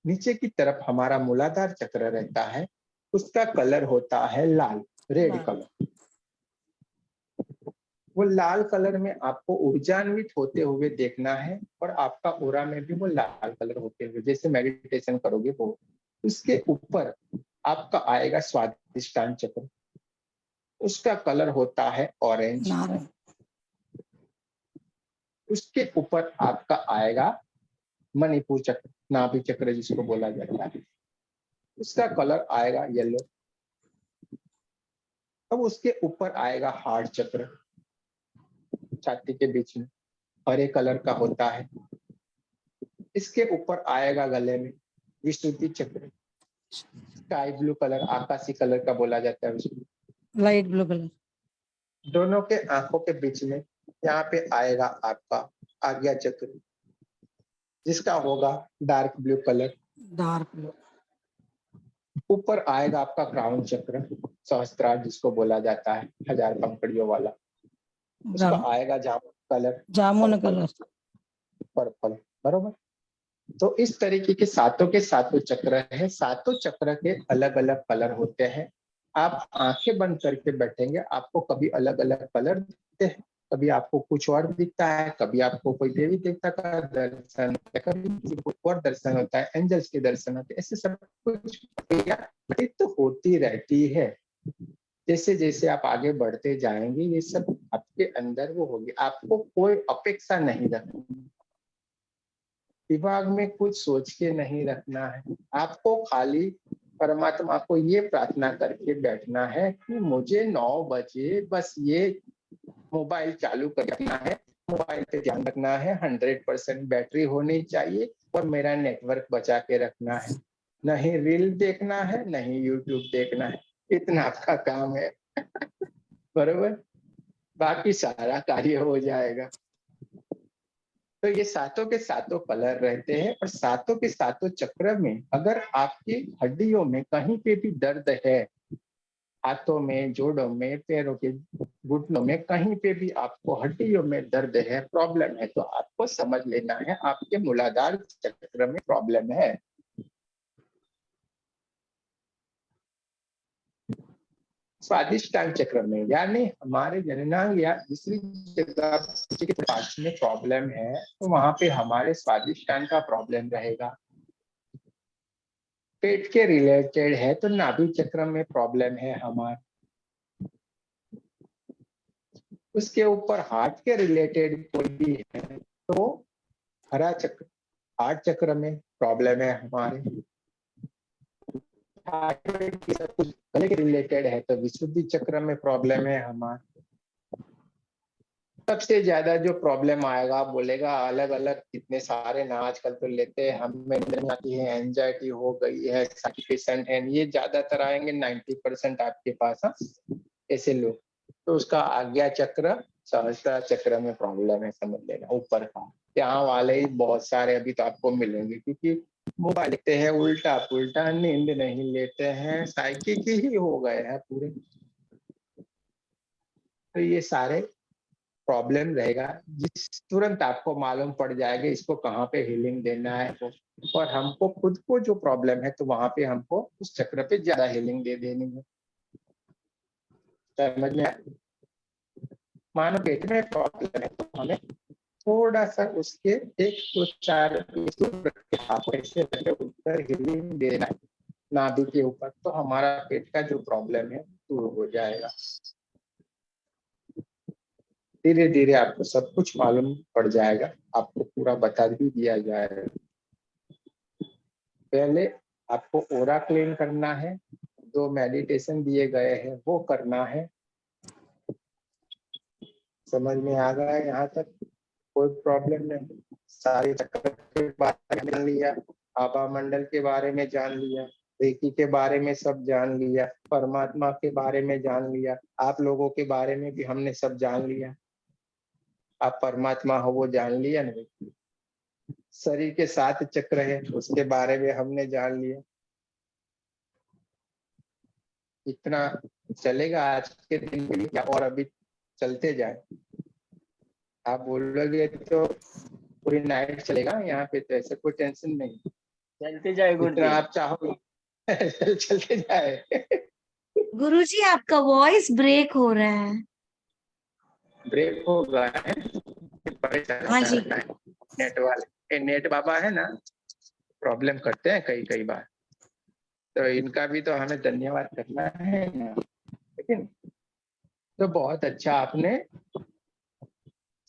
नीचे की तरफ हमारा मूलाधार चक्र रहता है, उसका कलर होता है लाल, रेड लाल। कलर। वो लाल कलर में आपको ऊर्जान्वित होते हुए देखना है, और आपका ऑरा में भी वो लाल कलर होते हुए, जैसे मेडिटेशन करोगे वो। उसके ऊपर आपका आएगा स्वादिष्टान चक्र, उसका कलर होता है ऑरेंज। नारंग। उसके ऊपर आपका आएगा मणिपुर चक्र, नाभि चक्र जिसको बोला जाता है, उसका कलर आएगा येलो। अब उसके ऊपर आएगा हार्ट चक्र, छाती के बीच में हरे कलर का होता है। इसके ऊपर आएगा गले में विशुद्धि चक्र, स्काई ब्लू कलर, आकाशी कलर का बोला जाता है उसको। Light blue colour. दोनों के आंखों के बीच में यहाँ पे आएगा आपका आज्ञा चक्र, जिसका होगा dark blue colour. Dark blue. ऊपर आएगा आपका क्राउन चक्र, सहस्त्रार जिसको बोला जाता है, 1000 पंखड़ियों वाला। उसका ब्राउन। आएगा जामुन कलर, जामुन पर्पल, कलर। पर्पल, बरोबर। तो इस तरीके के सातों चक्र है, सातों चक्र के अलग अलग कलर होते हैं। आप आंखें बंद करके बैठेंगे, आपको कभी अलग अलग कलर दिखते हैं, कभी आपको कुछ और दिखता है, कभी आपको कोई देवी देवता का दर्शन होता है, कभी किसी को और दर्शन होता है, एंजल्स के दर्शन होते हैं, ऐसे सब कुछ तो होती रहती है। जैसे जैसे आप आगे बढ़ते जाएंगे ये सब आपके अंदर वो होगी। आपको कोई अपेक्षा नहीं रखनी, दिमाग में कुछ सोच के नहीं रखना है। आपको खाली परमात्मा को ये प्रार्थना करके बैठना है कि मुझे 9 बजे बस ये मोबाइल चालू कर रखना है, मोबाइल पे ध्यान रखना है, 100% बैटरी होनी चाहिए, और मेरा नेटवर्क बचा के रखना है। नहीं रील देखना है, नहीं यूट्यूब देखना है, इतना आपका काम है। बरोबर, बाकी सारा कार्य हो जाएगा। तो ये सातों के सातों कलर रहते हैं, और सातों के सातों चक्र में अगर आपकी हड्डियों में कहीं पे भी दर्द है, हाथों में, जोड़ों में, पैरों के घुटनों में, कहीं पे भी आपको हड्डियों में दर्द है, प्रॉब्लम है, तो आपको समझ लेना है आपके मूलाधार चक्र में प्रॉब्लम है। स्वादिष्टांग चक्र में, यानी हमारे जननांग या दूसरी जगह के पास में प्रॉब्लम है, तो वहां पे हमारे स्वादिष्टांग का प्रॉब्लम रहेगा। पेट के रिलेटेड है तो नाभि चक्र में प्रॉब्लम है हमारे। उसके ऊपर हार्ट के रिलेटेड कोई भी है तो हरा चक्र, हार्ट चक्र में प्रॉब्लम है हमारे। सब कुछ गले के रिलेटेड है तो विशुद्धि चक्र में प्रॉब्लम है हमारे। सबसे ज्यादा जो प्रॉब्लम आएगा, बोलेगा अलग अलग कितने सारे ना आजकल तो लेते हैं, हमें नींद नहीं आती है, एंजाइटी हो गई है, पेशेंट है, ये ज्यादातर आएंगे 90% आपके पास। हाँ, ऐसे लोग तो उसका आज्ञा चक्र, सहस्त्रार चक्र में प्रॉब्लम है, समझ लेना ऊपर का। यहाँ वाले ही बहुत सारे अभी तो आपको मिलेंगे, क्योंकि मोबाइल देखते हैं, उल्टा पुल्टा नींद नहीं लेते हैं, साइकिक ही हो गए हैं पूरे। तो ये सारे प्रॉब्लम रहेगा, जिस तुरंत आपको मालूम पड़ जाएगा इसको कहाँ पे हीलिंग देना है। और हमको खुद को जो प्रॉब्लम है तो वहां पे हमको उस चक्र पे ज्यादा हीलिंग दे देनी है। समझ में आया? मानो पेट में प्रॉब्लम है तो हमें थोड़ा सा उसके 1 से 4 दूर रख के आप ऐसे रखे ऊपर हीलिंग देना है नाभि के ऊपर, तो हमारा पेट का जो प्रॉब्लम है दूर हो जाएगा। धीरे धीरे आपको सब कुछ मालूम पड़ जाएगा, आपको पूरा बता भी दिया जाएगा। पहले आपको ओरा क्लीन करना है, 2 मेडिटेशन दिए गए हैं वो करना है। समझ में आ गया यहाँ तक? कोई प्रॉब्लम नहीं। सारे चक्र के बारे में जान लिया, आभा मंडल के बारे में जान लिया, रेकी के बारे में सब जान लिया, परमात्मा के बारे में जान लिया, आप लोगों के बारे में भी हमने सब जान लिया। आप परमात्मा हो वो जान लिया ना। शरीर के 7 चक्र है उसके बारे में हमने जान लिया। इतना चलेगा आज के दिन के लिए क्या और अभी चलते जाए? आप बोलोगे तो पूरी नाइट चलेगा यहाँ पे, तो ऐसा कोई टेंशन नहीं। चलते जाए जितना गुरुजी। आप चाहो चलते जाए। गुरुजी आपका वॉइस ब्रेक हो रहा है। ब्रेक हो गया है, हाँ जी। नेट वाले नेट बाबा है ना, प्रॉब्लम करते हैं कई बार, तो इनका भी तो हमें धन्यवाद करना है ना, लेकिन तो बहुत अच्छा आपने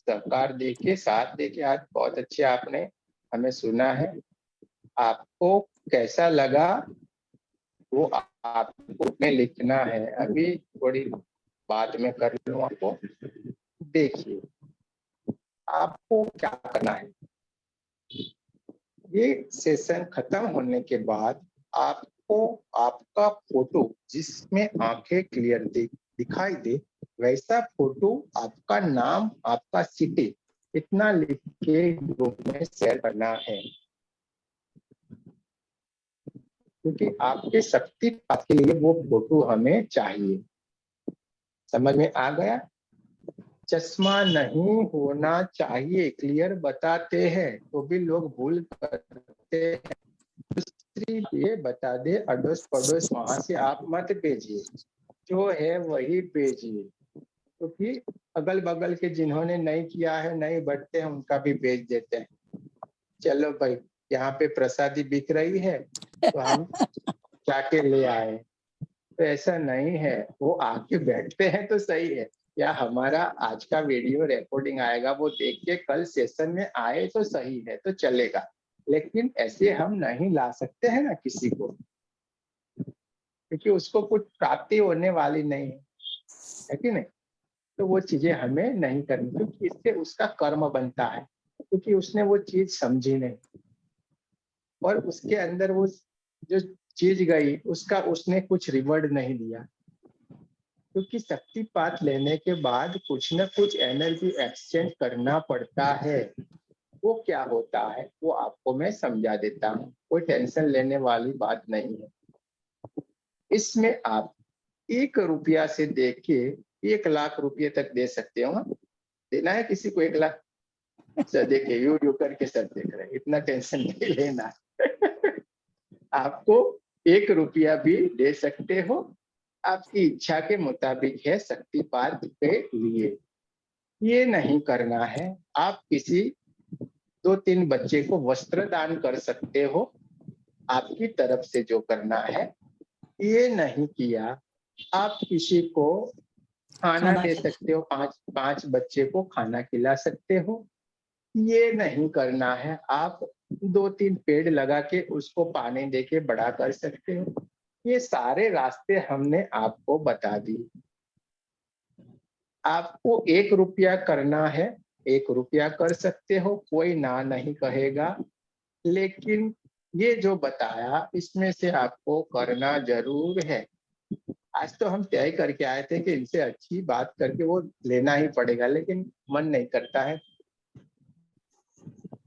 सहकार देके साथ देके आज बहुत अच्छे आपने हमें सुना है। आपको कैसा लगा वो आपको में लिखना है। अभी थोड़ी बात में कर लूं आपको। देखिए आपको क्या करना है, ये सेशन खत्म होने के बाद आपको आपका फोटो जिसमें आंखें क्लियर दिखाई दे वैसा फोटो, आपका नाम, आपका सिटी इतना लिख के ग्रुप में शेयर करना है, क्योंकि आपके शक्ति पाठ के लिए वो फोटो हमें चाहिए। समझ में आ गया? चश्मा नहीं होना चाहिए, क्लियर बताते हैं तो भी लोग भूल करते हैं। दूसरी ये बता दे, अड़ोस पड़ोस वहां से आप मत भेजिए, जो है वही भेजिए, क्योंकि अगल बगल के जिन्होंने नहीं किया है नहीं बढ़ते हैं उनका भी भेज देते हैं। चलो भाई यहाँ पे प्रसादी बिक रही है तो हम जाके ले आए, तो ऐसा नहीं है। वो आके बैठते हैं तो सही है, या हमारा आज का वीडियो रिकॉर्डिंग आएगा वो देख के कल सेशन में आए तो सही है, तो चलेगा। लेकिन ऐसे हम नहीं ला सकते हैं ना किसी को, क्योंकि उसको कुछ प्राप्ति होने वाली नहीं है कि नहीं? तो वो चीजें हमें नहीं करनी, क्योंकि इससे उसका कर्म बनता है, क्योंकि उसने वो चीज समझी नहीं और उसके अंदर वो जो चीज गई उसका उसने कुछ रिवॉर्ड नहीं दिया। क्योंकि शक्तिपात लेने के बाद कुछ न कुछ एनर्जी एक्सचेंज करना पड़ता है। वो क्या होता है वो आपको मैं समझा देता हूँ, कोई टेंशन लेने वाली बात नहीं है। इसमें आप 1 रुपया से देख के 1 लाख रुपये तक दे सकते हो। देना है किसी को 1 लाख? सर देखिए यूट्यूब करके सब देख रहे हैं, इतना टेंशन नहीं लेना। आपको 1 रुपया भी दे सकते हो, आपकी इच्छा के मुताबिक है शक्तिपात के लिए। ये नहीं करना है। आप किसी 2-3 बच्चे को वस्त्र दान कर सकते हो, आपकी तरफ से जो करना है। ये नहीं किया, आप किसी को खाना दे सकते हो, 5 बच्चे को खाना खिला सकते हो। ये नहीं करना है, आप 2-3 पेड़ लगा के उसको पानी दे के बड़ा कर सकते हो। ये सारे रास्ते हमने आपको बता दिए। आपको 1 रुपया करना है, 1 रुपया कर सकते हो, कोई ना नहीं कहेगा। लेकिन ये जो बताया इसमें से आपको करना जरूर है। आज तो हम तय करके आए थे कि इनसे अच्छी बात करके वो लेना ही पड़ेगा, लेकिन मन नहीं करता है,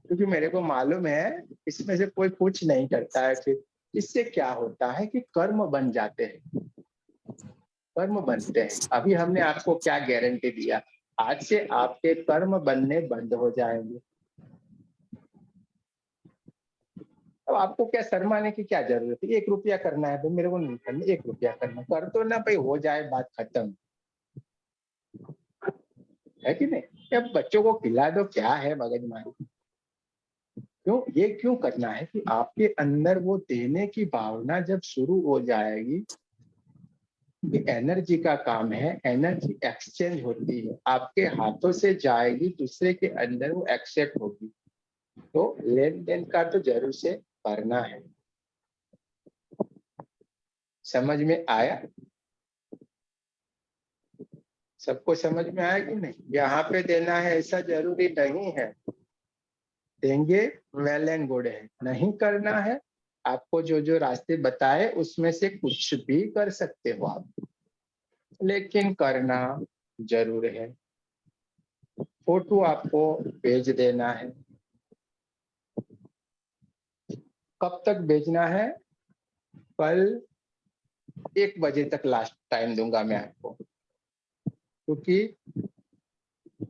क्योंकि मेरे को मालूम है इसमें से कोई कुछ नहीं करता है। फिर इससे क्या होता है कि कर्म बन जाते हैं, कर्म बनते हैं। अभी हमने आपको क्या गारंटी दिया? आज से आपके कर्म बनने बंद हो जाएंगे। अब आपको क्या शर्माने की क्या जरूरत है? 1 रुपया करना है तो मेरे को नहीं करना, 1 रुपया करना कर दो ना भाई, हो जाए बात खत्म। है कि नहीं? अब बच्चों को खिला दो, क्या है मगजमारी? क्यों ये क्यों करना है कि आपके अंदर वो देने की भावना जब शुरू हो जाएगी, एनर्जी का काम है, एनर्जी एक्सचेंज होती है, आपके हाथों से जाएगी दूसरे के अंदर, वो एक्सेप्ट होगी। तो लेन देन का तो जरूर से करना है। समझ में आया? सबको समझ में आया कि नहीं? यहाँ पे देना है ऐसा जरूरी नहीं है, देंगे वेल एंड गुड है। नहीं करना है, आपको जो जो रास्ते बताए उसमें से कुछ भी कर सकते हो आप, लेकिन करना जरूर है। फोटो आपको भेज देना है। कब तक भेजना है? कल 1 बजे तक लास्ट टाइम दूंगा मैं आपको, क्योंकि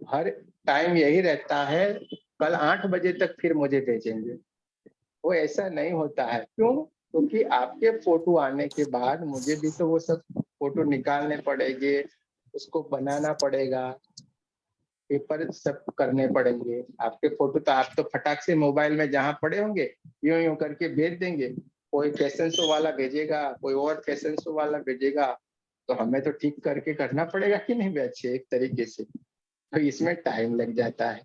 हर टाइम यही रहता है, कल 8 बजे तक फिर मुझे भेजेंगे। वो ऐसा नहीं होता है। क्यों? क्योंकि आपके फोटो आने के बाद मुझे भी तो वो सब फोटो निकालने पड़ेंगे, उसको बनाना पड़ेगा, पेपर सब करने पड़ेंगे। आपके फोटो तो आप तो फटाक से मोबाइल में जहाँ पड़े होंगे यूं यूं करके भेज देंगे। कोई फैशन शो वाला भेजेगा, कोई और फैशन शो वाला भेजेगा, तो हमें तो ठीक करके करना पड़ेगा कि नहीं बच्चे, एक तरीके से। तो इसमें टाइम लग जाता है।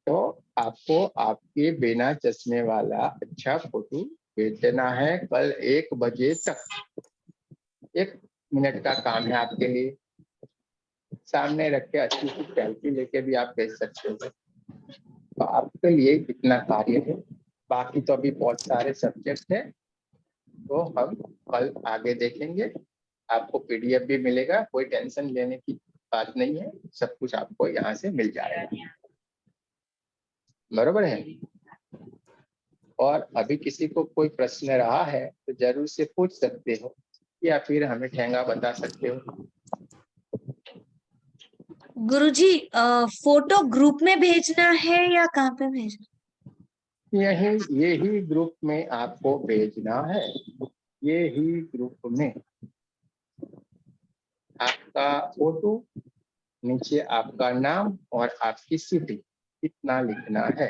तो आपको आपके बिना चश्मे वाला अच्छा फोटो भेज देना है कल 1 बजे तक। 1 मिनट का काम है आपके लिए, सामने रख के अच्छी सी सेल्फी लेके भी आप भेज सकते हो। तो आपके लिए इतना कार्य है, बाकी तो अभी बहुत सारे सब्जेक्ट है, तो हम कल आगे देखेंगे। आपको पीडीएफ भी मिलेगा, कोई टेंशन लेने की बात नहीं है, सब कुछ आपको यहाँ से मिल जाएगा। बरोबर है? और अभी किसी को कोई प्रश्न रहा है तो जरूर से पूछ सकते हो, या फिर हमें ठेंगा बता सकते हो। गुरुजी, फोटो ग्रुप में भेजना है या कहाँ पे भेजना? यही ग्रुप में आपको भेजना है। यही ग्रुप में आपका फोटो, नीचे आपका नाम और आपकी सिटी इतना लिखना है,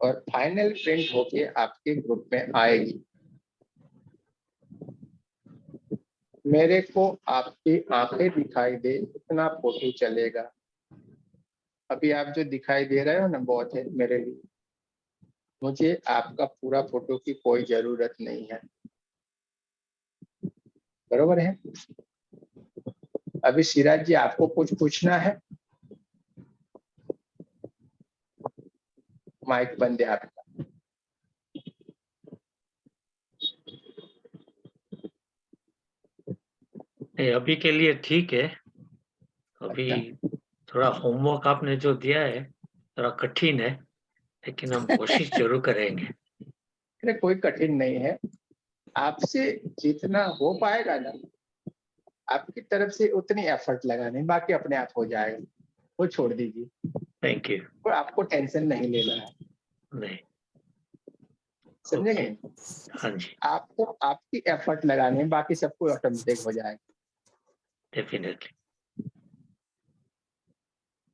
और फाइनल प्रिंट होके आपके ग्रुप में आएगी। मेरे को आपकी आंखें दिखाई दे इतना फोटो चलेगा। अभी आप जो दिखाई दे रहे हो ना, बहुत है मेरे लिए। मुझे आपका पूरा फोटो की कोई जरूरत नहीं है। बरोबर है? अभी सिराज जी आपको कुछ पूछना है? माइक बंद है आपका। नहीं, अभी के लिए ठीक है। अभी थोड़ा होमवर्क आपने जो दिया है थोड़ा कठिन है, लेकिन हम कोशिश जरूर करेंगे। अरे कोई कठिन नहीं है, आपसे जितना हो पाएगा ना, आपकी तरफ से उतनी एफर्ट लगानी, बाकी अपने आप हो जाएगा। वो छोड़ दीजिए, थैंक यू। और आपको टेंशन नहीं लेना है। नहीं, समझे ओके। नहीं? हाँ जी, आपको आपकी एफर्ट लगानी है, बाकी सब कुछ ऑटोमेटिक हो जाएगा। डेफिनेटली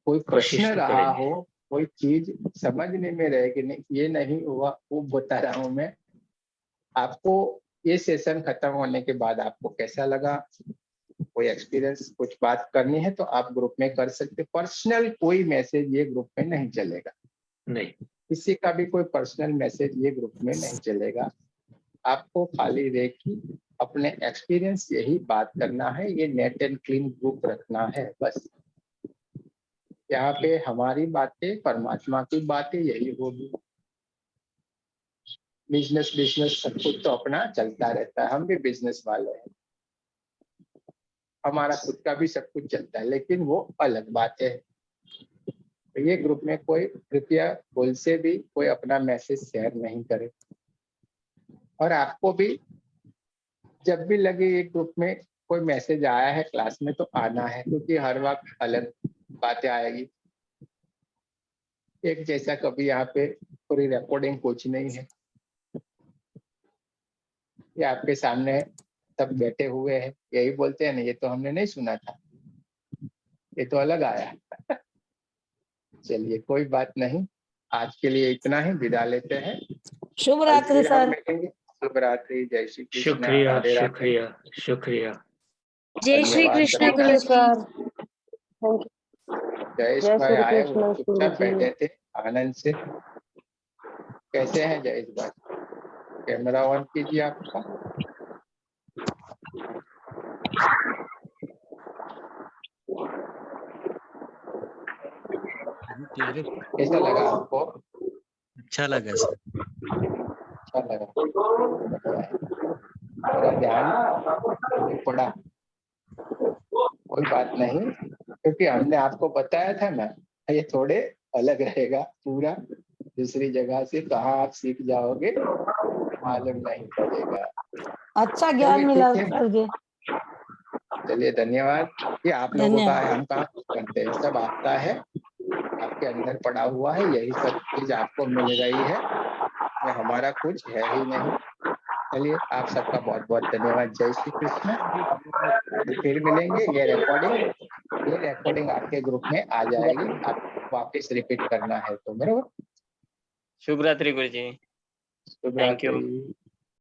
कोई कोशिश प्रश्न तो रहा करेंगे। हो, कोई चीज समझने में रहे कि नहीं ये नहीं हुआ, वो बता रहा हूं मैं आपको। ये सेशन खत्म होने के बाद आपको कैसा लगा, कोई एक्सपीरियंस, कुछ बात करनी है तो आप ग्रुप में कर सकते। पर्सनल कोई मैसेज ये ग्रुप में नहीं चलेगा, नहीं, किसी का भी कोई पर्सनल मैसेज ये ग्रुप में नहीं चलेगा। आपको खाली रह की अपने एक्सपीरियंस यही बात करना है। ये नेट एंड क्लीन ग्रुप रखना है बस। यहाँ पे हमारी बातें, परमात्मा की बातें यही होगी। बिजनेस बिजनेस सब कुछ तो अपना चलता रहता है, हम भी बिजनेस वाले हैं, हमारा खुद का भी सब कुछ चलता है, लेकिन वो अलग बात है। तो ये ग्रुप में कोई कृपया भूल से भी कोई अपना मैसेज शेयर नहीं करे। और आपको भी जब भी लगे ये ग्रुप में कोई मैसेज आया है क्लास में तो आना है, क्योंकि हर वक्त अलग बातें आएगी। एक जैसा कभी यहाँ पे पूरी रिकॉर्डिंग कुछ नहीं है, ये आपके सामने सब बैठे हुए हैं, यही बोलते हैं ना ये तो हमने नहीं सुना था। ये तो अलग आया। चलिए कोई बात नहीं, आज के लिए इतना ही, विदा लेते हैं। शुभ कल रात्रि फिर हम सर। मिलेंगे। शुभ रात्रि, जय श्री कृष्ण, शुक्रिया राधे राधे। शुक्रिया शुक्रिया। जय श्री धन्यवाद कृष्ण सभी का। गुरु जी। जयेश जय भाई श्री आए, वो कृष्ण चुपचाप गुरुजी। बैठे थे आनंद से। कैसे हैं जयेश भाई? कैमरा ऑन कीजिए आपका। कैसा लगा आपको? अच्छा लगा सर। अच्छा लगा, बढ़िया है। मेरा ध्यान नहीं पड़ा, कोई बात नहीं, क्योंकि हमने आपको बताया था ना, ये थोड़े अलग रहेगा पूरा दूसरी जगह से, कहाँ आप सीख जाओगे मालूम नहीं पड़ेगा। अच्छा ज्ञान मिला ठीक है, सर जी। चलिए धन्यवाद। ये आप लोगों का है, धन्यवाद। हम कहाँ करते हैं, सब आपका है, आपके अंदर पड़ा हुआ है, यही सब चीज आपको मिल रही है, ये हमारा कुछ है ही नहीं। चलिए आप सबका बहुत बहुत धन्यवाद। जय श्री कृष्ण। फिर मिलेंगे। ये रिकॉर्डिंग आपके ग्रुप में आ जाएगी, आप वापस रिपीट करना है तो। बराबर। शुभ रात्रि गुरुजी। शुभ Thank you. रात्रि।